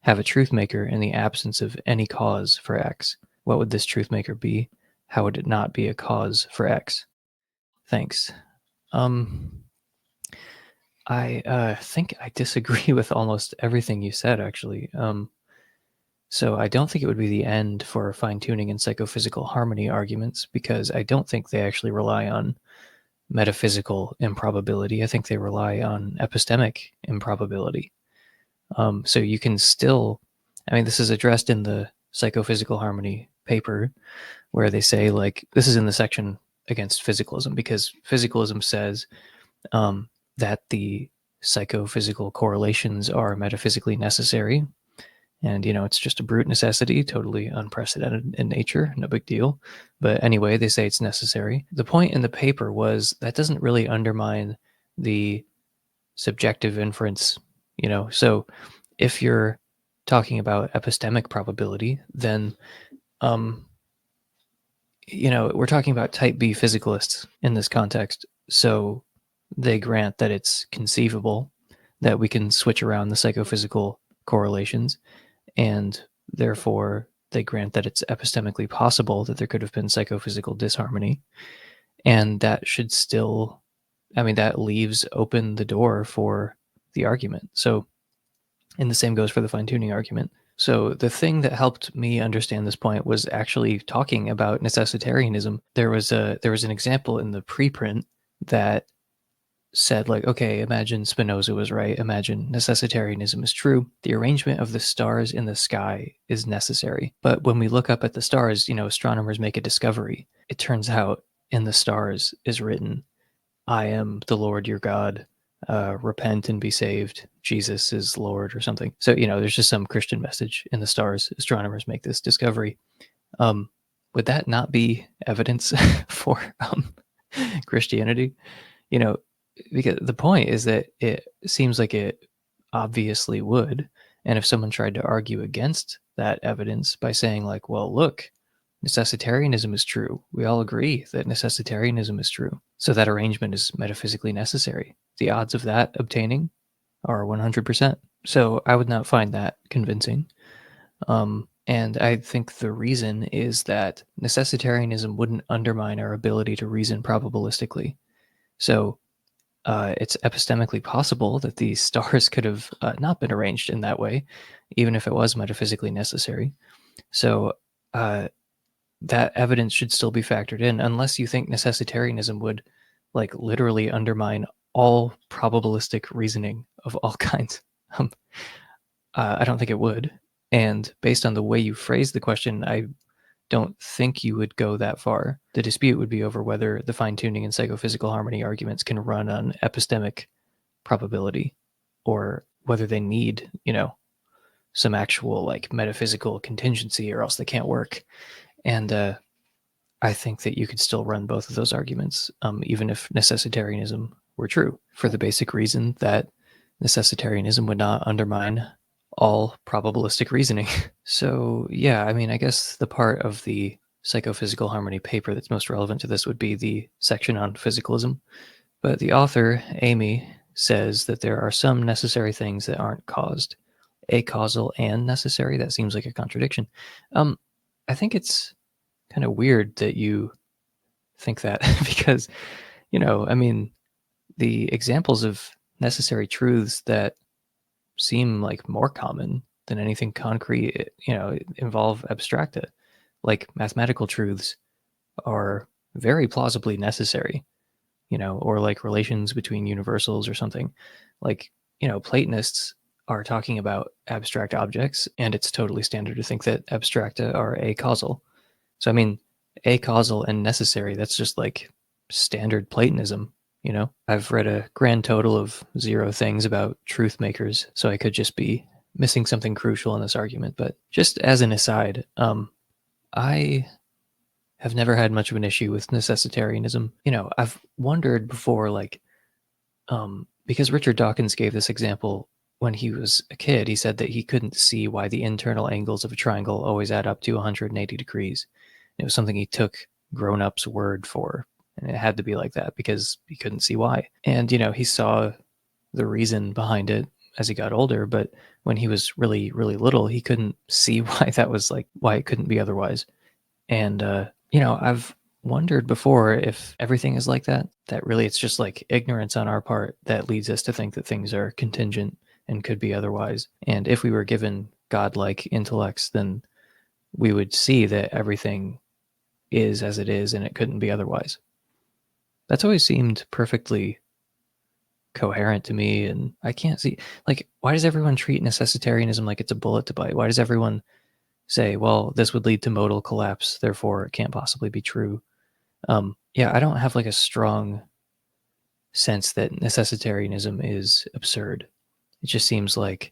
have a truth maker in the absence of any cause for X? What would this truth maker be? How would it not be a cause for X? Thanks. I think I disagree with almost everything you said, actually. So I don't think it would be the end for fine-tuning and psychophysical harmony arguments, because I don't think they actually rely on metaphysical improbability. I think they rely on epistemic improbability. So you can still, this is addressed in the psychophysical harmony paper, where they say, this is in the section against physicalism, because physicalism says that the psychophysical correlations are metaphysically necessary. And, it's just a brute necessity, totally unprecedented in nature, no big deal. But anyway, they say it's necessary. The point in the paper was that doesn't really undermine the subjective inference, So if you're talking about epistemic probability, then we're talking about type B physicalists in this context. So they grant that it's conceivable that we can switch around the psychophysical correlations, and therefore they grant that it's epistemically possible that there could have been psychophysical disharmony. And that should still, that leaves open the door for the argument. So, and the same goes for the fine-tuning argument. So the thing that helped me understand this point was actually talking about necessitarianism. There was an example in the preprint that said, okay, imagine Spinoza was right. Imagine necessitarianism is true. The arrangement of the stars in the sky is necessary. But when we look up at the stars, astronomers make a discovery. It turns out in the stars is written, I am the Lord your God. Repent and be saved. Jesus is Lord, or something. So, there's just some Christian message in the stars. Astronomers make this discovery. Would that not be evidence for Christianity? Because the point is that it seems like it obviously would. And if someone tried to argue against that evidence by saying, well, look, necessitarianism is true. We all agree that necessitarianism is true. So that arrangement is metaphysically necessary. The odds of that obtaining are 100%. So I would not find that convincing. And I think the reason is that necessitarianism wouldn't undermine our ability to reason probabilistically. So it's epistemically possible that these stars could have not been arranged in that way, even if it was metaphysically necessary. So that evidence should still be factored in, unless you think necessitarianism would literally undermine all probabilistic reasoning of all kinds. I don't think it would. And based on the way you phrased the question, I don't think you would go that far. The dispute would be over whether the fine-tuning and psychophysical harmony arguments can run on epistemic probability, or whether they need, some actual like metaphysical contingency, or else they can't work. And I think that you could still run both of those arguments, even if necessitarianism were true, for the basic reason that necessitarianism would not undermine all probabilistic reasoning. So yeah, I mean, I guess the part of the psychophysical harmony paper that's most relevant to this would be the section on physicalism. But the author, Amy, says that there are some necessary things that aren't caused. Acausal and necessary, that seems like a contradiction. I think it's kind of weird that you think that because, I mean, the examples of necessary truths that seem like more common than anything concrete, involve abstracta. Like mathematical truths are very plausibly necessary, or like relations between universals or something. Like, Platonists are talking about abstract objects, and it's totally standard to think that abstracta are acausal. So, I mean, acausal and necessary, that's just like standard Platonism, I've read a grand total of 0 things about truth makers, so I could just be missing something crucial in this argument. But just as an aside, I have never had much of an issue with necessitarianism. I've wondered before, like, because Richard Dawkins gave this example when he was a kid. He said that he couldn't see why the internal angles of a triangle always add up to 180 degrees. It was something he took grown-ups' word for, and it had to be like that because he couldn't see why. And, he saw the reason behind it as he got older, but when he was really, really little, he couldn't see why that was like, why it couldn't be otherwise. And, I've wondered before if everything is like that really it's just like ignorance on our part that leads us to think that things are contingent and could be otherwise. And if we were given godlike intellects, then we would see that everything is as it is and it couldn't be otherwise. That's always seemed perfectly coherent to me, and I can't see, like, why does everyone treat necessitarianism like it's a bullet to bite? Why does everyone say, well, this would lead to modal collapse, therefore it can't possibly be true? Yeah, I don't have like a strong sense that necessitarianism is absurd. It just seems like,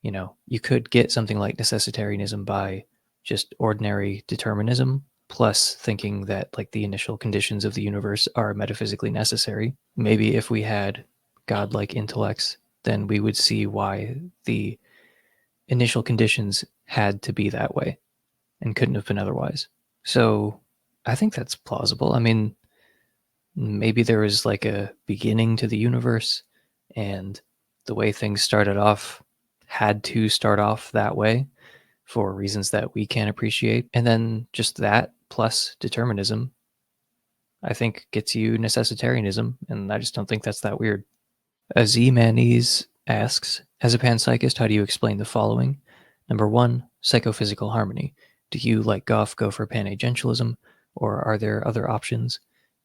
you could get something like necessitarianism by just ordinary determinism, plus thinking that like the initial conditions of the universe are metaphysically necessary. Maybe if we had godlike intellects, then we would see why the initial conditions had to be that way and couldn't have been otherwise. So I think that's plausible. I mean, maybe there was like a beginning to the universe, and the way things started off had to start off that way for reasons that we can't appreciate. And then just that plus determinism, I think, gets you necessitarianism, and I just don't think that's that weird. Azimanes asks, as a panpsychist, how do you explain the following? Number 1, psychophysical harmony. Do you, like Goff, go for panagentialism, or are there other options?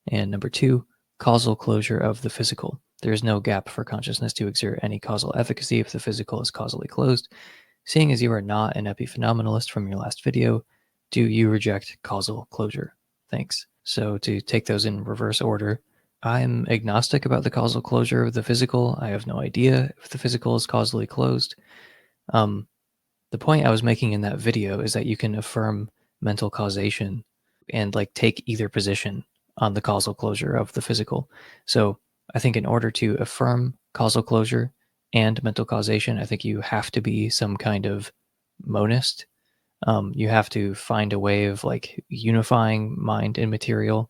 And number 2, causal closure of the physical. There is no gap for consciousness to exert any causal efficacy if the physical is causally closed. Seeing as you are not an epiphenomenalist from your last video, do you reject causal closure? Thanks. So to take those in reverse order, I'm agnostic about the causal closure of the physical. I have no idea if the physical is causally closed. The point I was making in that video is that you can affirm mental causation and like take either position on the causal closure of the physical. So I think in order to affirm causal closure and mental causation, I think you have to be some kind of monist. You have to find a way of like unifying mind and material.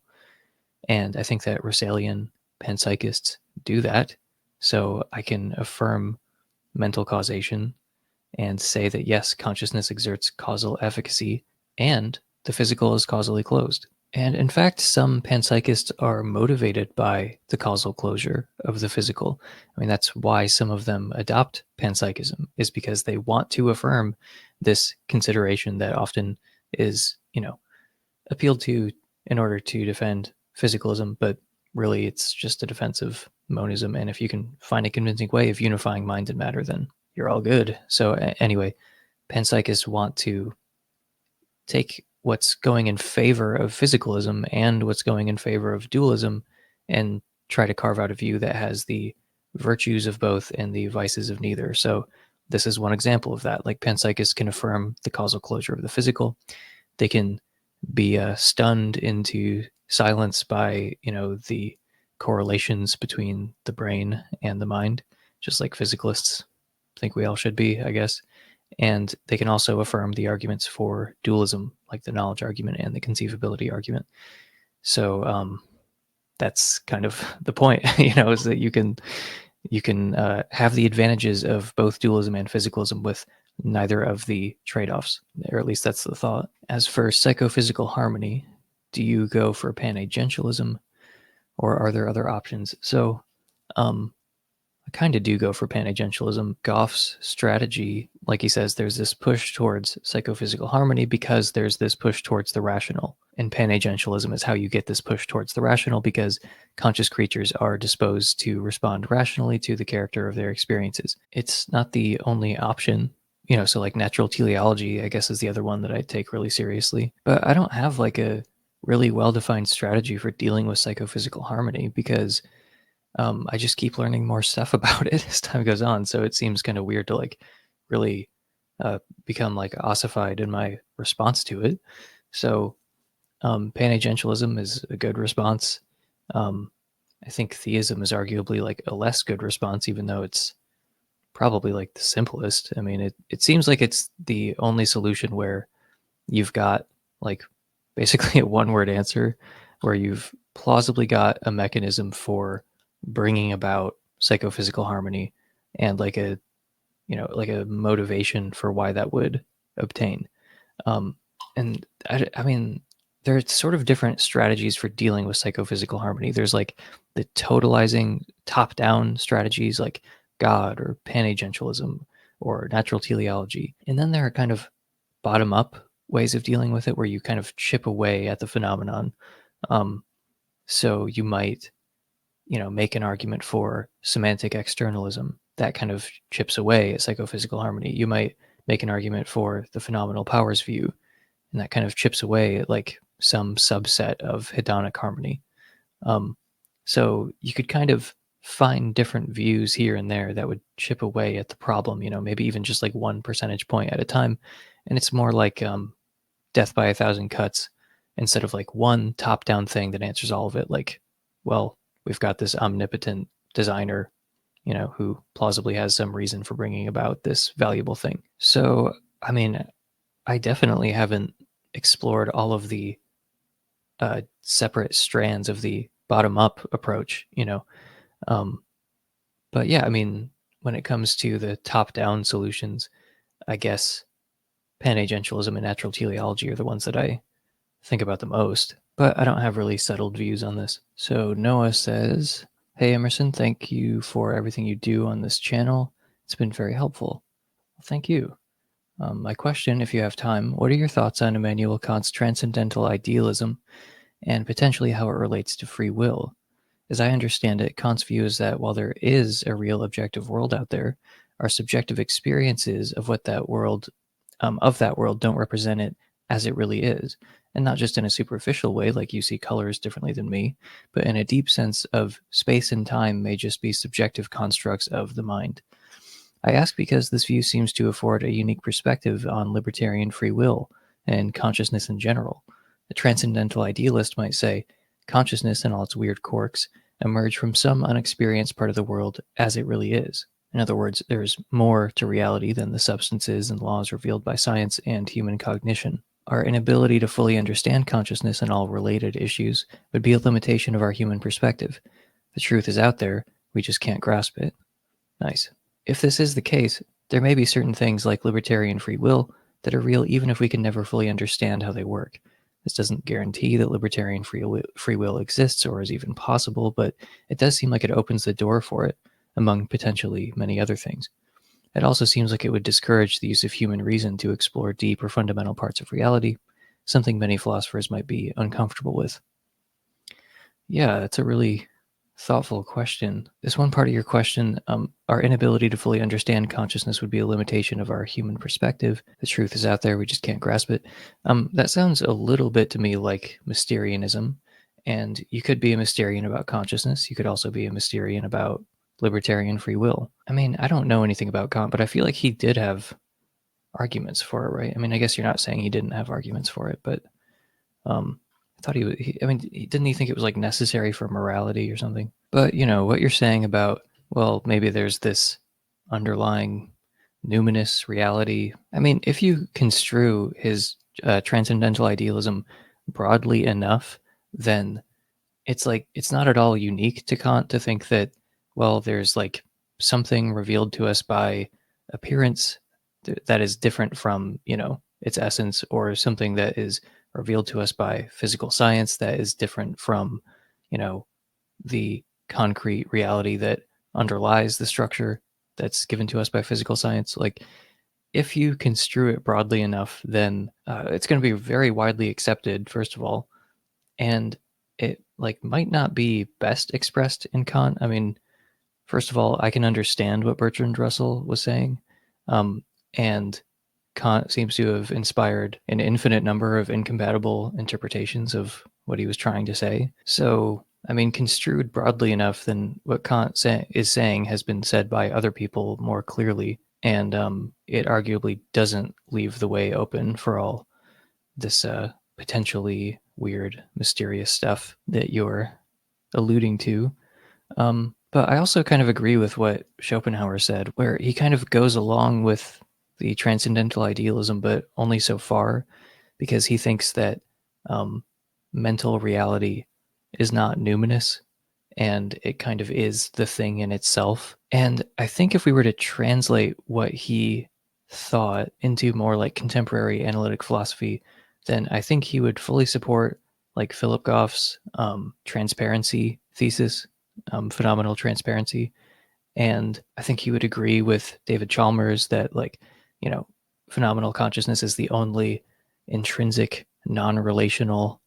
And I think that Russellian panpsychists do that. So I can affirm mental causation and say that yes, consciousness exerts causal efficacy and the physical is causally closed. And in fact, some panpsychists are motivated by the causal closure of the physical. I mean, that's why some of them adopt panpsychism, is because they want to affirm this consideration that often is, appealed to in order to defend physicalism, but really it's just a defense of monism. And if you can find a convincing way of unifying mind and matter, then you're all good. So anyway, panpsychists want to take what's going in favor of physicalism and what's going in favor of dualism and try to carve out a view that has the virtues of both and the vices of neither. So this is one example of that. Like panpsychists can affirm the causal closure of the physical. They can be stunned into silence by, the correlations between the brain and the mind, just like physicalists think we all should be, I guess. And they can also affirm the arguments for dualism, like the knowledge argument and the conceivability argument. So that's kind of the point, is that you can have the advantages of both dualism and physicalism with neither of the trade-offs, or at least that's the thought. As for psychophysical harmony, do you go for panagentialism, or are there other options? So I kind of do go for panagentialism. Goff's strategy, like he says, there's this push towards psychophysical harmony because there's this push towards the rational. And panagentialism is how you get this push towards the rational, because conscious creatures are disposed to respond rationally to the character of their experiences. It's not the only option, so like natural teleology, I guess, is the other one that I take really seriously. But I don't have like a really well-defined strategy for dealing with psychophysical harmony, because I just keep learning more stuff about it as time goes on. So it seems kind of weird to like really become like ossified in my response to it. So panagentialism is a good response. I think theism is arguably like a less good response, even though it's probably like the simplest. I mean, it seems like it's the only solution where you've got like basically a one-word answer, where you've plausibly got a mechanism for bringing about psychophysical harmony and like a motivation for why that would obtain. And I mean, there's sort of different strategies for dealing with psychophysical harmony. There's like the totalizing top-down strategies like God or panagentialism or natural teleology. And then there are kind of bottom-up ways of dealing with it, where you kind of chip away at the phenomenon. So you might make an argument for semantic externalism that kind of chips away at psychophysical harmony. You might make an argument for the phenomenal powers view, and that kind of chips away at like some subset of hedonic harmony. So you could kind of find different views here and there that would chip away at the problem, maybe even just like 1 percentage point at a time. And it's more like death by 1,000 cuts, instead of like one top-down thing that answers all of it. Like, well, we've got this omnipotent designer, who plausibly has some reason for bringing about this valuable thing. So, I mean, I definitely haven't explored all of the separate strands of the bottom-up approach, but yeah, I mean, when it comes to the top-down solutions, I guess panagentialism and natural teleology are the ones that I think about the most, but I don't have really settled views on this. So Noah says, "Hey Emerson, thank you for everything you do on this channel. It's been very helpful." Well, thank you. My question, if you have time, what are your thoughts on Immanuel Kant's transcendental idealism and potentially how it relates to free will? As I understand it, Kant's view is that while there is a real objective world out there, our subjective experiences of that world don't represent it as it really is, and not just in a superficial way, like you see colors differently than me, but in a deep sense of space and time may just be subjective constructs of the mind. I ask because this view seems to afford a unique perspective on libertarian free will and consciousness in general. A transcendental idealist might say, consciousness and all its weird quirks emerge from some unexperienced part of the world as it really is. In other words, there is more to reality than the substances and laws revealed by science and human cognition. Our inability to fully understand consciousness and all related issues would be a limitation of our human perspective. The truth is out there, we just can't grasp it. Nice. If this is the case, there may be certain things like libertarian free will that are real even if we can never fully understand how they work. This doesn't guarantee that libertarian free will exists or is even possible, but it does seem like it opens the door for it, among potentially many other things. It also seems like it would discourage the use of human reason to explore deep or fundamental parts of reality, something many philosophers might be uncomfortable with. Yeah, that's a really thoughtful question. This one part of your question, our inability to fully understand consciousness would be a limitation of our human perspective. The truth is out there, we just can't grasp it. That sounds a little bit to me like Mysterianism, and you could be a Mysterian about consciousness. You could also be a Mysterian about libertarian free will. I mean, I don't know anything about Kant, but I feel like he did have arguments for it, right? I mean, I guess you're not saying he didn't have arguments for it, but I thought I mean, didn't he think it was like necessary for morality or something? But what you're saying about, well, maybe there's this underlying numinous reality. I mean, if you construe his transcendental idealism broadly enough, then it's like it's not at all unique to Kant to think that, well, there's like something revealed to us by appearance that is different from its essence, or something that is revealed to us by physical science that is different from you know the concrete reality that underlies the structure that's given to us by physical science. Like, if you construe it broadly enough, then it's going to be very widely accepted, first of all, and it like might not be best expressed in Kant. I mean, first of all, I can understand what Bertrand Russell was saying, and Kant seems to have inspired an infinite number of incompatible interpretations of what he was trying to say. So, I mean, construed broadly enough, then what Kant is saying has been said by other people more clearly, and it arguably doesn't leave the way open for all this potentially weird, mysterious stuff that you're alluding to. But I also kind of agree with what Schopenhauer said, where he kind of goes along with the transcendental idealism, but only so far, because he thinks that mental reality is not numinous, and it kind of is the thing in itself. And I think if we were to translate what he thought into more like contemporary analytic philosophy, then I think he would fully support like Philip Goff's transparency thesis, phenomenal transparency. And I think he would agree with David Chalmers that, like, phenomenal consciousness is the only intrinsic, non-relational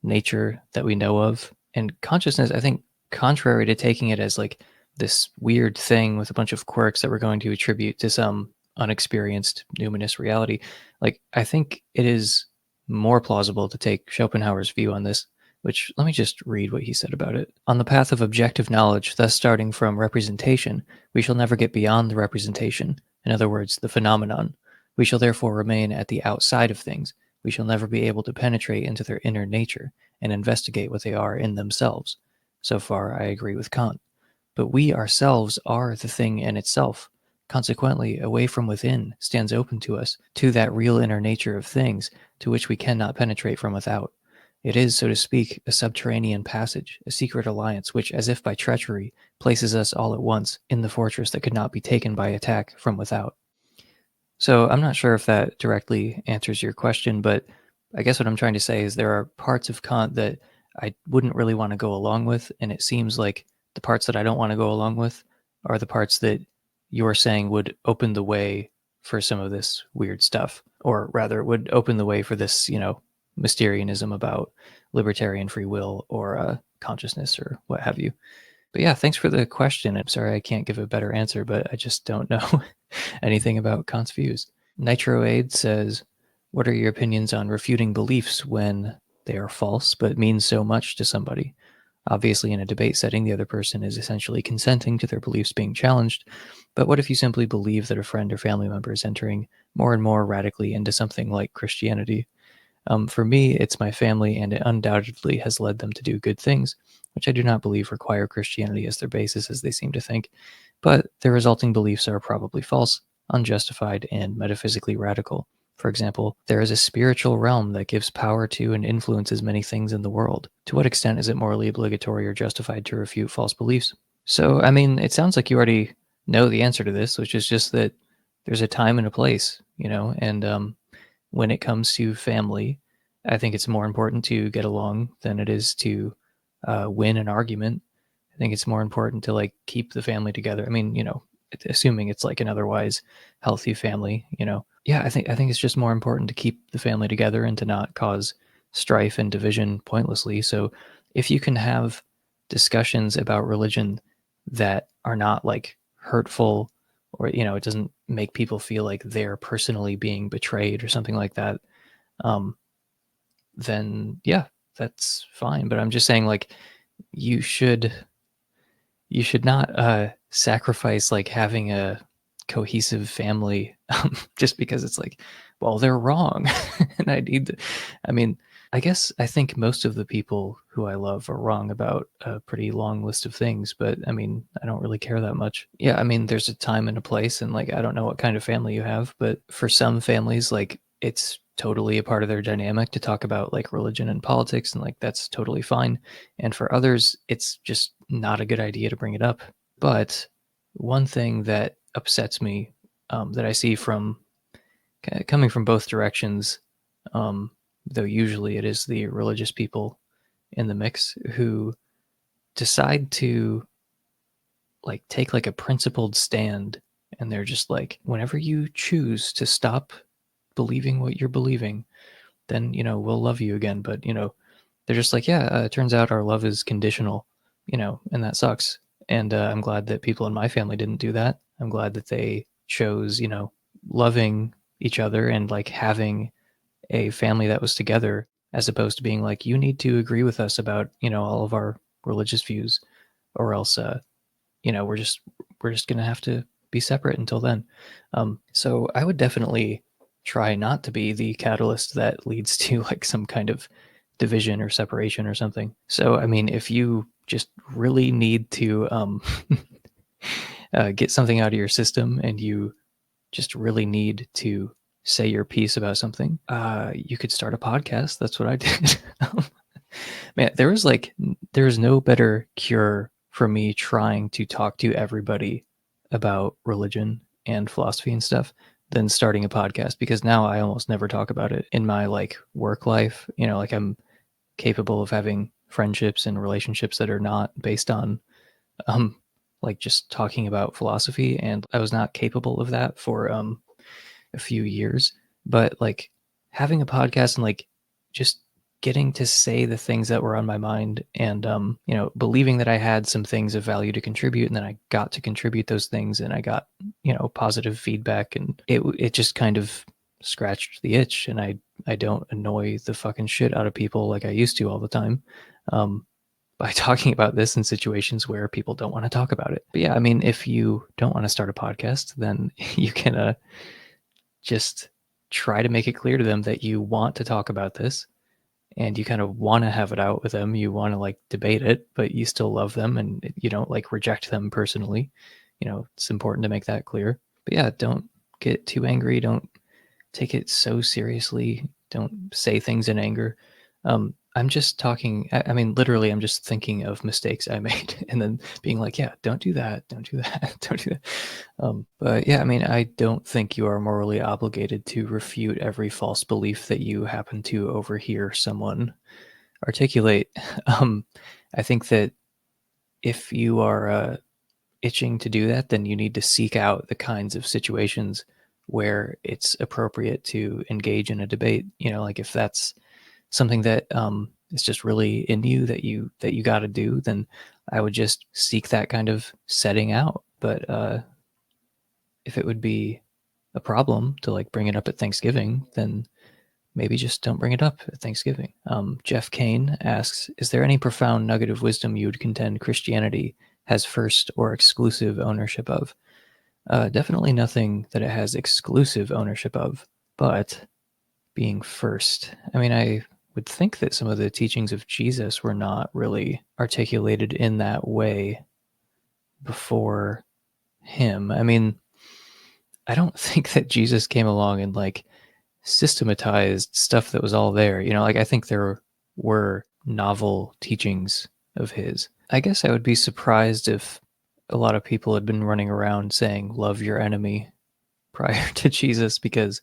nature that we know of. And consciousness, I think, contrary to taking it as like this weird thing with a bunch of quirks that we're going to attribute to some unexperienced numinous reality, like, I think it is more plausible to take Schopenhauer's view on this, which, let me just read what he said about it. On the path of objective knowledge, thus starting from representation, we shall never get beyond the representation, in other words, the phenomenon. We shall therefore remain at the outside of things. We shall never be able to penetrate into their inner nature and investigate what they are in themselves. So far, I agree with Kant. But we ourselves are the thing in itself. Consequently, a way from within stands open to us, to that real inner nature of things, to which we cannot penetrate from without. It is, so to speak, a subterranean passage, a secret alliance which, as if by treachery, places us all at once in the fortress that could not be taken by attack from without. So I'm not sure if that directly answers your question, but I guess what I'm trying to say is there are parts of Kant that I wouldn't really want to go along with, and it seems like the parts that I don't want to go along with are the parts that you're saying would open the way for some of this weird stuff, or rather would open the way for this, Mysterianism about libertarian free will or consciousness or what have you. But yeah, thanks for the question. I'm sorry I can't give a better answer, but I just don't know anything about Kant's views. NitroAid says, what are your opinions on refuting beliefs when they are false but mean so much to somebody? Obviously, in a debate setting, the other person is essentially consenting to their beliefs being challenged. But what if you simply believe that a friend or family member is entering more and more radically into something like Christianity? For me, it's my family, and it undoubtedly has led them to do good things, which I do not believe require Christianity as their basis, as they seem to think. But their resulting beliefs are probably false, unjustified, and metaphysically radical. For example, there is a spiritual realm that gives power to and influences many things in the world. To what extent is it morally obligatory or justified to refute false beliefs? So, I mean, it sounds like you already know the answer to this, which is just that there's a time and a place, and when it comes to family, I think it's more important to get along than it is to win an argument. I think it's more important to like keep the family together. I mean, assuming it's like an otherwise healthy family, yeah, I think it's just more important to keep the family together and to not cause strife and division pointlessly. So if you can have discussions about religion that are not like hurtful, or it doesn't make people feel like they're personally being betrayed or something like that, um, then yeah, that's fine. But I'm just saying, like, you should you should not sacrifice like having a cohesive family just because it's like, well, they're wrong. And I need to, I mean, I guess I think most of the people who I love are wrong about a pretty long list of things, but I mean, I don't really care that much. Yeah, I mean, there's a time and a place, and like, I don't know what kind of family you have, but for some families, like, it's totally a part of their dynamic to talk about like religion and politics, and like, that's totally fine. And for others, it's just not a good idea to bring it up. But one thing that upsets me, that I see from coming from both directions, um, though usually it is the religious people in the mix who decide to like take like a principled stand, and they're just like, whenever you choose to stop believing what you're believing, then we'll love you again. But they're just like, yeah, it turns out our love is conditional, and that sucks. And I'm glad that people in my family didn't do that. I'm glad that they chose, loving each other and like having a family that was together, as opposed to being like, you need to agree with us about, all of our religious views, or else, we're just going to have to be separate until then. So I would definitely try not to be the catalyst that leads to like some kind of division or separation or something. So, I mean, if you just really need to get something out of your system, and you just really need to say your piece about something, you could start a podcast. That's what I did. Man, there's no better cure for me trying to talk to everybody about religion and philosophy and stuff than starting a podcast, because now I almost never talk about it in my like work life. Like, I'm capable of having friendships and relationships that are not based on um like just talking about philosophy, and I was not capable of that for a few years. But like, having a podcast and like just getting to say the things that were on my mind, and believing that I had some things of value to contribute, and then I got to contribute those things, and I got positive feedback, and it just kind of scratched the itch, and I don't annoy the fucking shit out of people like I used to all the time, by talking about this in situations where people don't want to talk about it. But yeah, I mean, if you don't want to start a podcast, then you can just try to make it clear to them that you want to talk about this, and you kind of want to have it out with them. You want to like debate it, but you still love them, and you don't like reject them personally. It's important to make that clear. But yeah, don't get too angry. Don't take it so seriously. Don't say things in anger. I'm just talking, I mean, literally, I'm just thinking of mistakes I made and then being like, yeah, don't do that. Don't do that. Don't do that. But yeah, I mean, I don't think you are morally obligated to refute every false belief that you happen to overhear someone articulate. Um, I think that if you are itching to do that, then you need to seek out the kinds of situations where it's appropriate to engage in a debate. Like, if that's something that is just really in you, that you got to do, then I would just seek that kind of setting out. But if it would be a problem to like bring it up at Thanksgiving, then maybe just don't bring it up at Thanksgiving. Jeff Kane asks, is there any profound nugget of wisdom you would contend Christianity has first or exclusive ownership of? Definitely nothing that it has exclusive ownership of, but being first. I mean, I would think that some of the teachings of Jesus were not really articulated in that way before him. I mean, I don't think that Jesus came along and like systematized stuff that was all there. Like, I think there were novel teachings of his. I guess I would be surprised if a lot of people had been running around saying, love your enemy prior to Jesus, because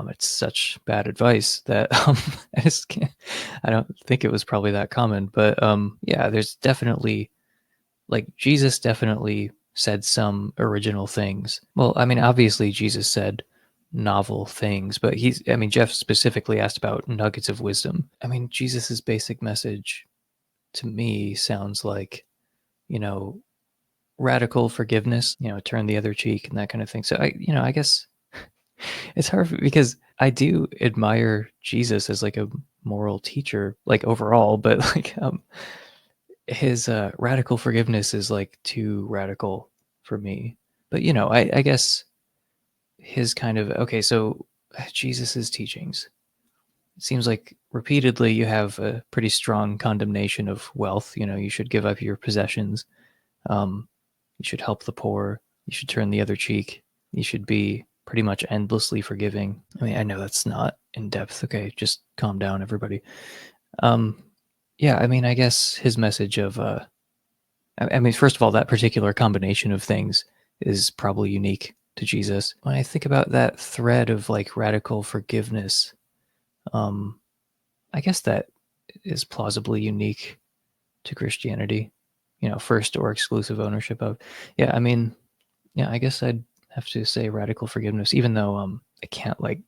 it's such bad advice that I just can't, I don't think it was probably that common. But yeah, there's definitely, like, Jesus definitely said some original things. Well, I mean, obviously Jesus said novel things, but Jeff specifically asked about nuggets of wisdom. I mean, Jesus's basic message to me sounds like, you know, radical forgiveness, turn the other cheek and that kind of thing. So I guess it's hard because I do admire Jesus as like a moral teacher, like overall, but like his radical forgiveness is like too radical for me. But, I guess his kind of, okay, so Jesus's teachings. It seems like repeatedly you have a pretty strong condemnation of wealth. You should give up your possessions. You should help the poor. You should turn the other cheek. You should be pretty much endlessly forgiving. I mean, I know that's not in depth. Okay, just calm down, everybody. Yeah, I mean, I guess his message of, I mean, first of all, that particular combination of things is probably unique to Jesus. When I think about that thread of like radical forgiveness, I guess that is plausibly unique to Christianity. First or exclusive ownership of. Yeah, I mean, yeah, I guess I'd have to say radical forgiveness, even though I can't like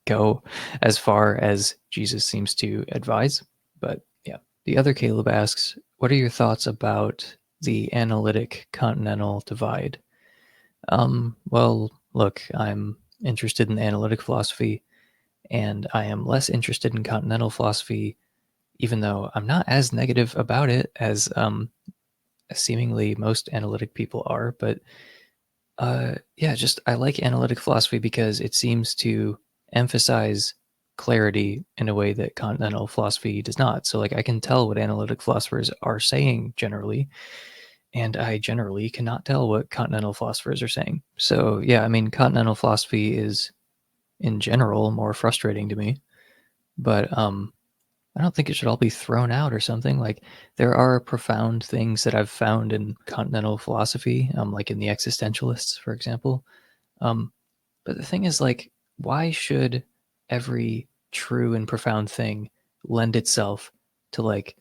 go as far as Jesus seems to advise. But yeah, the other Caleb asks, what are your thoughts about the analytic continental divide? Well, look, I'm interested in analytic philosophy, and I am less interested in continental philosophy, even though I'm not as negative about it as seemingly most analytic people are. But yeah, just I like analytic philosophy because it seems to emphasize clarity in a way that continental philosophy does not. So like I can tell what analytic philosophers are saying generally, and I generally cannot tell what continental philosophers are saying. So yeah, I mean, continental philosophy is in general more frustrating to me, but I don't think it should all be thrown out or something. Like there are profound things that I've found in continental philosophy, like in the existentialists, for example. But the thing is, like, why should every true and profound thing lend itself to like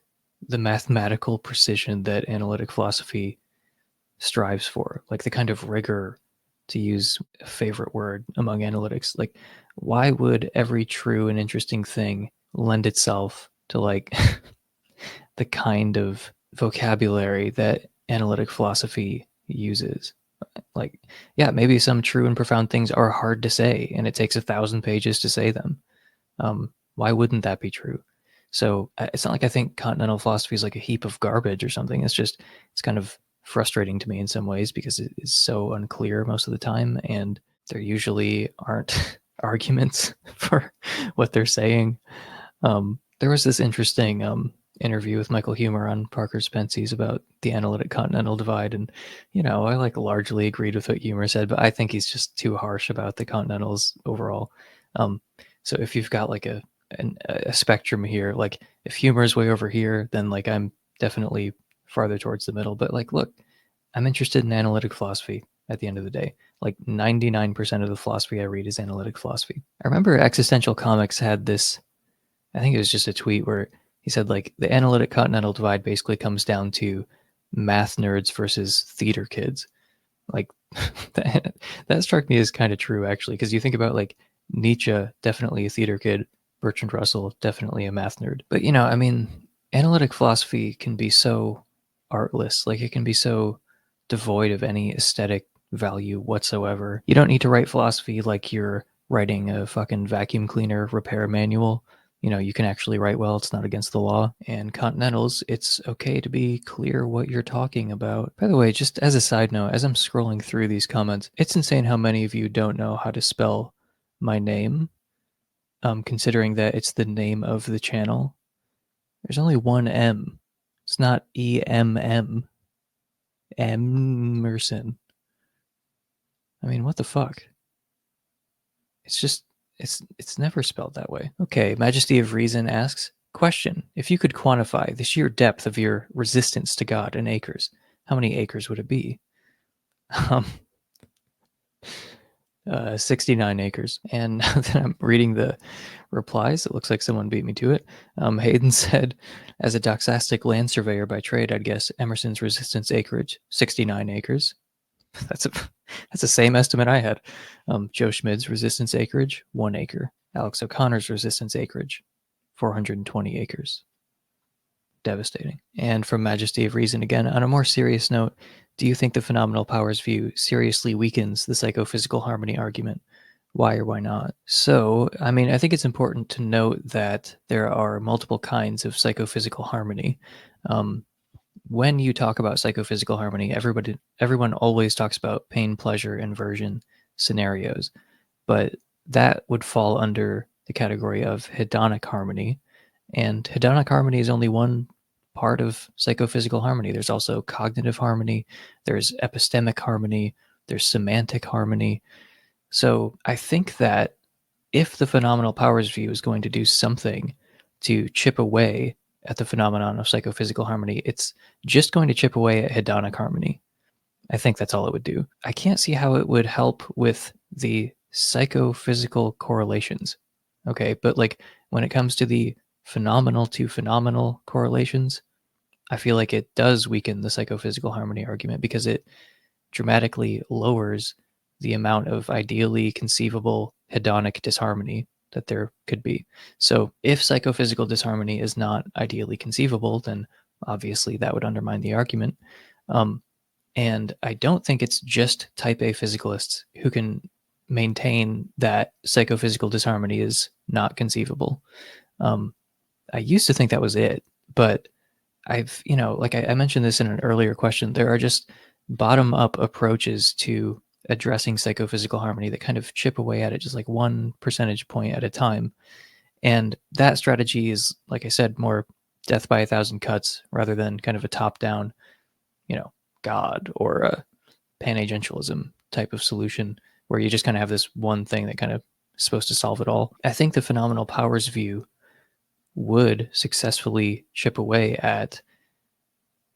the mathematical precision that analytic philosophy strives for? Like the kind of rigor, to use a favorite word among analytics. Like, why would every true and interesting thing lend itself to like the kind of vocabulary that analytic philosophy uses? Like, yeah, maybe some true and profound things are hard to say and it takes 1,000 pages to say them. Why wouldn't that be true? So it's not like I think continental philosophy is like a heap of garbage or something. It's kind of frustrating to me in some ways because it is so unclear most of the time, and there usually aren't arguments for what they're saying. There was this interesting interview with Michael Huemer on Parker Spence's about the analytic continental divide, and I like largely agreed with what Huemer said, but I think he's just too harsh about the continentals overall. So if you've got like a spectrum here, like if Huemer's way over here, then like I'm definitely farther towards the middle. But like, look, I'm interested in analytic philosophy at the end of the day. Like 99% of the philosophy I read is analytic philosophy. I remember Existential Comics had this, I think it was just a tweet where he said like the analytic continental divide basically comes down to math nerds versus theater kids. Like that struck me as kind of true actually, because you think about like Nietzsche, definitely a theater kid, Bertrand Russell, definitely a math nerd. But I mean, analytic philosophy can be so artless, like it can be so devoid of any aesthetic value whatsoever. You don't need to write philosophy like you're writing a fucking vacuum cleaner repair manual. You can actually write well, it's not against the law. And continentals, it's okay to be clear what you're talking about. By the way, just as a side note, as I'm scrolling through these comments, it's insane how many of you don't know how to spell my name, considering that it's the name of the channel. There's only one M. It's not EMM. Emerson. I mean, what the fuck? It's just, it's never spelled that way. Okay, Majesty of Reason asks, question, if you could quantify the sheer depth of your resistance to God in acres, how many acres would it be? 69 acres. And now that I'm reading the replies, it looks like someone beat me to it. Hayden said, as a doxastic land surveyor by trade, I'd guess Emerson's resistance acreage, 69 acres. That's the same estimate I had. Joe Schmid's resistance acreage, 1 acre. Alex O'Connor's resistance acreage, 420 acres. Devastating. And from Majesty of Reason again, on a more serious note, do you think the phenomenal powers view seriously weakens the psychophysical harmony argument? Why or why not? So, I mean, I think it's important to note that there are multiple kinds of psychophysical harmony. when you talk about psychophysical harmony, everyone always talks about pain, pleasure, inversion scenarios, but that would fall under the category of hedonic harmony. And hedonic harmony is only one part of psychophysical harmony. There's also cognitive harmony, there's epistemic harmony, there's semantic harmony. So I think that if the phenomenal powers view is going to do something to chip away at the phenomenon of psychophysical harmony, it's just going to chip away at hedonic harmony. I think that's all it would do. I can't see how it would help with the psychophysical correlations. Okay, but like when it comes to the phenomenal to phenomenal correlations, I feel like it does weaken the psychophysical harmony argument because it dramatically lowers the amount of ideally conceivable hedonic disharmony that there could be. So if psychophysical disharmony is not ideally conceivable, then obviously that would undermine the argument. And I don't think it's just type A physicalists who can maintain that psychophysical disharmony is not conceivable. I used to think that was it, but like I mentioned this in an earlier question, there are just bottom up approaches to addressing psychophysical harmony that kind of chip away at it just like 1 percentage point at a time. And that strategy is, like I said, more death by 1,000 cuts rather than kind of a top down, God or a panagentialism type of solution where you just kind of have this one thing that kind of is supposed to solve it all. I think the phenomenal powers view would successfully chip away at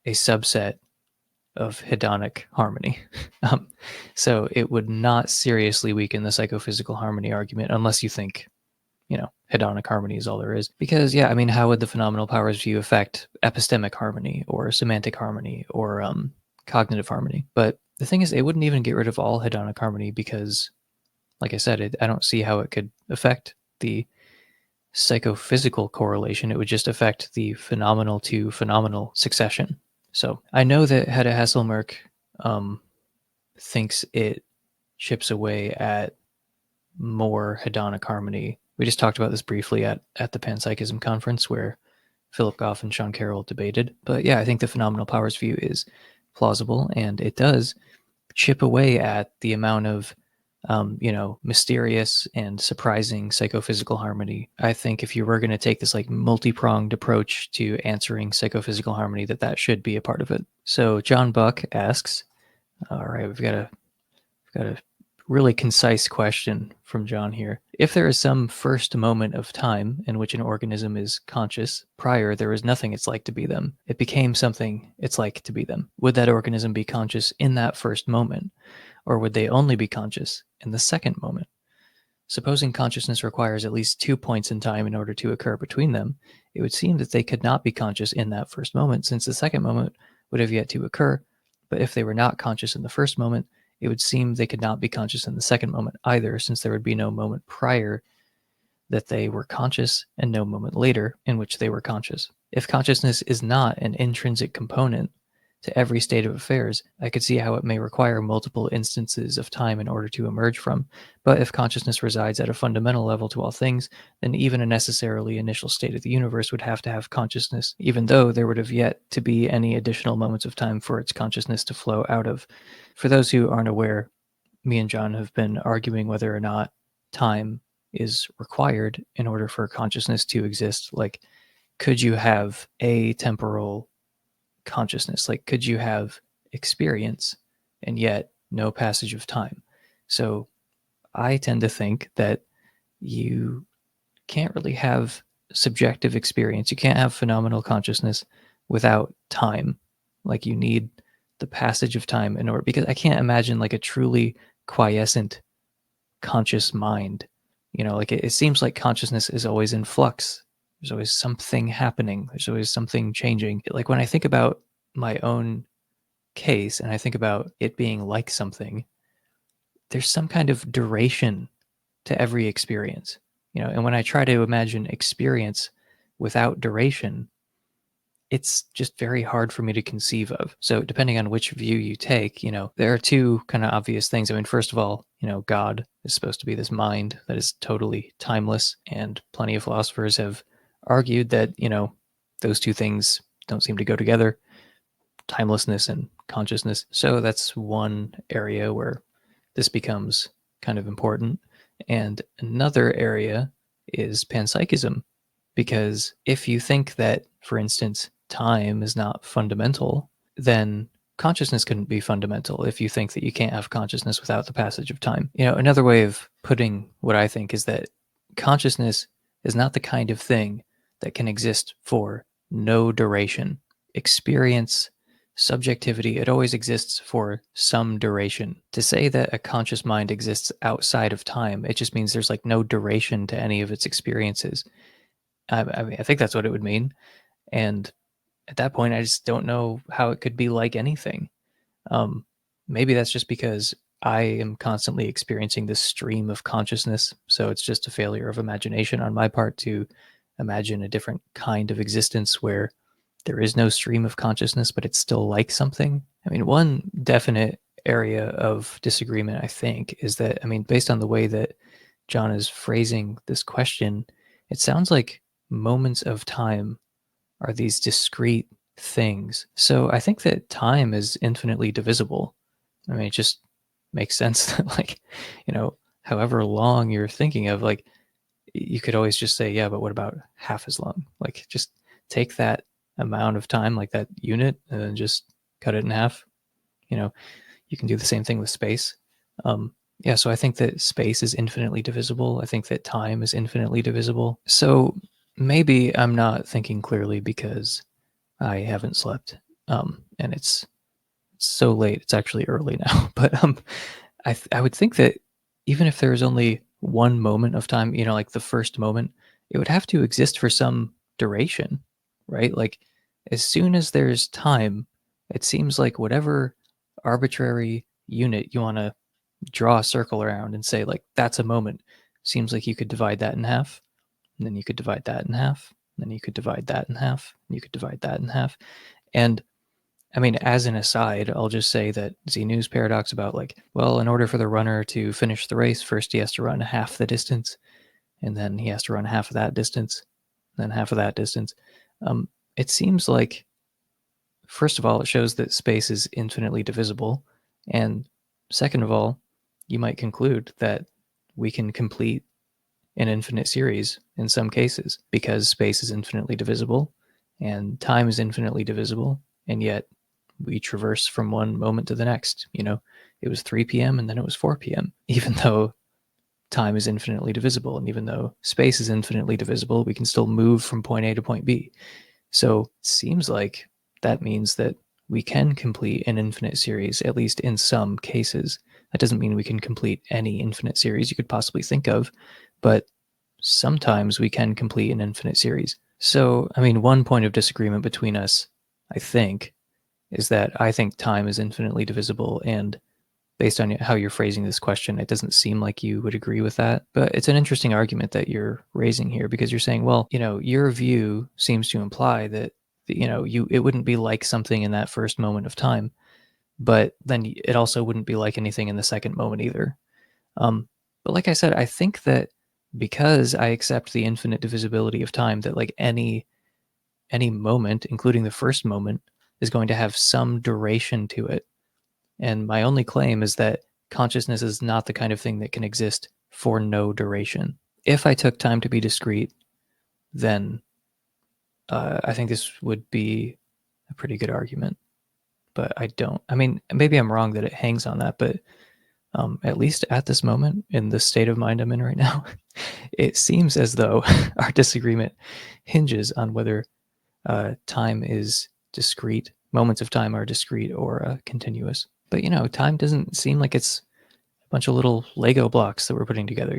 a subset of hedonic harmony. So it would not seriously weaken the psychophysical harmony argument unless you think, hedonic harmony is all there is. Because, how would the phenomenal powers view affect epistemic harmony or semantic harmony or cognitive harmony? But the thing is, it wouldn't even get rid of all hedonic harmony because, like I said, I don't see how it could affect the psychophysical correlation. It would just affect the phenomenal to phenomenal succession. So I know that Hedda Hasselmerk thinks it chips away at more hedonic harmony. We just talked about this briefly at the panpsychism conference where Philip Goff and Sean Carroll debated. But yeah, I think the phenomenal powers view is plausible, and it does chip away at the amount of mysterious and surprising psychophysical harmony. I think if you were going to take this like multi-pronged approach to answering psychophysical harmony, that should be a part of it. So John Buck asks, all right, we've got a really concise question from John here. If there is some first moment of time in which an organism is conscious, prior there was nothing it's like to be them. It became something it's like to be them. Would that organism be conscious in that first moment? Or would they only be conscious in the second moment? Supposing consciousness requires at least 2 points in time in order to occur between them, it would seem that they could not be conscious in that first moment, since the second moment would have yet to occur. But if they were not conscious in the first moment, it would seem they could not be conscious in the second moment either, since there would be no moment prior that they were conscious and no moment later in which they were conscious. If consciousness is not an intrinsic component to every state of affairs, I could see how it may require multiple instances of time in order to emerge from. But if consciousness resides at a fundamental level to all things, then even a necessarily initial state of the universe would have to have consciousness, even though there would have yet to be any additional moments of time for its consciousness to flow out of. For those who aren't aware, me and John have been arguing whether or not time is required in order for consciousness to exist. Like, could you have atemporal consciousness? Like, could you have experience and yet no passage of time? So I tend to think that you can't really have subjective experience. You can't have phenomenal consciousness without time. Like, you need the passage of time in order, because I can't imagine like a truly quiescent conscious mind. Like it seems like consciousness is always in flux. There's always something happening. There's always something changing. Like when I think about my own case and I think about it being like something, there's some kind of duration to every experience, and when I try to imagine experience without duration, it's just very hard for me to conceive of. So depending on which view you take, there are two kind of obvious things. I mean, first of all, God is supposed to be this mind that is totally timeless. And plenty of philosophers have argued that, those two things don't seem to go together. timelessness and consciousness. So that's one area where this becomes kind of important. And another area is panpsychism, because if you think that, for instance, time is not fundamental, then consciousness couldn't be fundamental if you think that you can't have consciousness without the passage of time. Another way of putting what I think is that consciousness is not the kind of thing that can exist for no duration. Experience, subjectivity, it always exists for some duration. To say that a conscious mind exists outside of time, it just means there's like no duration to any of its experiences. I think that's what it would mean. And at that point, I just don't know how it could be like anything. Maybe that's just because I am constantly experiencing this stream of consciousness. So it's just a failure of imagination on my part to imagine a different kind of existence where there is no stream of consciousness, but it's still like something. I mean, one definite area of disagreement, I think, is that, based on the way that John is phrasing this question, it sounds like moments of time are these discrete things. So I think that time is infinitely divisible. It just makes sense that, however long you're thinking of, you could always just say, yeah, but what about half as long? Just take that amount of time, like that unit, and then just cut it in half. You can do the same thing with space. Yeah, so I think that space is infinitely divisible. I think that time is infinitely divisible. So maybe I'm not thinking clearly because I haven't slept, and it's so late. It's actually early now. But I would think that even if there is only one moment of time, like the first moment, it would have to exist for some duration, right? Like as soon as there's time, it seems like whatever arbitrary unit you want to draw a circle around and say, like, that's a moment, seems like you could divide that in half, and then you could divide that in half, and then you could divide that in half, and you could divide that in half. And as an aside, I'll just say that Zenew's paradox about, like, well, in order for the runner to finish the race, first he has to run half the distance, and then he has to run half of that distance, and then half of that distance. It seems like, first of all, it shows that space is infinitely divisible, and second of all, you might conclude that we can complete an infinite series in some cases because space is infinitely divisible and time is infinitely divisible, and yet we traverse from one moment to the next. It was 3 p.m. and then it was 4 p.m. Even though time is infinitely divisible and even though space is infinitely divisible, we can still move from point A to point B. So it seems like that means that we can complete an infinite series, at least in some cases. That doesn't mean we can complete any infinite series you could possibly think of, but sometimes we can complete an infinite series. So, one point of disagreement between us, I think, is that I think time is infinitely divisible, and based on how you're phrasing this question, it doesn't seem like you would agree with that. But it's an interesting argument that you're raising here, because you're saying, well, your view seems to imply that, it wouldn't be like something in that first moment of time, but then it also wouldn't be like anything in the second moment either. But like I said, I think that because I accept the infinite divisibility of time, that like any moment, including the first moment, is going to have some duration to it. And my only claim is that consciousness is not the kind of thing that can exist for no duration. If I took time to be discrete, then I think this would be a pretty good argument. But I don't. Maybe I'm wrong that it hangs on that, but at least at this moment, in the state of mind I'm in right now, it seems as though our disagreement hinges on whether time is discrete, moments of time are discrete or continuous. But, time doesn't seem like it's a bunch of little Lego blocks that we're putting together,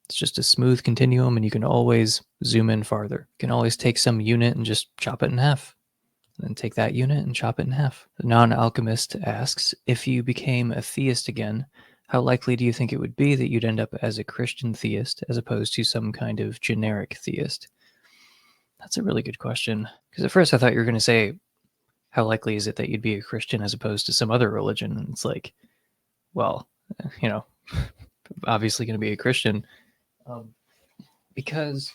It's just a smooth continuum, and you can always zoom in farther. You can always take some unit and just chop it in half. And then take that unit and chop it in half. The non-alchemist asks, if you became a theist again, how likely do you think it would be that you'd end up as a Christian theist as opposed to some kind of generic theist? That's a really good question. Because at first I thought you were going to say, how likely is it that you'd be a Christian as opposed to some other religion? And it's like, well, obviously going to be a Christian. Because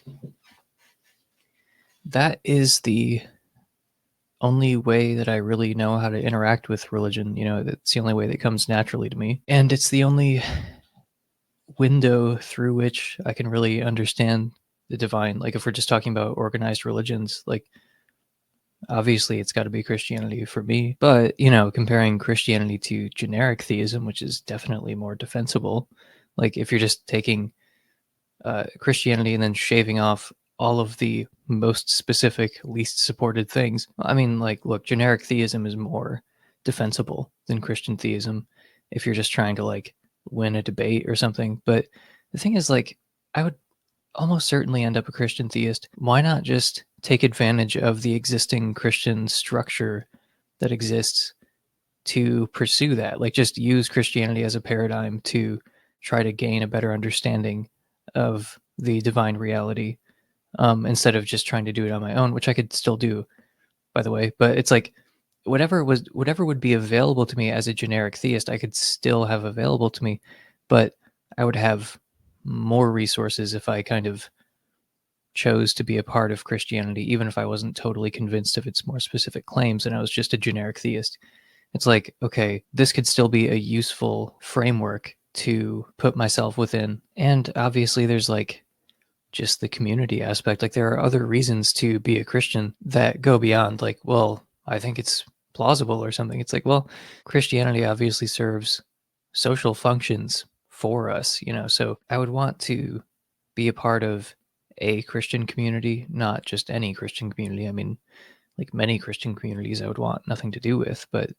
that is the only way that I really know how to interact with religion. It's the only way that comes naturally to me. And it's the only window through which I can really understand the divine. Like, if we're just talking about organized religions, like, obviously it's got to be Christianity for me. But, comparing Christianity to generic theism, which is definitely more defensible, like, if you're just taking Christianity and then shaving off all of the most specific, least supported things. I mean, like, look, generic theism is more defensible than Christian theism if you're just trying to, like, win a debate or something. But the thing is, like, I would almost certainly end up a Christian theist. Why not just take advantage of the existing Christian structure that exists to pursue that? Like, just use Christianity as a paradigm to try to gain a better understanding of the divine reality, instead of just trying to do it on my own, which I could still do, by the way. But it's like, whatever would be available to me as a generic theist, I could still have available to me, but I would have more resources if I kind of chose to be a part of Christianity, even if I wasn't totally convinced of its more specific claims and I was just a generic theist. It's like, okay, this could still be a useful framework to put myself within. And obviously, there's like just the community aspect. Like, there are other reasons to be a Christian that go beyond, like, well, I think it's plausible or something. It's like, well, Christianity obviously serves social functions for us, so I would want to be a part of a Christian community, not just any Christian community. I mean, like, many Christian communities I would want nothing to do with, but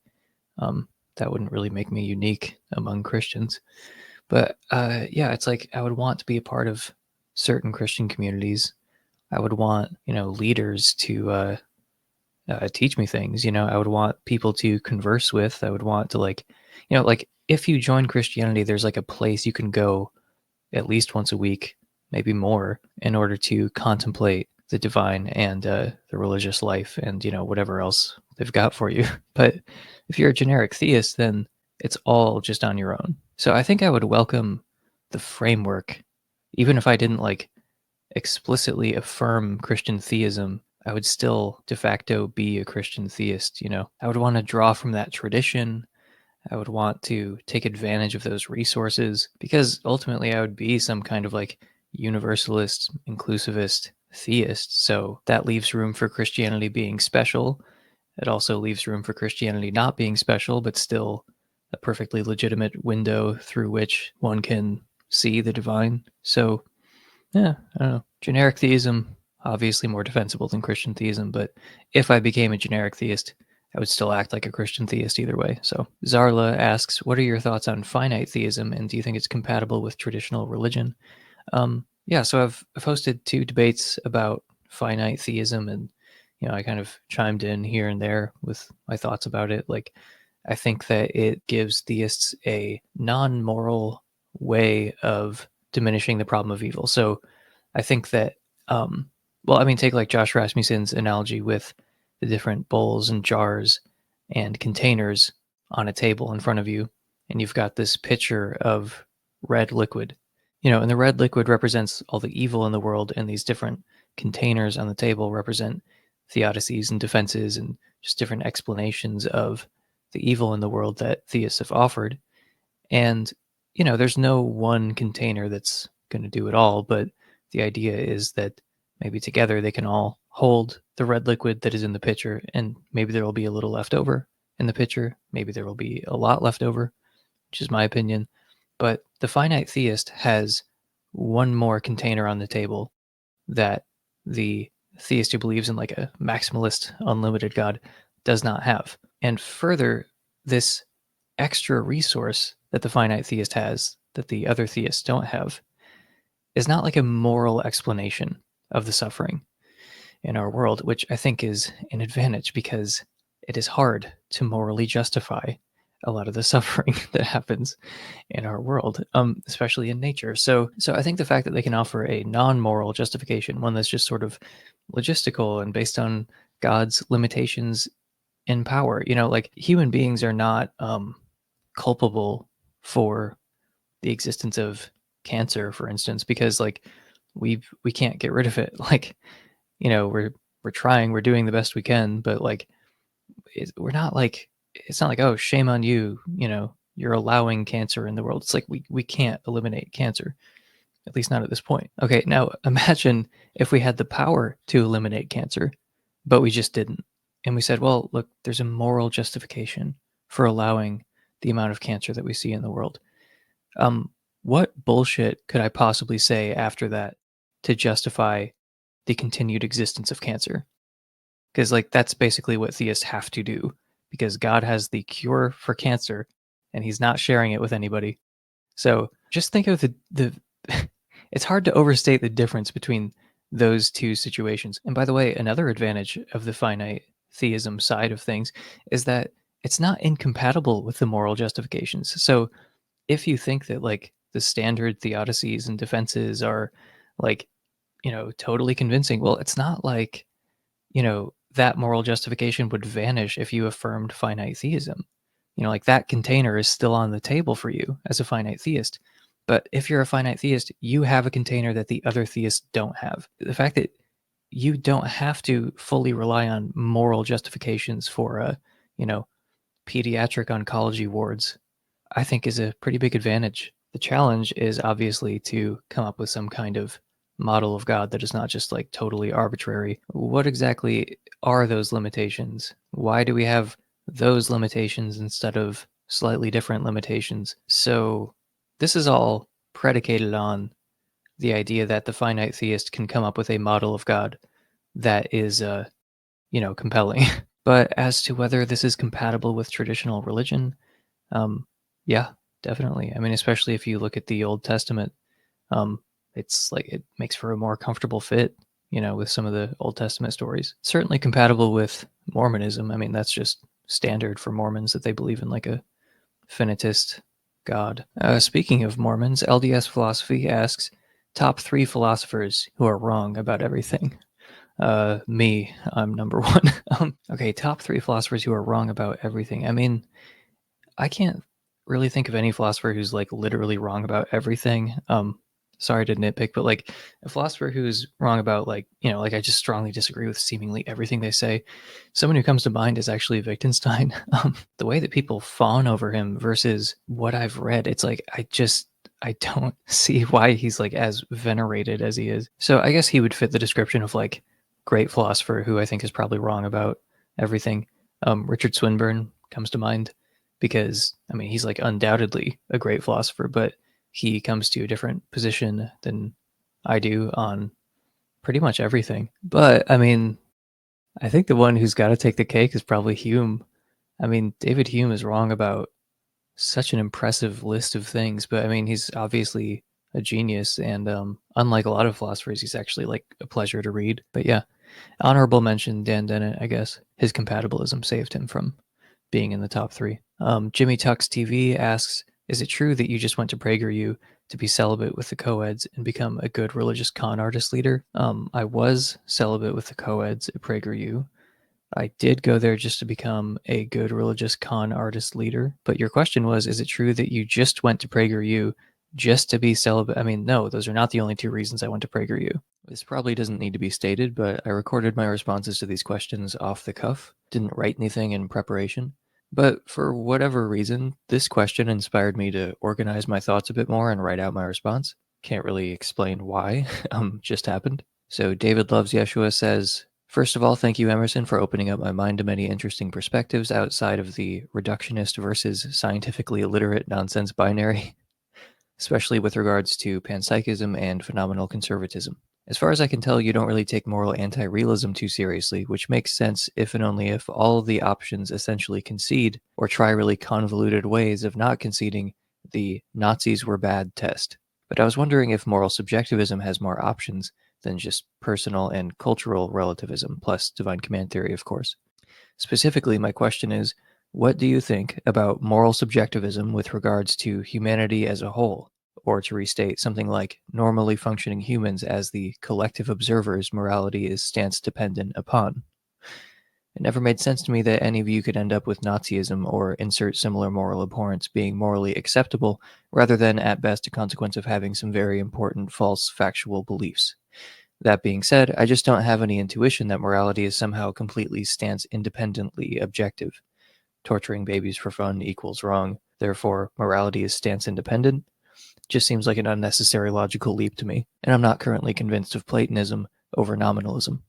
that wouldn't really make me unique among Christians. But yeah, it's like, I would want to be a part of certain Christian communities. I would want, leaders to teach me things. I would want people to converse with. I would want to, like, like, if you join Christianity, there's like a place you can go at least once a week, maybe more, in order to contemplate the divine and the religious life and, whatever else they've got for you. But if you're a generic theist, then it's all just on your own. So I think I would welcome the framework, even if I didn't, like, explicitly affirm Christian theism. I would still de facto be a Christian theist. I would want to draw from that tradition. I would want to take advantage of those resources, because ultimately I would be some kind of, like, universalist, inclusivist theist. So that leaves room for Christianity being special. It also leaves room for Christianity not being special, but still a perfectly legitimate window through which one can see the divine. So yeah, I don't know. Generic theism, obviously more defensible than Christian theism, but if I became a generic theist, I would still act like a Christian theist either way. So Zarla asks, what are your thoughts on finite theism, and do you think it's compatible with traditional religion? Yeah, so I've hosted 2 debates about finite theism, and I kind of chimed in here and there with my thoughts about it. Like, I think that it gives theists a non-moral way of diminishing the problem of evil. So I think that, well, I mean, take like Josh Rasmussen's analogy with the different bowls and jars and containers on a table in front of you, and you've got this pitcher of red liquid, and the red liquid represents all the evil in the world, and these different containers on the table represent theodicies and defenses and just different explanations of the evil in the world that theists have offered. And, there's no one container that's going to do it all, but the idea is that maybe together they can all hold the red liquid that is in the pitcher, and maybe there will be a little left over in the pitcher. Maybe there will be a lot left over, which is my opinion. But the finite theist has one more container on the table that the theist who believes in, like, a maximalist, unlimited God does not have. And further, this extra resource that the finite theist has that the other theists don't have is not like a moral explanation of the suffering in our world, which I think is an advantage, because it is hard to morally justify a lot of the suffering that happens in our world, especially in nature. So I think the fact that they can offer a non-moral justification, one that's just sort of logistical and based on God's limitations in power, like, human beings are not culpable for the existence of cancer, for instance, because, like, we can't get rid of it. Like, we're trying, we're doing the best we can, but, like, we're not like, it's not like, oh, shame on you, you're allowing cancer in the world. It's like we can't eliminate cancer, at least not at this point. Okay, now imagine if we had the power to eliminate cancer, but we just didn't. And we said, well, look, there's a moral justification for allowing the amount of cancer that we see in the world. What bullshit could I possibly say after that to justify the continued existence of cancer? Because like that's basically what theists have to do, because God has the cure for cancer and he's not sharing it with anybody. So just think of the it's hard to overstate the difference between those two situations. And by the way, another advantage of the finite theism side of things is that it's not incompatible with the moral justifications. So if you think that like the standard theodicies and defenses are like, totally convincing, well, it's not like, that moral justification would vanish if you affirmed finite theism. Like that container is still on the table for you as a finite theist. But if you're a finite theist, you have a container that the other theists don't have. The fact that you don't have to fully rely on moral justifications for, pediatric oncology wards, I think is a pretty big advantage. The challenge is obviously to come up with some kind of model of God that is not just like totally arbitrary. What exactly are those limitations? Why do we have those limitations instead of slightly different limitations? So this is all predicated on the idea that the finite theist can come up with a model of God that is, compelling. But as to whether this is compatible with traditional religion, yeah, definitely. I mean, especially if you look at the Old Testament, it's like it makes for a more comfortable fit, with some of the Old Testament stories. Certainly compatible with Mormonism. I mean, that's just standard for Mormons that they believe in like a finitist God. Speaking of Mormons, LDS Philosophy asks, top 3 philosophers who are wrong about everything. Me, I'm number 1. Okay, top 3 philosophers who are wrong about everything. I mean, I can't really think of any philosopher who's like literally wrong about everything. Sorry to nitpick, but like a philosopher who's wrong about like, like I just strongly disagree with seemingly everything they say. Someone who comes to mind is actually Wittgenstein. The way that people fawn over him versus what I've read, it's like I don't see why he's like as venerated as he is. So I guess he would fit the description of like great philosopher who I think is probably wrong about everything. Richard Swinburne comes to mind, because I mean he's like undoubtedly a great philosopher, but he comes to a different position than I do on pretty much everything. But I mean, I think the one who's got to take the cake is probably Hume. I mean, David Hume is wrong about such an impressive list of things, but I mean, he's obviously a genius, and unlike a lot of philosophers, he's actually like a pleasure to read. But yeah, honorable mention, Dan Dennett, I guess. His compatibilism saved him from being in the top 3. Jimmy Tux TV asks, is it true that you just went to PragerU to be celibate with the co-eds and become a good religious con artist leader? I was celibate with the co-eds at PragerU. I did go there just to become a good religious con artist leader. But your question was, is it true that you just went to PragerU just to be celibate? I mean, no, those are not the only 2 reasons I went to PragerU. This probably doesn't need to be stated, but I recorded my responses to these questions off the cuff, didn't write anything in preparation. But for whatever reason, this question inspired me to organize my thoughts a bit more and write out my response. Can't really explain why, just happened. So David Loves Yeshua says, first of all, thank you, Emerson, for opening up my mind to many interesting perspectives outside of the reductionist versus scientifically illiterate nonsense binary, especially with regards to panpsychism and phenomenal conservatism. As far as I can tell, you don't really take moral anti-realism too seriously, which makes sense if and only if all of the options essentially concede or try really convoluted ways of not conceding the Nazis were bad test. But I was wondering if moral subjectivism has more options than just personal and cultural relativism, plus divine command theory, of course. Specifically, my question is, what do you think about moral subjectivism with regards to humanity as a whole? Or to restate, something like normally functioning humans as the collective observers morality is stance dependent upon. It never made sense to me that any of you could end up with Nazism or insert similar moral abhorrence being morally acceptable, rather than at best a consequence of having some very important false factual beliefs. That being said, I just don't have any intuition that morality is somehow completely stance-independently objective. Torturing babies for fun equals wrong, therefore morality is stance-independent. Just seems like an unnecessary logical leap to me, and I'm not currently convinced of Platonism over nominalism.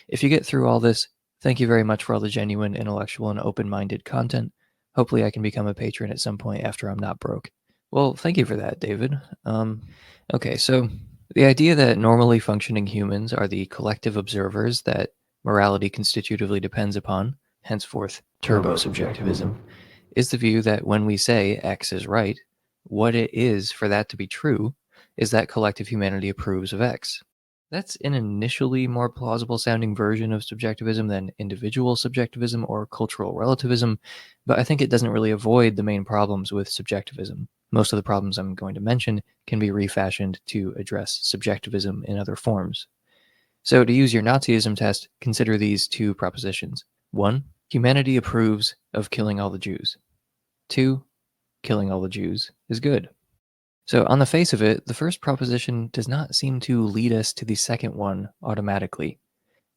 If you get through all this, thank you very much for all the genuine, intellectual, and open-minded content. Hopefully I can become a patron at some point after I'm not broke. Well, thank you for that, David. Okay, so the idea that normally functioning humans are the collective observers that morality constitutively depends upon, henceforth turbo-subjectivism, is the view that when we say X is right, what it is for that to be true is that collective humanity approves of X. That's an initially more plausible sounding version of subjectivism than individual subjectivism or cultural relativism, but I think it doesn't really avoid the main problems with subjectivism. Most of the problems I'm going to mention can be refashioned to address subjectivism in other forms. So to use your Nazism test, consider these two propositions. 1. Humanity approves of killing all the Jews. 2. Killing all the Jews is good. So on the face of it, the first proposition does not seem to lead us to the second one automatically.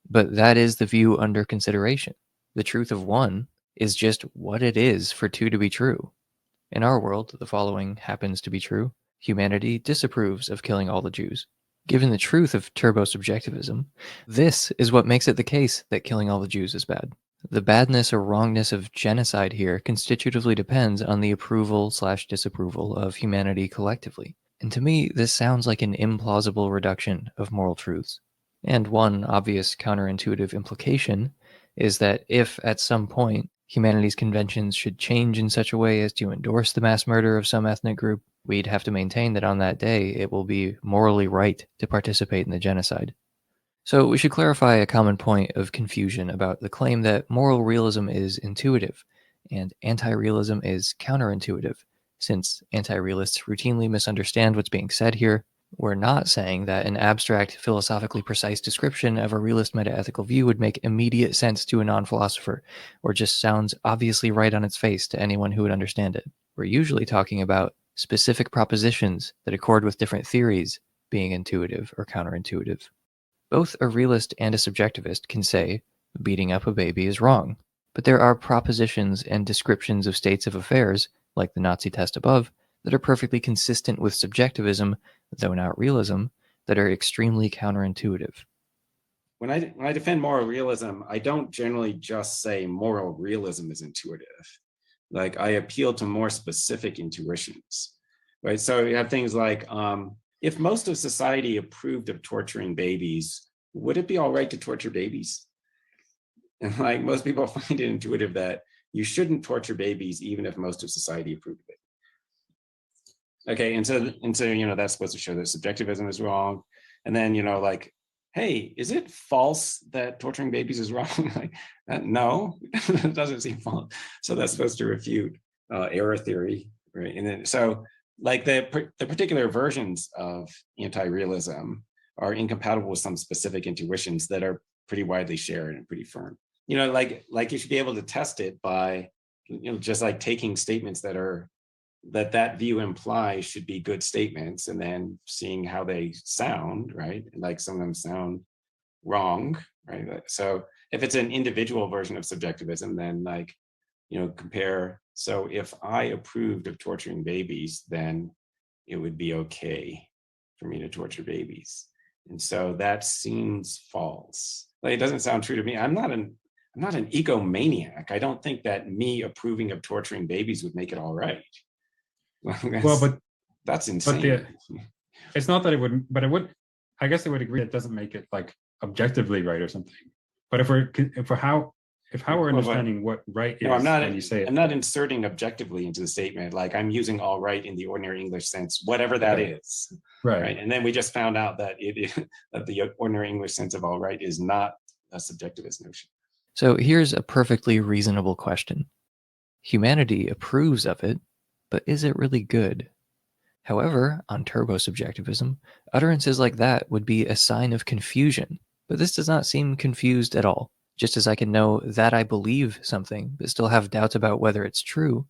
But that is the view under consideration. The truth of one is just what it is for two to be true. In our world, the following happens to be true. Humanity disapproves of killing all the Jews. Given the truth of turbo-subjectivism, this is what makes it the case that killing all the Jews is bad. The badness or wrongness of genocide here constitutively depends on the approval/disapproval of humanity collectively. And to me, this sounds like an implausible reduction of moral truths. And one obvious counterintuitive implication is that if, at some point, humanity's conventions should change in such a way as to endorse the mass murder of some ethnic group, we'd have to maintain that on that day it will be morally right to participate in the genocide. So we should clarify a common point of confusion about the claim that moral realism is intuitive and anti-realism is counterintuitive. Since anti-realists routinely misunderstand what's being said here, we're not saying that an abstract, philosophically precise description of a realist metaethical view would make immediate sense to a non-philosopher, or just sounds obviously right on its face to anyone who would understand it. We're usually talking about specific propositions that accord with different theories being intuitive or counterintuitive. Both a realist and a subjectivist can say, beating up a baby is wrong, but there are propositions and descriptions of states of affairs, like the Nazi test above, that are perfectly consistent with subjectivism, though not realism, that are extremely counterintuitive. When I defend moral realism, I don't generally just say moral realism is intuitive. Like, I appeal to more specific intuitions, right? So you have things like, if most of society approved of torturing babies, would it be all right to torture babies? And like, most people find it intuitive that you shouldn't torture babies even if most of society approved of it. Okay, and so that's supposed to show that subjectivism is wrong. And then like, hey, is it false that torturing babies is wrong? Like, no, it doesn't seem false. So that's supposed to refute error theory, right? And then so like the particular versions of anti-realism are incompatible with some specific intuitions that are pretty widely shared and pretty firm. Like you should be able to test it by just like taking statements that view implies should be good statements and then seeing how they sound, right? Like, some of them sound wrong, right? So if it's an individual version of subjectivism, then like, compare. So if I approved of torturing babies, then it would be okay for me to torture babies. And so that seems false. Like, it doesn't sound true to me. I'm not an egomaniac. I don't think that me approving of torturing babies would make it all right. Well, that's insane. It's not that it wouldn't, but it would. I guess I would agree it doesn't make it like objectively right or something. But if how we're understanding what right is, I'm not inserting objectively into the statement. Like, I'm using all right in the ordinary English sense, whatever that is. Right. And then we just found out that that the ordinary English sense of all right is not a subjectivist notion. So here's a perfectly reasonable question. Humanity approves of it, but is it really good? However, on turbo-subjectivism, utterances like that would be a sign of confusion, but this does not seem confused at all. Just as I can know that I believe something, but still have doubts about whether it's true,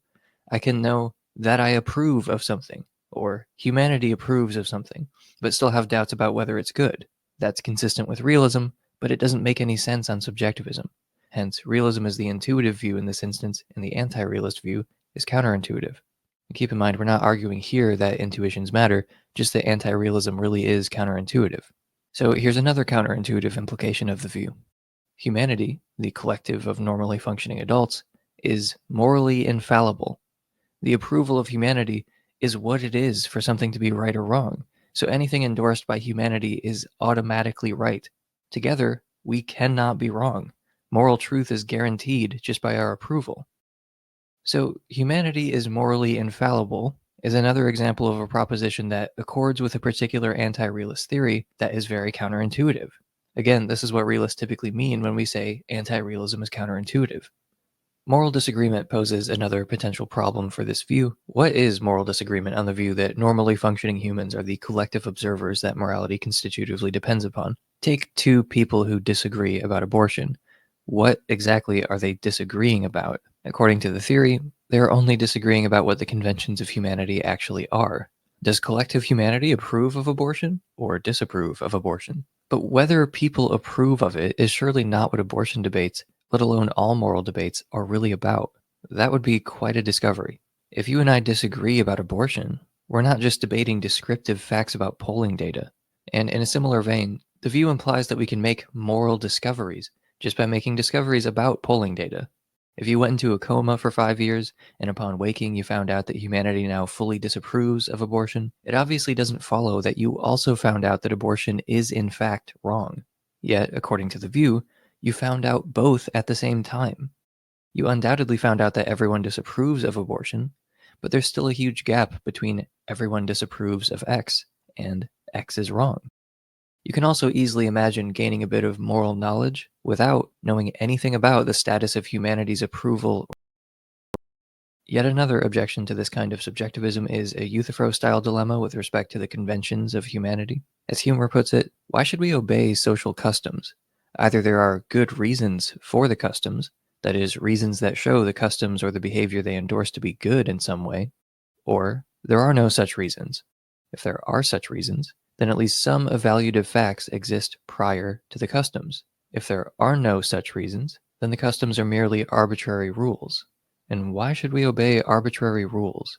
I can know that I approve of something, or humanity approves of something, but still have doubts about whether it's good. That's consistent with realism, but it doesn't make any sense on subjectivism. Hence, realism is the intuitive view in this instance, and the anti-realist view is counterintuitive. And keep in mind, we're not arguing here that intuitions matter, just that anti-realism really is counterintuitive. So here's another counterintuitive implication of the view. Humanity, the collective of normally functioning adults, is morally infallible. The approval of humanity is what it is for something to be right or wrong, so anything endorsed by humanity is automatically right. Together, we cannot be wrong. Moral truth is guaranteed just by our approval. So, humanity is morally infallible is another example of a proposition that accords with a particular anti-realist theory that is very counterintuitive. Again, this is what realists typically mean when we say anti-realism is counterintuitive. Moral disagreement poses another potential problem for this view. What is moral disagreement on the view that normally functioning humans are the collective observers that morality constitutively depends upon? Take two people who disagree about abortion. What exactly are they disagreeing about? According to the theory, they're only disagreeing about what the conventions of humanity actually are. Does collective humanity approve of abortion or disapprove of abortion? But whether people approve of it is surely not what abortion debates, let alone all moral debates, are really about. That would be quite a discovery. If you and I disagree about abortion, we're not just debating descriptive facts about polling data. And in a similar vein, the view implies that we can make moral discoveries just by making discoveries about polling data. If you went into a coma for 5 years, and upon waking you found out that humanity now fully disapproves of abortion, it obviously doesn't follow that you also found out that abortion is in fact wrong. Yet, according to the view, you found out both at the same time. You undoubtedly found out that everyone disapproves of abortion, but there's still a huge gap between everyone disapproves of X and X is wrong. You can also easily imagine gaining a bit of moral knowledge without knowing anything about the status of humanity's approval. Yet another objection to this kind of subjectivism is a Euthyphro-style dilemma with respect to the conventions of humanity. As Humer puts it, why should we obey social customs? Either there are good reasons for the customs, that is, reasons that show the customs or the behavior they endorse to be good in some way, or there are no such reasons. If there are such reasons, then at least some evaluative facts exist prior to the customs. If there are no such reasons, then the customs are merely arbitrary rules. And why should we obey arbitrary rules?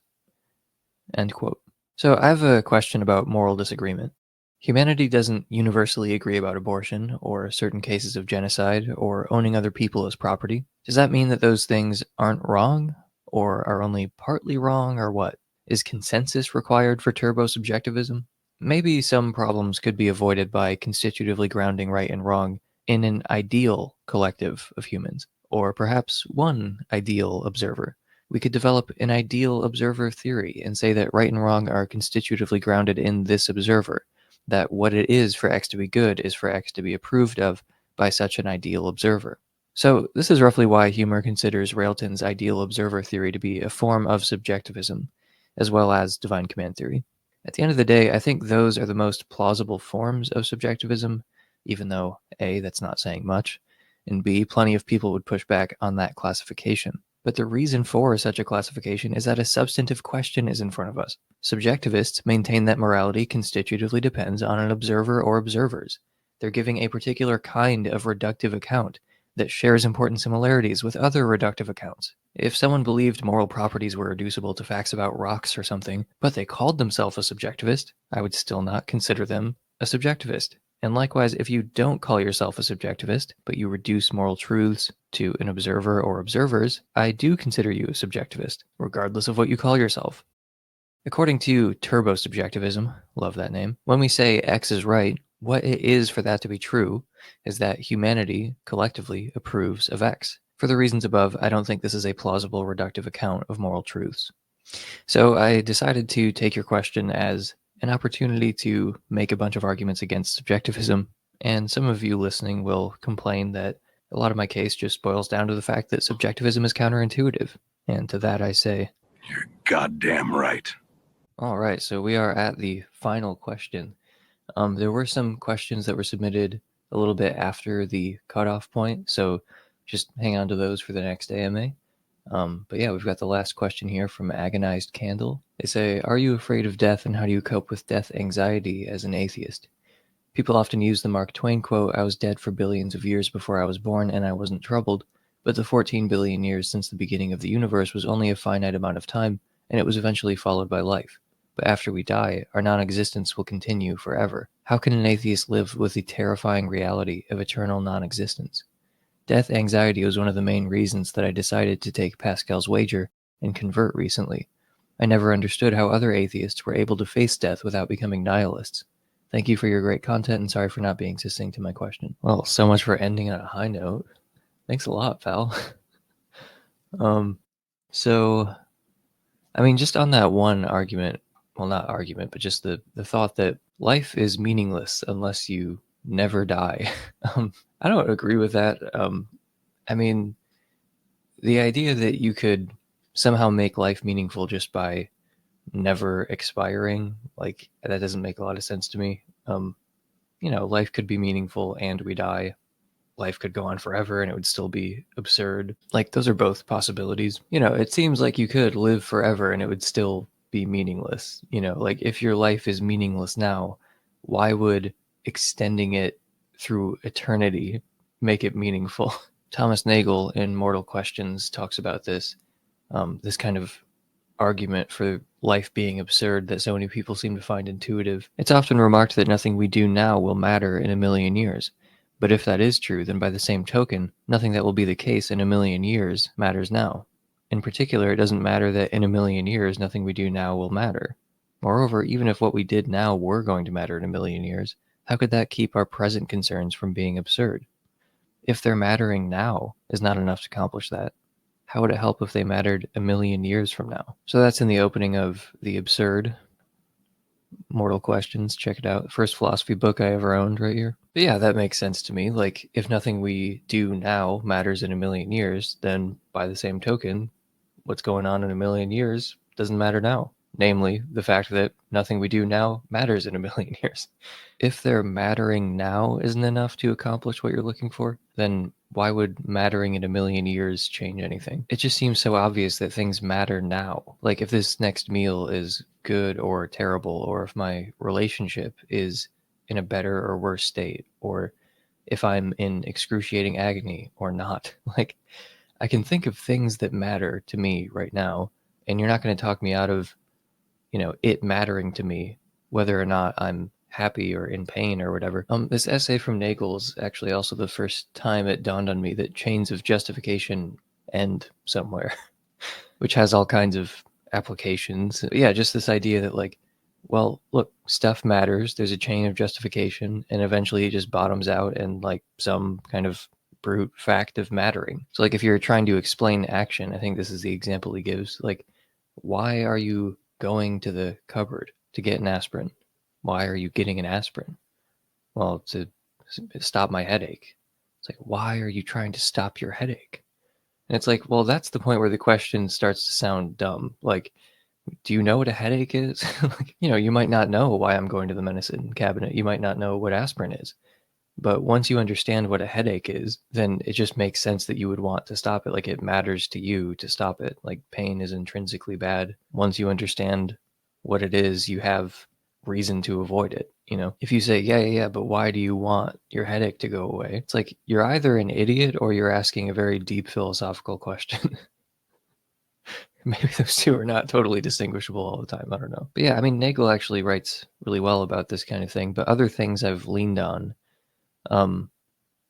End quote. So I have a question about moral disagreement. Humanity doesn't universally agree about abortion, or certain cases of genocide, or owning other people as property. Does that mean that those things aren't wrong, or are only partly wrong, or what? Is consensus required for turbo-subjectivism? Maybe some problems could be avoided by constitutively grounding right and wrong in an ideal collective of humans, or perhaps one ideal observer. We could develop an ideal observer theory and say that right and wrong are constitutively grounded in this observer, that what it is for X to be good is for X to be approved of by such an ideal observer. So this is roughly why Humer considers Railton's ideal observer theory to be a form of subjectivism, as well as divine command theory. At the end of the day, I think those are the most plausible forms of subjectivism, even though A, that's not saying much, and B, plenty of people would push back on that classification. But the reason for such a classification is that a substantive question is in front of us. Subjectivists maintain that morality constitutively depends on an observer or observers. They're giving a particular kind of reductive account that shares important similarities with other reductive accounts. If someone believed moral properties were reducible to facts about rocks or something, but they called themselves a subjectivist, I would still not consider them a subjectivist. And likewise, if you don't call yourself a subjectivist, but you reduce moral truths to an observer or observers, I do consider you a subjectivist, regardless of what you call yourself. According to turbo-subjectivism, love that name, when we say X is right, what it is for that to be true is that humanity collectively approves of X. For the reasons above, I don't think this is a plausible reductive account of moral truths. So I decided to take your question as an opportunity to make a bunch of arguments against subjectivism, and some of you listening will complain that a lot of my case just boils down to the fact that subjectivism is counterintuitive. And to that I say, you're goddamn right. All right, so we are at the final question. There were some questions that were submitted a little bit after the cutoff point, so just hang on to those for the next AMA. But yeah, we've got the last question here from Agonized Candle. They say, are you afraid of death, and how do you cope with death anxiety as an atheist? People often use the Mark Twain quote, "I was dead for billions of years before I was born, and I wasn't troubled." But the 14 billion years since the beginning of the universe was only a finite amount of time, and it was eventually followed by life. But after we die, our non-existence will continue forever. How can an atheist live with the terrifying reality of eternal non-existence? Death anxiety was one of the main reasons that I decided to take Pascal's wager and convert recently. I never understood how other atheists were able to face death without becoming nihilists. Thank you for your great content, and sorry for not being succinct to my question. Well, so much for ending on a high note. Thanks a lot, pal. So, I mean, just on that one argument, well, not argument, but just the thought that life is meaningless unless you never die. I don't agree with that. I mean, the idea that you could somehow make life meaningful just by never expiring, like, that doesn't make a lot of sense to me. Life could be meaningful and we die. Life could go on forever and it would still be absurd. Like, those are both possibilities. It seems like you could live forever and it would still be meaningless. Like, if your life is meaningless now, why would extending it through eternity make it meaningful? Thomas Nagel in Mortal Questions talks about this kind of argument for life being absurd that so many people seem to find intuitive. It's often remarked that nothing we do now will matter in a million years. But if that is true, then by the same token, nothing that will be the case in a million years matters now. In particular, it doesn't matter that in a million years, nothing we do now will matter. Moreover, even if what we did now were going to matter in a million years, how could that keep our present concerns from being absurd? If their mattering now is not enough to accomplish that, how would it help if they mattered a million years from now? So that's in the opening of The Absurd, Mortal Questions. Check it out. First philosophy book I ever owned right here. But yeah, that makes sense to me. Like, if nothing we do now matters in a million years, then by the same token, what's going on in a million years doesn't matter now. Namely, the fact that nothing we do now matters in a million years. If their mattering now isn't enough to accomplish what you're looking for, then why would mattering in a million years change anything? It just seems so obvious that things matter now. Like, if this next meal is good or terrible, or if my relationship is in a better or worse state, or if I'm in excruciating agony or not. Like, I can think of things that matter to me right now, and you're not going to talk me out of, it mattering to me, whether or not I'm happy or in pain or whatever. This essay from Nagel is actually also the first time it dawned on me that chains of justification end somewhere, which has all kinds of applications. Yeah, just this idea that, like, well, look, stuff matters. There's a chain of justification, and eventually it just bottoms out in, like, some kind of brute fact of mattering. So, like, if you're trying to explain action, I think this is the example he gives. Like, why are you going to the cupboard to get an aspirin? Why are you getting an aspirin? Well, to stop my headache. It's like, why are you trying to stop your headache? And it's like, well, that's the point where the question starts to sound dumb. Like, do you know what a headache is? Like, you might not know why I'm going to the medicine cabinet. You might not know what aspirin is. But once you understand what a headache is, then it just makes sense that you would want to stop it. Like, it matters to you to stop it. Like, pain is intrinsically bad. Once you understand what it is, you have reason to avoid it. If you say, yeah, but why do you want your headache to go away? It's like, you're either an idiot or you're asking a very deep philosophical question. Maybe those two are not totally distinguishable all the time. I don't know. But yeah, I mean, Nagel actually writes really well about this kind of thing. But other things I've leaned on,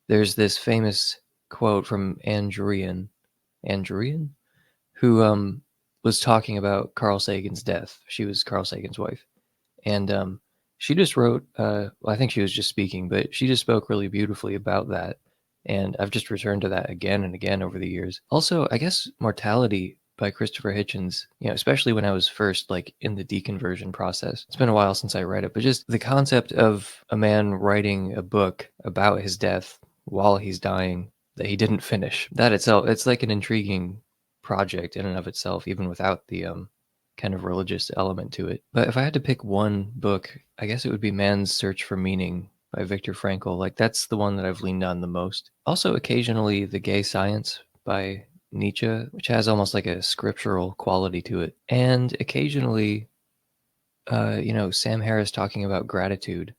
there's this famous quote from Andrewian, who was talking about Carl Sagan's death. She was Carl Sagan's wife. And she just wrote, I think she was just speaking, but she just spoke really beautifully about that. And I've just returned to that again and again over the years. Also, I guess Mortality by Christopher Hitchens, especially when I was first, like, in the deconversion process. It's been a while since I read it, but just the concept of a man writing a book about his death while he's dying that he didn't finish, that itself, it's like an intriguing project in and of itself, even without the kind of religious element to it. But if I had to pick one book, I guess it would be Man's Search for Meaning by Viktor Frankl. Like, that's the one that I've leaned on the most. Also, occasionally The Gay Science by Nietzsche, which has almost like a scriptural quality to it. And occasionally, Sam Harris talking about gratitude,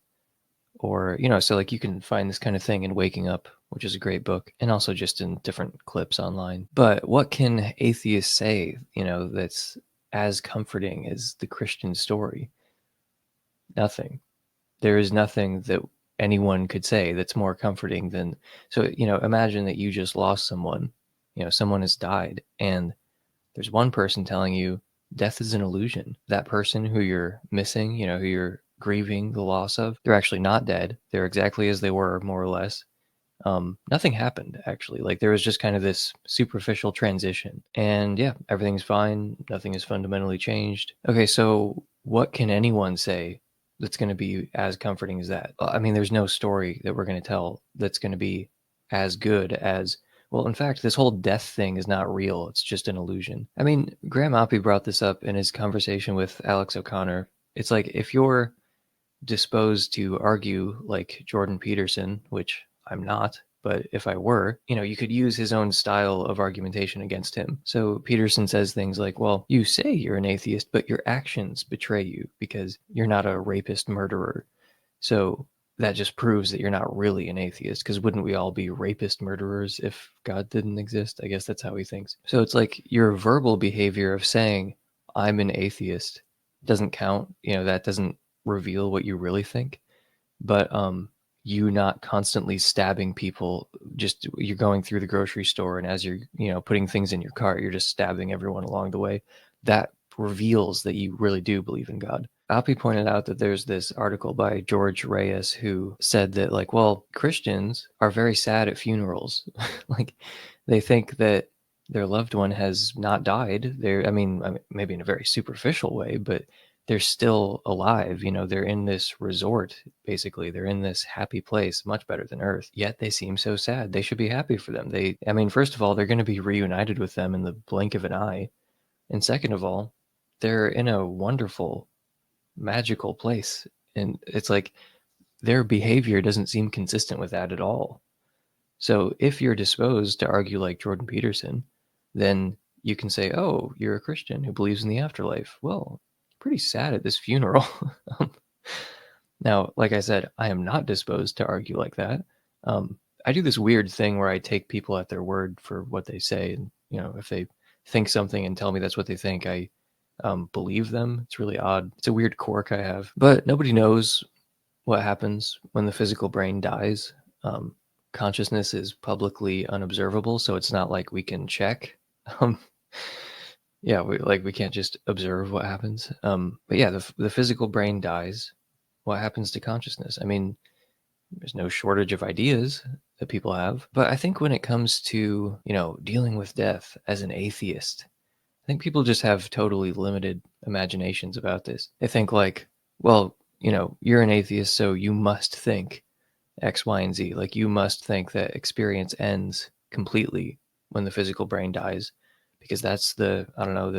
or, so like you can find this kind of thing in Waking Up, which is a great book, and also just in different clips online. But what can atheists say, that's as comforting as the Christian story? Nothing. There is nothing that anyone could say that's more comforting than, so, imagine that you just lost someone, someone has died, and there's one person telling you death is an illusion. That person who you're missing, who you're grieving the loss of, they're actually not dead. They're exactly as they were, more or less. Nothing happened, actually. Like, there was just kind of this superficial transition. And yeah, everything's fine. Nothing has fundamentally changed. Okay, so what can anyone say that's going to be as comforting as that? I mean, there's no story that we're going to tell that's going to be as good as, well, in fact, this whole death thing is not real. It's just an illusion. I mean, Graham Oppy brought this up in his conversation with Alex O'Connor. It's like, if you're disposed to argue like Jordan Peterson, which I'm not, but if I were, you could use his own style of argumentation against him. So Peterson says things like, well, you say you're an atheist, but your actions betray you because you're not a rapist murderer. So that just proves that you're not really an atheist, because wouldn't we all be rapist murderers if God didn't exist? I guess that's how he thinks. So it's like your verbal behavior of saying, I'm an atheist, doesn't count. That doesn't reveal what you really think. But you not constantly stabbing people, just you're going through the grocery store, and as you're putting things in your cart, you're just stabbing everyone along the way. That reveals that you really do believe in God. Oppy pointed out that there's this article by George Reyes who said that, like, well, Christians are very sad at funerals. Like, they think that their loved one has not died. I mean, maybe in a very superficial way, but they're still alive. They're in this resort, basically. They're in this happy place, much better than Earth. Yet they seem so sad. They should be happy for them. First of all, they're going to be reunited with them in the blink of an eye. And second of all, they're in a wonderful, magical place. And it's like their behavior doesn't seem consistent with that at all. So if you're disposed to argue like Jordan Peterson, then you can say, oh, you're a Christian who believes in the afterlife. Well, pretty sad at this funeral. Now, like I said, I am not disposed to argue like that. I do this weird thing where I take people at their word for what they say. And, if they think something and tell me that's what they think, I believe them. It's really odd. It's a weird quirk I have. But nobody knows what happens when the physical brain dies. Consciousness is publicly unobservable, so it's not like we can check. Yeah, we can't just observe what happens. But yeah, the physical brain dies. What happens to consciousness? I mean, there's no shortage of ideas that people have. But I think when it comes to, dealing with death as an atheist, I think people just have totally limited imaginations about this. They think like, well, you're an atheist, so you must think X, Y, and Z. Like, you must think that experience ends completely when the physical brain dies, because that's the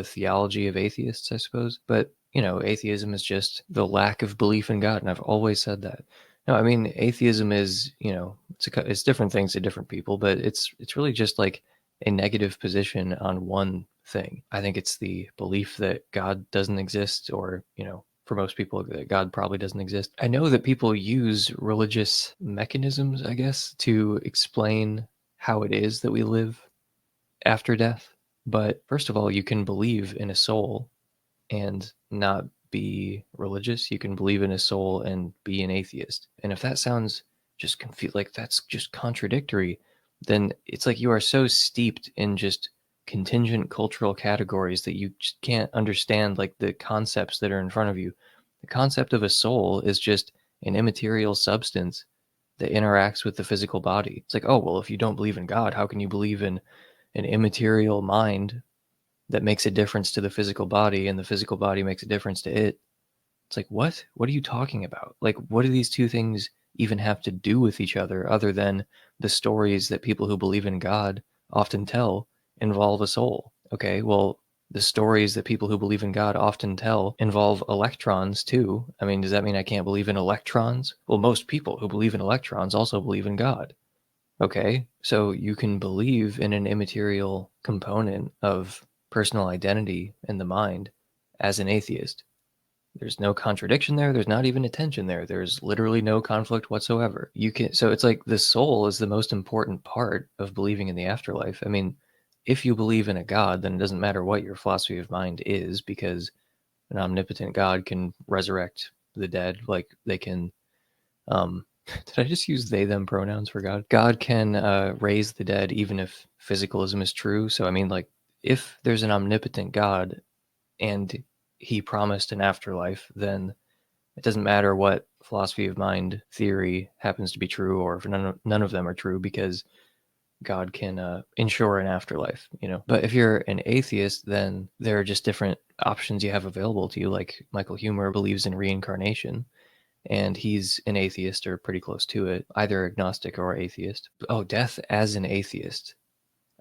theology of atheists, I suppose. But, atheism is just the lack of belief in God. And I've always said that. No, I mean, atheism is, it's different things to different people, but it's really just like a negative position on one thing. I think it's the belief that God doesn't exist, or, for most people, that God probably doesn't exist. I know that people use religious mechanisms, I guess, to explain how it is that we live after death. But first of all, you can believe in a soul and not be religious. You can believe in a soul and be an atheist. And if that sounds just like that's just contradictory, then it's like you are so steeped in just contingent cultural categories that you just can't understand like the concepts that are in front of you. The concept of a soul is just an immaterial substance that interacts with the physical body. It's like, oh, well, if you don't believe in God, how can you believe in an immaterial mind that makes a difference to the physical body, and the physical body makes a difference to it? It's like, what? What are you talking about? Like, what do these two things even have to do with each other than the stories that people who believe in God often tell involve a soul? Okay, well, the stories that people who believe in God often tell involve electrons too. I mean, does that mean I can't believe in electrons? Well, most people who believe in electrons also believe in God. Okay, so you can believe in an immaterial component of personal identity in the mind as an atheist. There's no contradiction there. There's not even a tension there. There's literally no conflict whatsoever. So it's like the soul is the most important part of believing in the afterlife. I mean, if you believe in a God, then it doesn't matter what your philosophy of mind is, because an omnipotent God can resurrect the dead. Like they can, did I just use they, them pronouns for God? God can raise the dead even if physicalism is true. So, I mean, like, if there's an omnipotent God and he promised an afterlife, then it doesn't matter what philosophy of mind theory happens to be true, or if none of them are true, because God can ensure an afterlife, you know. But if you're an atheist, then there are just different options you have available to you. Like Michael Huemer believes in reincarnation, and he's an atheist or pretty close to it, either agnostic or atheist. Oh, death as an atheist.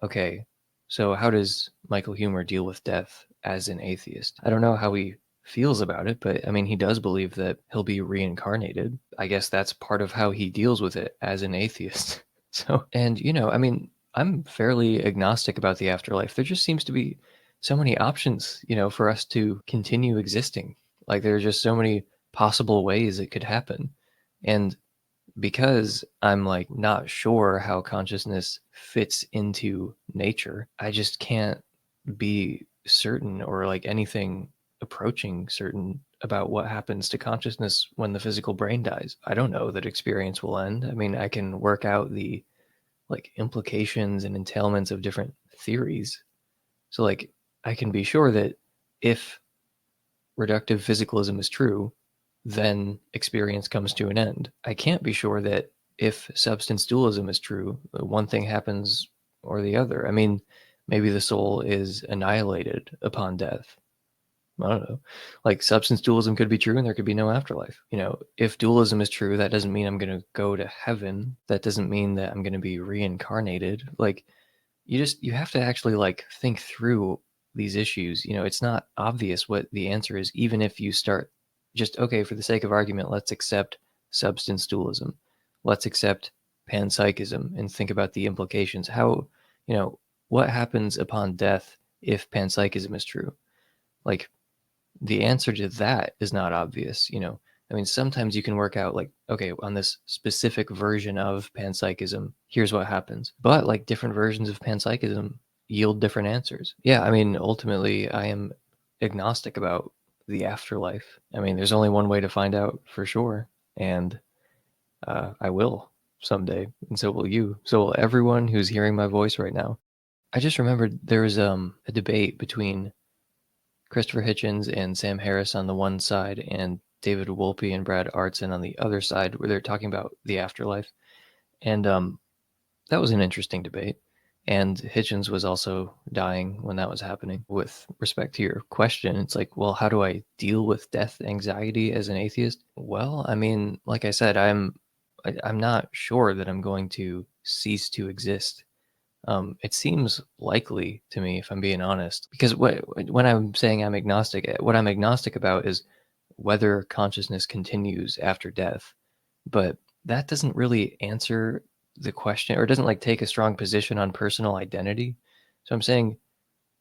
Okay, so how does Michael Huemer deal with death as an atheist? I don't know how he feels about it, but I mean, he does believe that he'll be reincarnated. I guess that's part of how he deals with it as an atheist. So, and you know, I mean, I'm fairly agnostic about the afterlife. There just seems to be so many options, you know, for us to continue existing. Like there are just so many possible ways it could happen. And because I'm like not sure how consciousness fits into nature, I just can't be certain or like anything approaching certain about what happens to consciousness when the physical brain dies. I don't know that experience will end. I mean, I can work out the like implications and entailments of different theories. So like I can be sure that if reductive physicalism is true, then experience comes to an end. I can't be sure that if substance dualism is true, one thing happens or the other. I mean, maybe the soul is annihilated upon death. I don't know. Like substance dualism could be true and there could be no afterlife. You know, if dualism is true, that doesn't mean I'm going to go to heaven. That doesn't mean that I'm going to be reincarnated. Like you have to actually like think through these issues. You know, it's not obvious what the answer is, even if you start just, okay, for the sake of argument, let's accept substance dualism. Let's accept panpsychism and think about the implications. How, you know, what happens upon death if panpsychism is true? Like the answer to that is not obvious, you know. I mean, sometimes you can work out like, okay, on this specific version of panpsychism, here's what happens. But like different versions of panpsychism yield different answers. Yeah, I mean, ultimately, I am agnostic about the afterlife. I mean, there's only one way to find out for sure, and I will someday, and so will you. So will everyone who's hearing my voice right now. I just remembered there was a debate between Christopher Hitchens and Sam Harris on the one side, and David Wolpe and Brad Artson on the other side, where they're talking about the afterlife. And that was an interesting debate. And Hitchens was also dying when that was happening. With respect to your question, it's like, well, how do I deal with death anxiety as an atheist? Well, I mean, like I said, I'm not sure that I'm going to cease to exist. It seems likely to me, if I'm being honest, because when I'm saying I'm agnostic, what I'm agnostic about is whether consciousness continues after death. But that doesn't really answer the question, or doesn't like take a strong position on personal identity. So I'm saying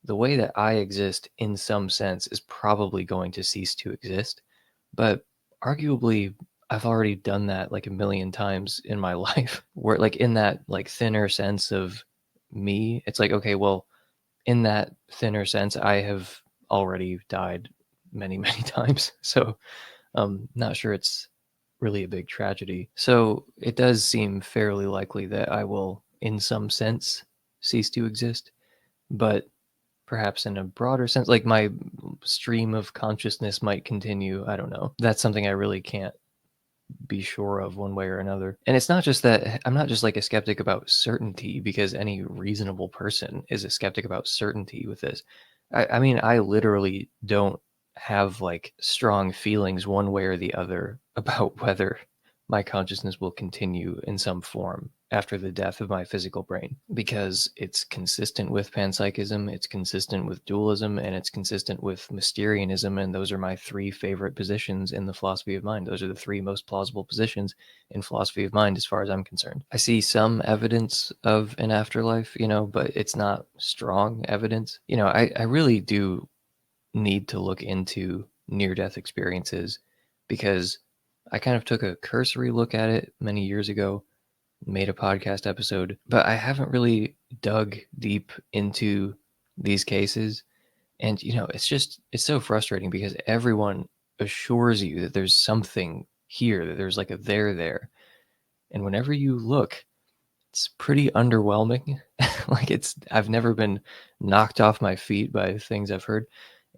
the way that I exist in some sense is probably going to cease to exist. But arguably, I've already done that like a million times in my life, where like in that like thinner sense of me, it's like, okay, well, in that thinner sense, I have already died many, many times. So not sure it's really a big tragedy. So it does seem fairly likely that I will, in some sense, cease to exist. But perhaps in a broader sense, like my stream of consciousness might continue. I don't know. That's something I really can't be sure of one way or another. And it's not just that I'm not just like a skeptic about certainty, because any reasonable person is a skeptic about certainty with this. I mean, I literally don't have like strong feelings one way or the other about whether my consciousness will continue in some form after the death of my physical brain, because it's consistent with panpsychism, it's consistent with dualism, and it's consistent with Mysterianism, and those are my three favorite positions in the philosophy of mind. Those are the three most plausible positions in philosophy of mind as far as I'm concerned. I see some evidence of an afterlife, you know, but it's not strong evidence. You know, I really do need to look into near-death experiences, because I kind of took a cursory look at it many years ago, made a podcast episode, but I haven't really dug deep into these cases. And, it's so frustrating because everyone assures you that there's something here, that there's like a there. And whenever you look, it's pretty underwhelming. Like I've never been knocked off my feet by things I've heard.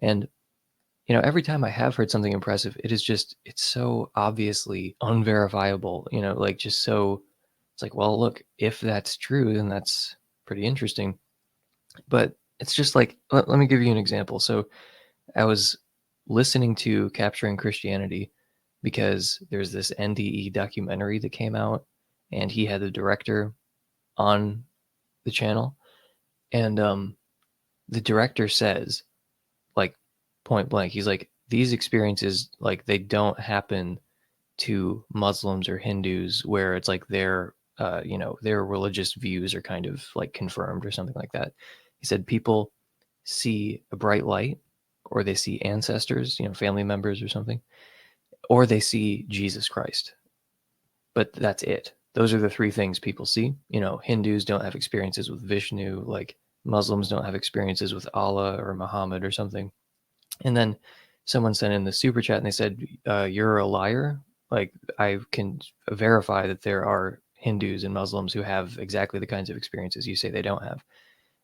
And, every time I have heard something impressive, it's so obviously unverifiable, it's like, well, look, if that's true, then that's pretty interesting. But it's just like, let me give you an example. So I was listening to Capturing Christianity because there's this NDE documentary that came out, and he had the director on the channel. And the director says, like, point blank, he's like, these experiences, like, they don't happen to Muslims or Hindus where it's like their religious views are kind of like confirmed or something like that. He said people see a bright light, or they see ancestors, family members or something, or they see Jesus Christ. But that's it. Those are the three things people see. Hindus don't have experiences with Vishnu, like Muslims don't have experiences with Allah or Muhammad or something. And then someone sent in the super chat and they said, you're a liar. Like, I can verify that there are Hindus and Muslims who have exactly the kinds of experiences you say they don't have.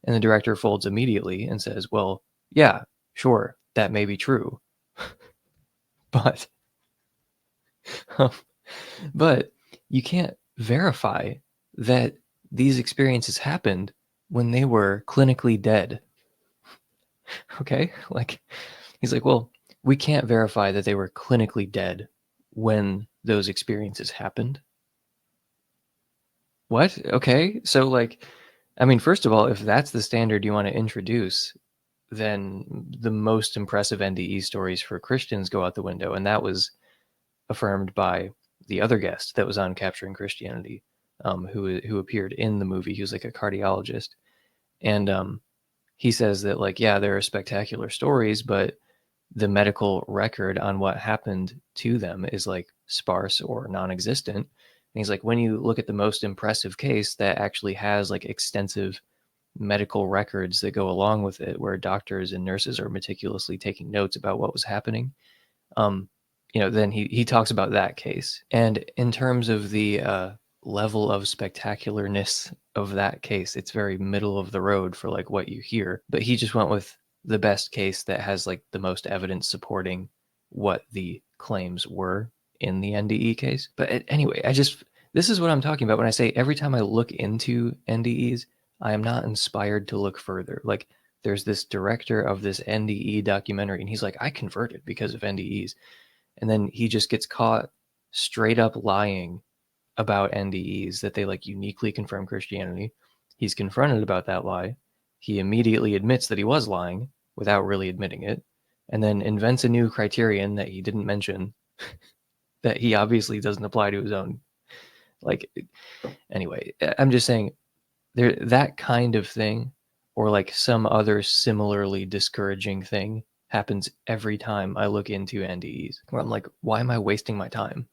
And the director folds immediately and says, well, yeah, sure, that may be true. But you can't verify that these experiences happened when they were clinically dead. Okay? Like, he's like, well, we can't verify that they were clinically dead when those experiences happened. What? Okay. So, like, I mean, first of all, if that's the standard you want to introduce, then the most impressive NDE stories for Christians go out the window. And that was affirmed by the other guest that was on Capturing Christianity, who appeared in the movie. He was like a cardiologist. And he says that, like, yeah, there are spectacular stories, but the medical record on what happened to them is like sparse or non-existent. And he's like, when you look at the most impressive case that actually has like extensive medical records that go along with it, where doctors and nurses are meticulously taking notes about what was happening, then he talks about that case. And in terms of the level of spectacularness of that case, it's very middle of the road for like what you hear. But he just went with the best case that has like the most evidence supporting what the claims were in the NDE case. But anyway, this is what I'm talking about when I say every time I look into NDEs, I am not inspired to look further. Like, there's this director of this NDE documentary, and he's like, I converted because of NDEs. And then he just gets caught straight up lying about NDEs, that they like uniquely confirm Christianity. He's confronted about that lie. He immediately admits that he was lying without really admitting it, and then invents a new criterion that he didn't mention that he obviously doesn't apply to his own. Like, anyway, I'm just saying, that kind of thing, or like some other similarly discouraging thing, happens every time I look into NDEs, where I'm like, why am I wasting my time?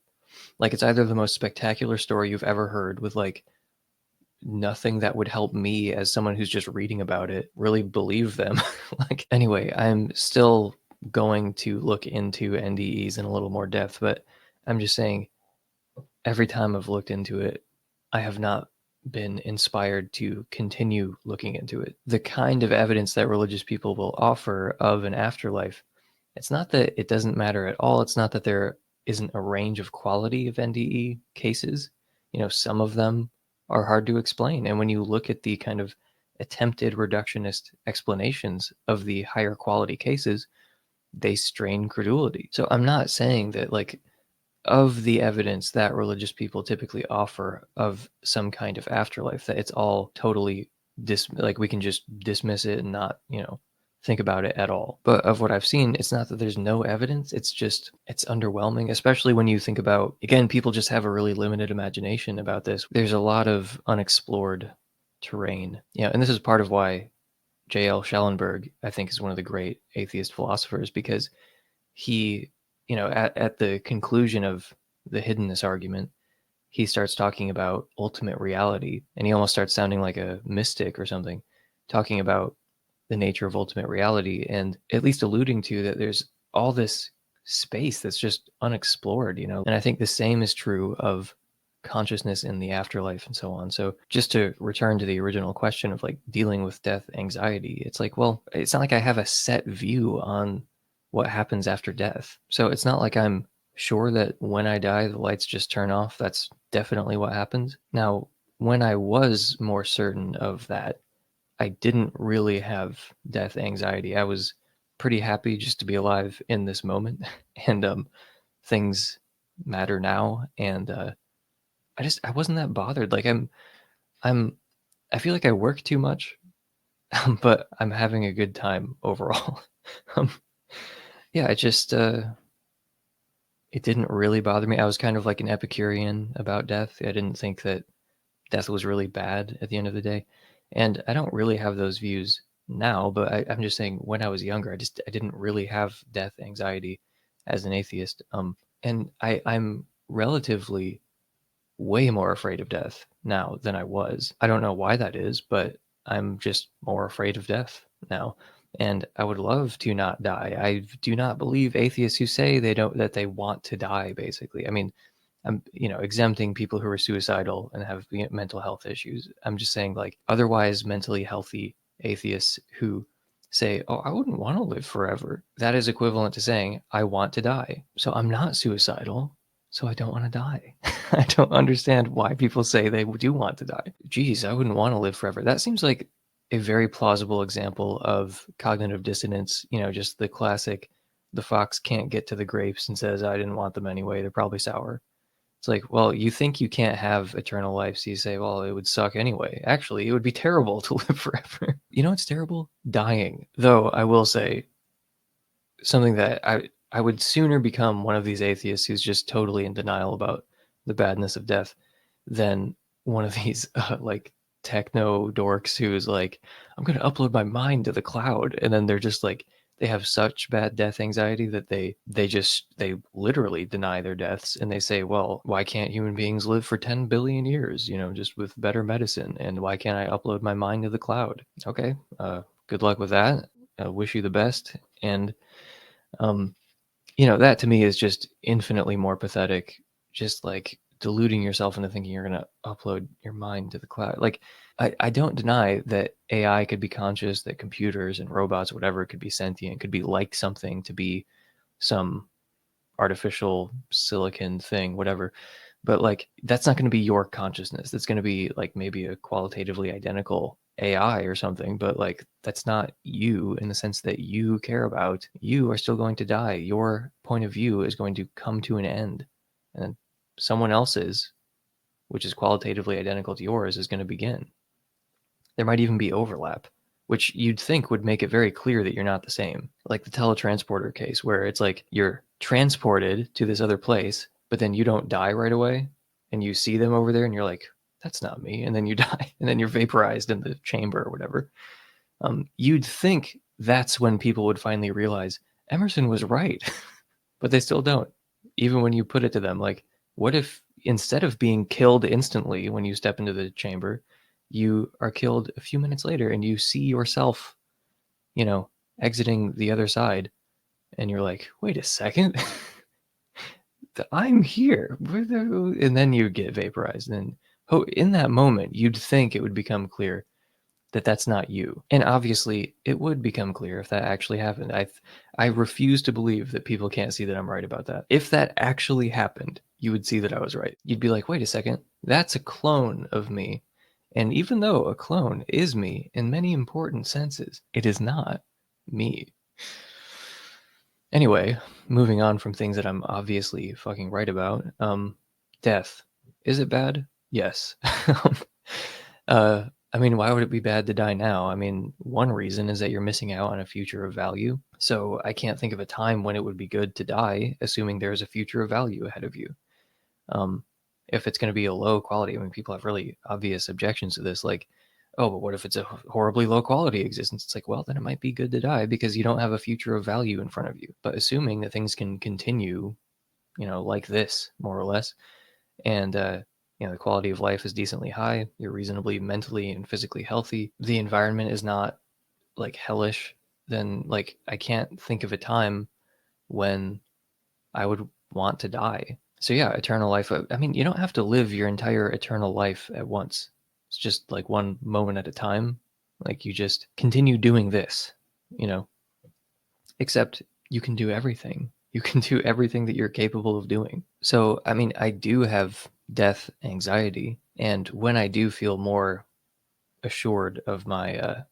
Like, it's either the most spectacular story you've ever heard with like nothing that would help me as someone who's just reading about it really believe them. Like, anyway, I'm still going to look into NDEs in a little more depth, but I'm just saying, every time I've looked into it, I have not been inspired to continue looking into it. The kind of evidence that religious people will offer of an afterlife, it's not that it doesn't matter at all. It's not that there isn't a range of quality of NDE cases. Some of them are hard to explain. And when you look at the kind of attempted reductionist explanations of the higher quality cases, they strain credulity. So I'm not saying that, like, of the evidence that religious people typically offer of some kind of afterlife, that it's all totally like we can just dismiss it and not, think about it at all. But of what I've seen, it's not that there's no evidence, it's underwhelming, especially when you think about, again, people just have a really limited imagination about this. There's a lot of unexplored terrain. And this is part of why J.L. Schellenberg, I think, is one of the great atheist philosophers, because he, at the conclusion of the hiddenness argument, he starts talking about ultimate reality, and he almost starts sounding like a mystic or something, talking about the nature of ultimate reality, and at least alluding to that there's all this space that's just unexplored, And I think the same is true of consciousness in the afterlife and so on. So just to return to the original question of like dealing with death anxiety, it's like, well, it's not like I have a set view on what happens after death. So it's not like I'm sure that when I die, the lights just turn off. That's definitely what happens. Now, when I was more certain of that, I didn't really have death anxiety. I was pretty happy just to be alive in this moment, and things matter now. And I wasn't that bothered. Like I feel like I work too much, but I'm having a good time overall. um, yeah, it didn't really bother me. I was kind of like an Epicurean about death. I didn't think that death was really bad at the end of the day. And I don't really have those views now, but I'm just saying when I was younger, I didn't really have death anxiety as an atheist. And I'm relatively way more afraid of death now than I was. I don't know why that is, but I'm just more afraid of death now. And I would love to not die. I do not believe atheists who say that they want to die, basically. I mean, I'm, exempting people who are suicidal and have mental health issues. I'm just saying, like, otherwise mentally healthy atheists who say, oh, I wouldn't want to live forever. That is equivalent to saying, I want to die. So I'm not suicidal. So I don't want to die. I don't understand why people say they do want to die. Geez, I wouldn't want to live forever. That seems like a very plausible example of cognitive dissonance, just the classic, the fox can't get to the grapes and says, I didn't want them anyway. They're probably sour. It's like, well, you think you can't have eternal life, so you say, well, it would suck anyway. Actually, it would be terrible to live forever. You know what's terrible? Dying. Though I will say something that I would sooner become one of these atheists who's just totally in denial about the badness of death than one of these like techno dorks who's like, I'm going to upload my mind to the cloud. And then they're just like, they have such bad death anxiety that they literally deny their deaths, and they say, well, why can't human beings live for 10 billion years, just with better medicine? And why can't I upload my mind to the cloud? Okay. Good luck with that. Wish you the best. And, that to me is just infinitely more pathetic, just like deluding yourself into thinking you're going to upload your mind to the cloud. Like, I don't deny that AI could be conscious, that computers and robots, whatever, could be sentient, could be like something, to be some artificial silicon thing, whatever. But like, that's not going to be your consciousness. That's going to be like maybe a qualitatively identical AI or something, but like, that's not you in the sense that you care about. You are still going to die. Your point of view is going to come to an end, and someone else's, which is qualitatively identical to yours, is going to begin. There might even be overlap, which you'd think would make it very clear that you're not the same. Like the teletransporter case, where it's like you're transported to this other place, but then you don't die right away, and you see them over there and you're like, that's not me. And then you die, and then you're vaporized in the chamber or whatever. You'd think that's when people would finally realize Emerson was right, but they still don't. Even when you put it to them, like, what if instead of being killed instantly when you step into the chamber, you are killed a few minutes later and you see yourself, exiting the other side, and you're like, wait a second, I'm here. And then you get vaporized. And in that moment, you'd think it would become clear that that's not you. And obviously, it would become clear if that actually happened. I refuse to believe that people can't see that I'm right about that. If that actually happened, you would see that I was right. You'd be like, wait a second, that's a clone of me. And even though a clone is me in many important senses, it is not me. Anyway, moving on from things that I'm obviously fucking right about. Death. Is it bad? Yes. I mean, why would it be bad to die now? I mean, one reason is that you're missing out on a future of value. So I can't think of a time when it would be good to die, assuming there's a future of value ahead of you. If it's going to be a low quality, I mean, people have really obvious objections to this. Like, oh, but what if it's a horribly low quality existence? It's like, well, then it might be good to die because you don't have a future of value in front of you. But assuming that things can continue, like this, more or less, and the quality of life is decently high, you're reasonably mentally and physically healthy, the environment is not like hellish, then like I can't think of a time when I would want to die. So yeah, eternal life. I mean, you don't have to live your entire eternal life at once. It's just like one moment at a time. Like you just continue doing this, except you can do everything. You can do everything that you're capable of doing. So, I mean, I do have death anxiety. And when I do feel more assured of my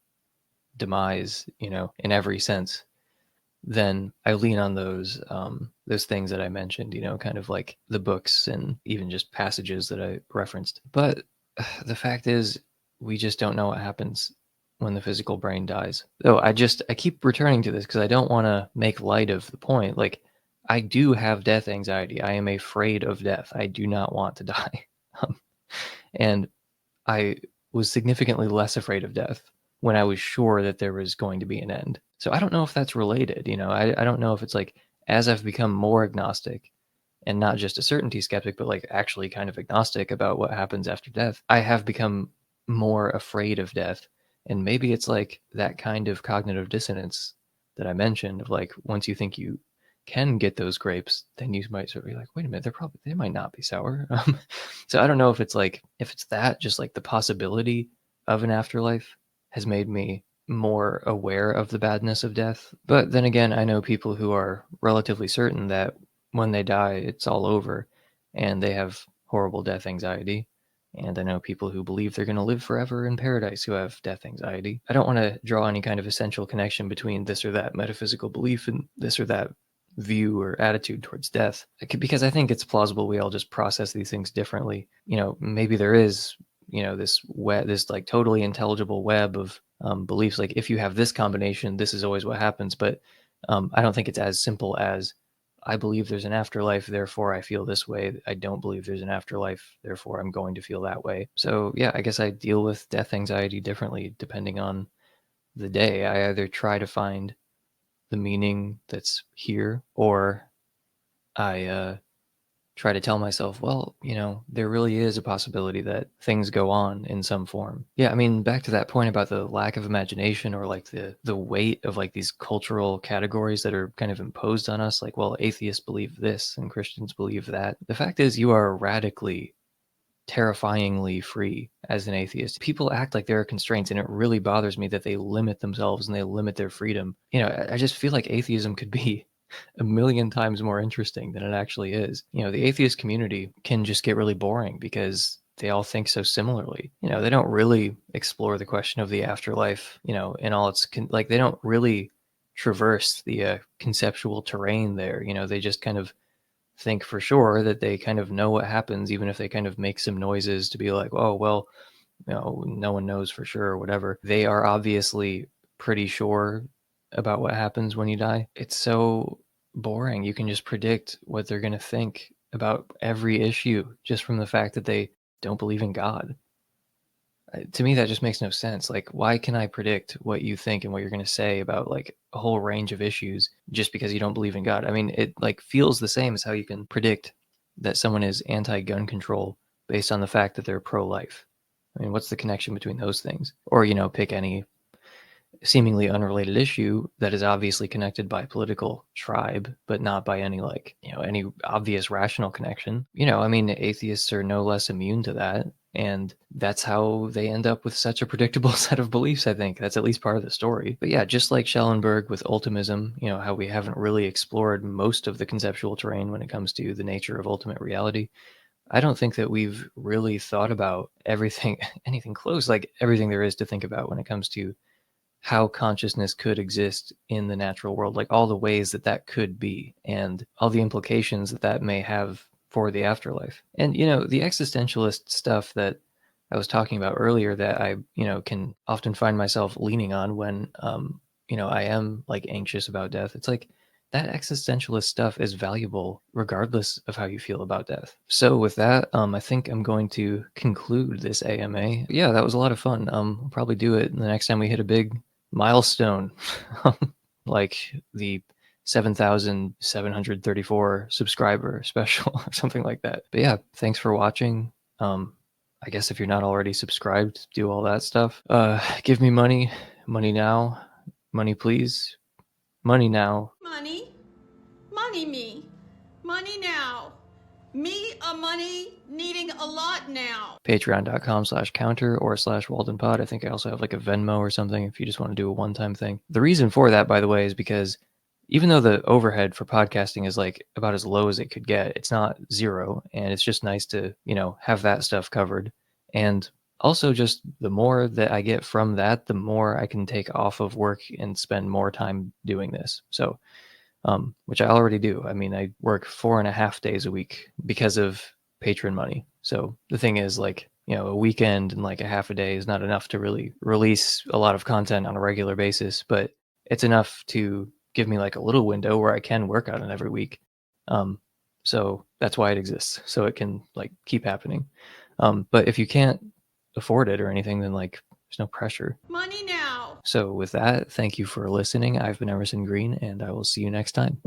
demise, in every sense, then I lean on those things that I mentioned, kind of like the books and even just passages that I referenced. But the fact is, we just don't know what happens when the physical brain dies. Though I keep returning to this because I don't want to make light of the point. Like, I do have death anxiety. I am afraid of death. I do not want to die. And I was significantly less afraid of death when I was sure that there was going to be an end. So I don't know if that's related. I don't know if it's like, as I've become more agnostic and not just a certainty skeptic, but like actually kind of agnostic about what happens after death, I have become more afraid of death. And maybe it's like that kind of cognitive dissonance that I mentioned of like, once you think you can get those grapes, then you might sort of be like, wait a minute, they might not be sour. So I don't know if it's that, just like the possibility of an afterlife has made me more aware of the badness of death. But then again, I know people who are relatively certain that when they die, it's all over, and they have horrible death anxiety. And I know people who believe they're going to live forever in paradise who have death anxiety. I don't want to draw any kind of essential connection between this or that metaphysical belief and this or that view or attitude towards death, because I think it's plausible we all just process these things differently. Maybe there is, this like totally intelligible web of beliefs. Like if you have this combination, this is always what happens. But I don't think it's as simple as I believe there's an afterlife, therefore I feel this way. I don't believe there's an afterlife, therefore I'm going to feel that way. So yeah, I guess I deal with death anxiety differently depending on the day. I either try to find the meaning that's here, or I try to tell myself, well, there really is a possibility that things go on in some form. Yeah, I mean, back to that point about the lack of imagination, or like the weight of like these cultural categories that are kind of imposed on us, like, well, atheists believe this and Christians believe that. The fact is, you are radically, terrifyingly free as an atheist. People act like there are constraints, and it really bothers me that they limit themselves and they limit their freedom. I just feel like atheism could be a million times more interesting than it actually is. The atheist community can just get really boring because they all think so similarly. They don't really explore the question of the afterlife, in all its like they don't really traverse the conceptual terrain there. They just kind of think for sure that they kind of know what happens, even if they kind of make some noises to be like, oh, well, no one knows for sure or whatever. They are obviously pretty sure about what happens when you die. It's so boring. You can just predict what they're going to think about every issue just from the fact that they don't believe in God. To me, that just makes no sense. Like, why can I predict what you think and what you're going to say about like a whole range of issues just because you don't believe in God? I mean, it like feels the same as how you can predict that someone is anti-gun control based on the fact that they're pro-life. I mean, what's the connection between those things? Or, pick any seemingly unrelated issue that is obviously connected by political tribe, but not by any any obvious rational connection. I mean, atheists are no less immune to that. And that's how they end up with such a predictable set of beliefs, I think. That's at least part of the story. But yeah, just like Schellenberg with ultimism, how we haven't really explored most of the conceptual terrain when it comes to the nature of ultimate reality. I don't think that we've really thought about everything, anything close, like everything there is to think about when it comes to how consciousness could exist in the natural world, like all the ways that that could be, and all the implications that that may have for the afterlife. And, the existentialist stuff that I was talking about earlier that I, can often find myself leaning on when, I am like anxious about death. It's like, that existentialist stuff is valuable regardless of how you feel about death. So with that, I think I'm going to conclude this AMA. Yeah, that was a lot of fun. I'll probably do it the next time we hit a big milestone, like the 7,734 subscriber special or something like that. But yeah, thanks for watching. I guess if you're not already subscribed, do all that stuff. Give me money now, money please, money now. Money me, money now. Me a money needing a lot now. Patreon.com/counter or /WaldenPod. I think I also have like a Venmo or something if you just want to do a one-time thing. The reason for that, by the way, is because even though the overhead for podcasting is like about as low as it could get, it's not zero. And it's just nice to, have that stuff covered. And also just the more that I get from that, the more I can take off of work and spend more time doing this. So, which I already do. I mean, I work 4.5 days a week because of patron money. So the thing is, like, a weekend and like a half a day is not enough to really release a lot of content on a regular basis, but it's enough to give me like a little window where I can work on it every week. So that's why it exists. So it can like keep happening. But if you can't afford it or anything, then like there's no pressure. Money now. So with that, thank you for listening. I've been Emerson Green, and I will see you next time.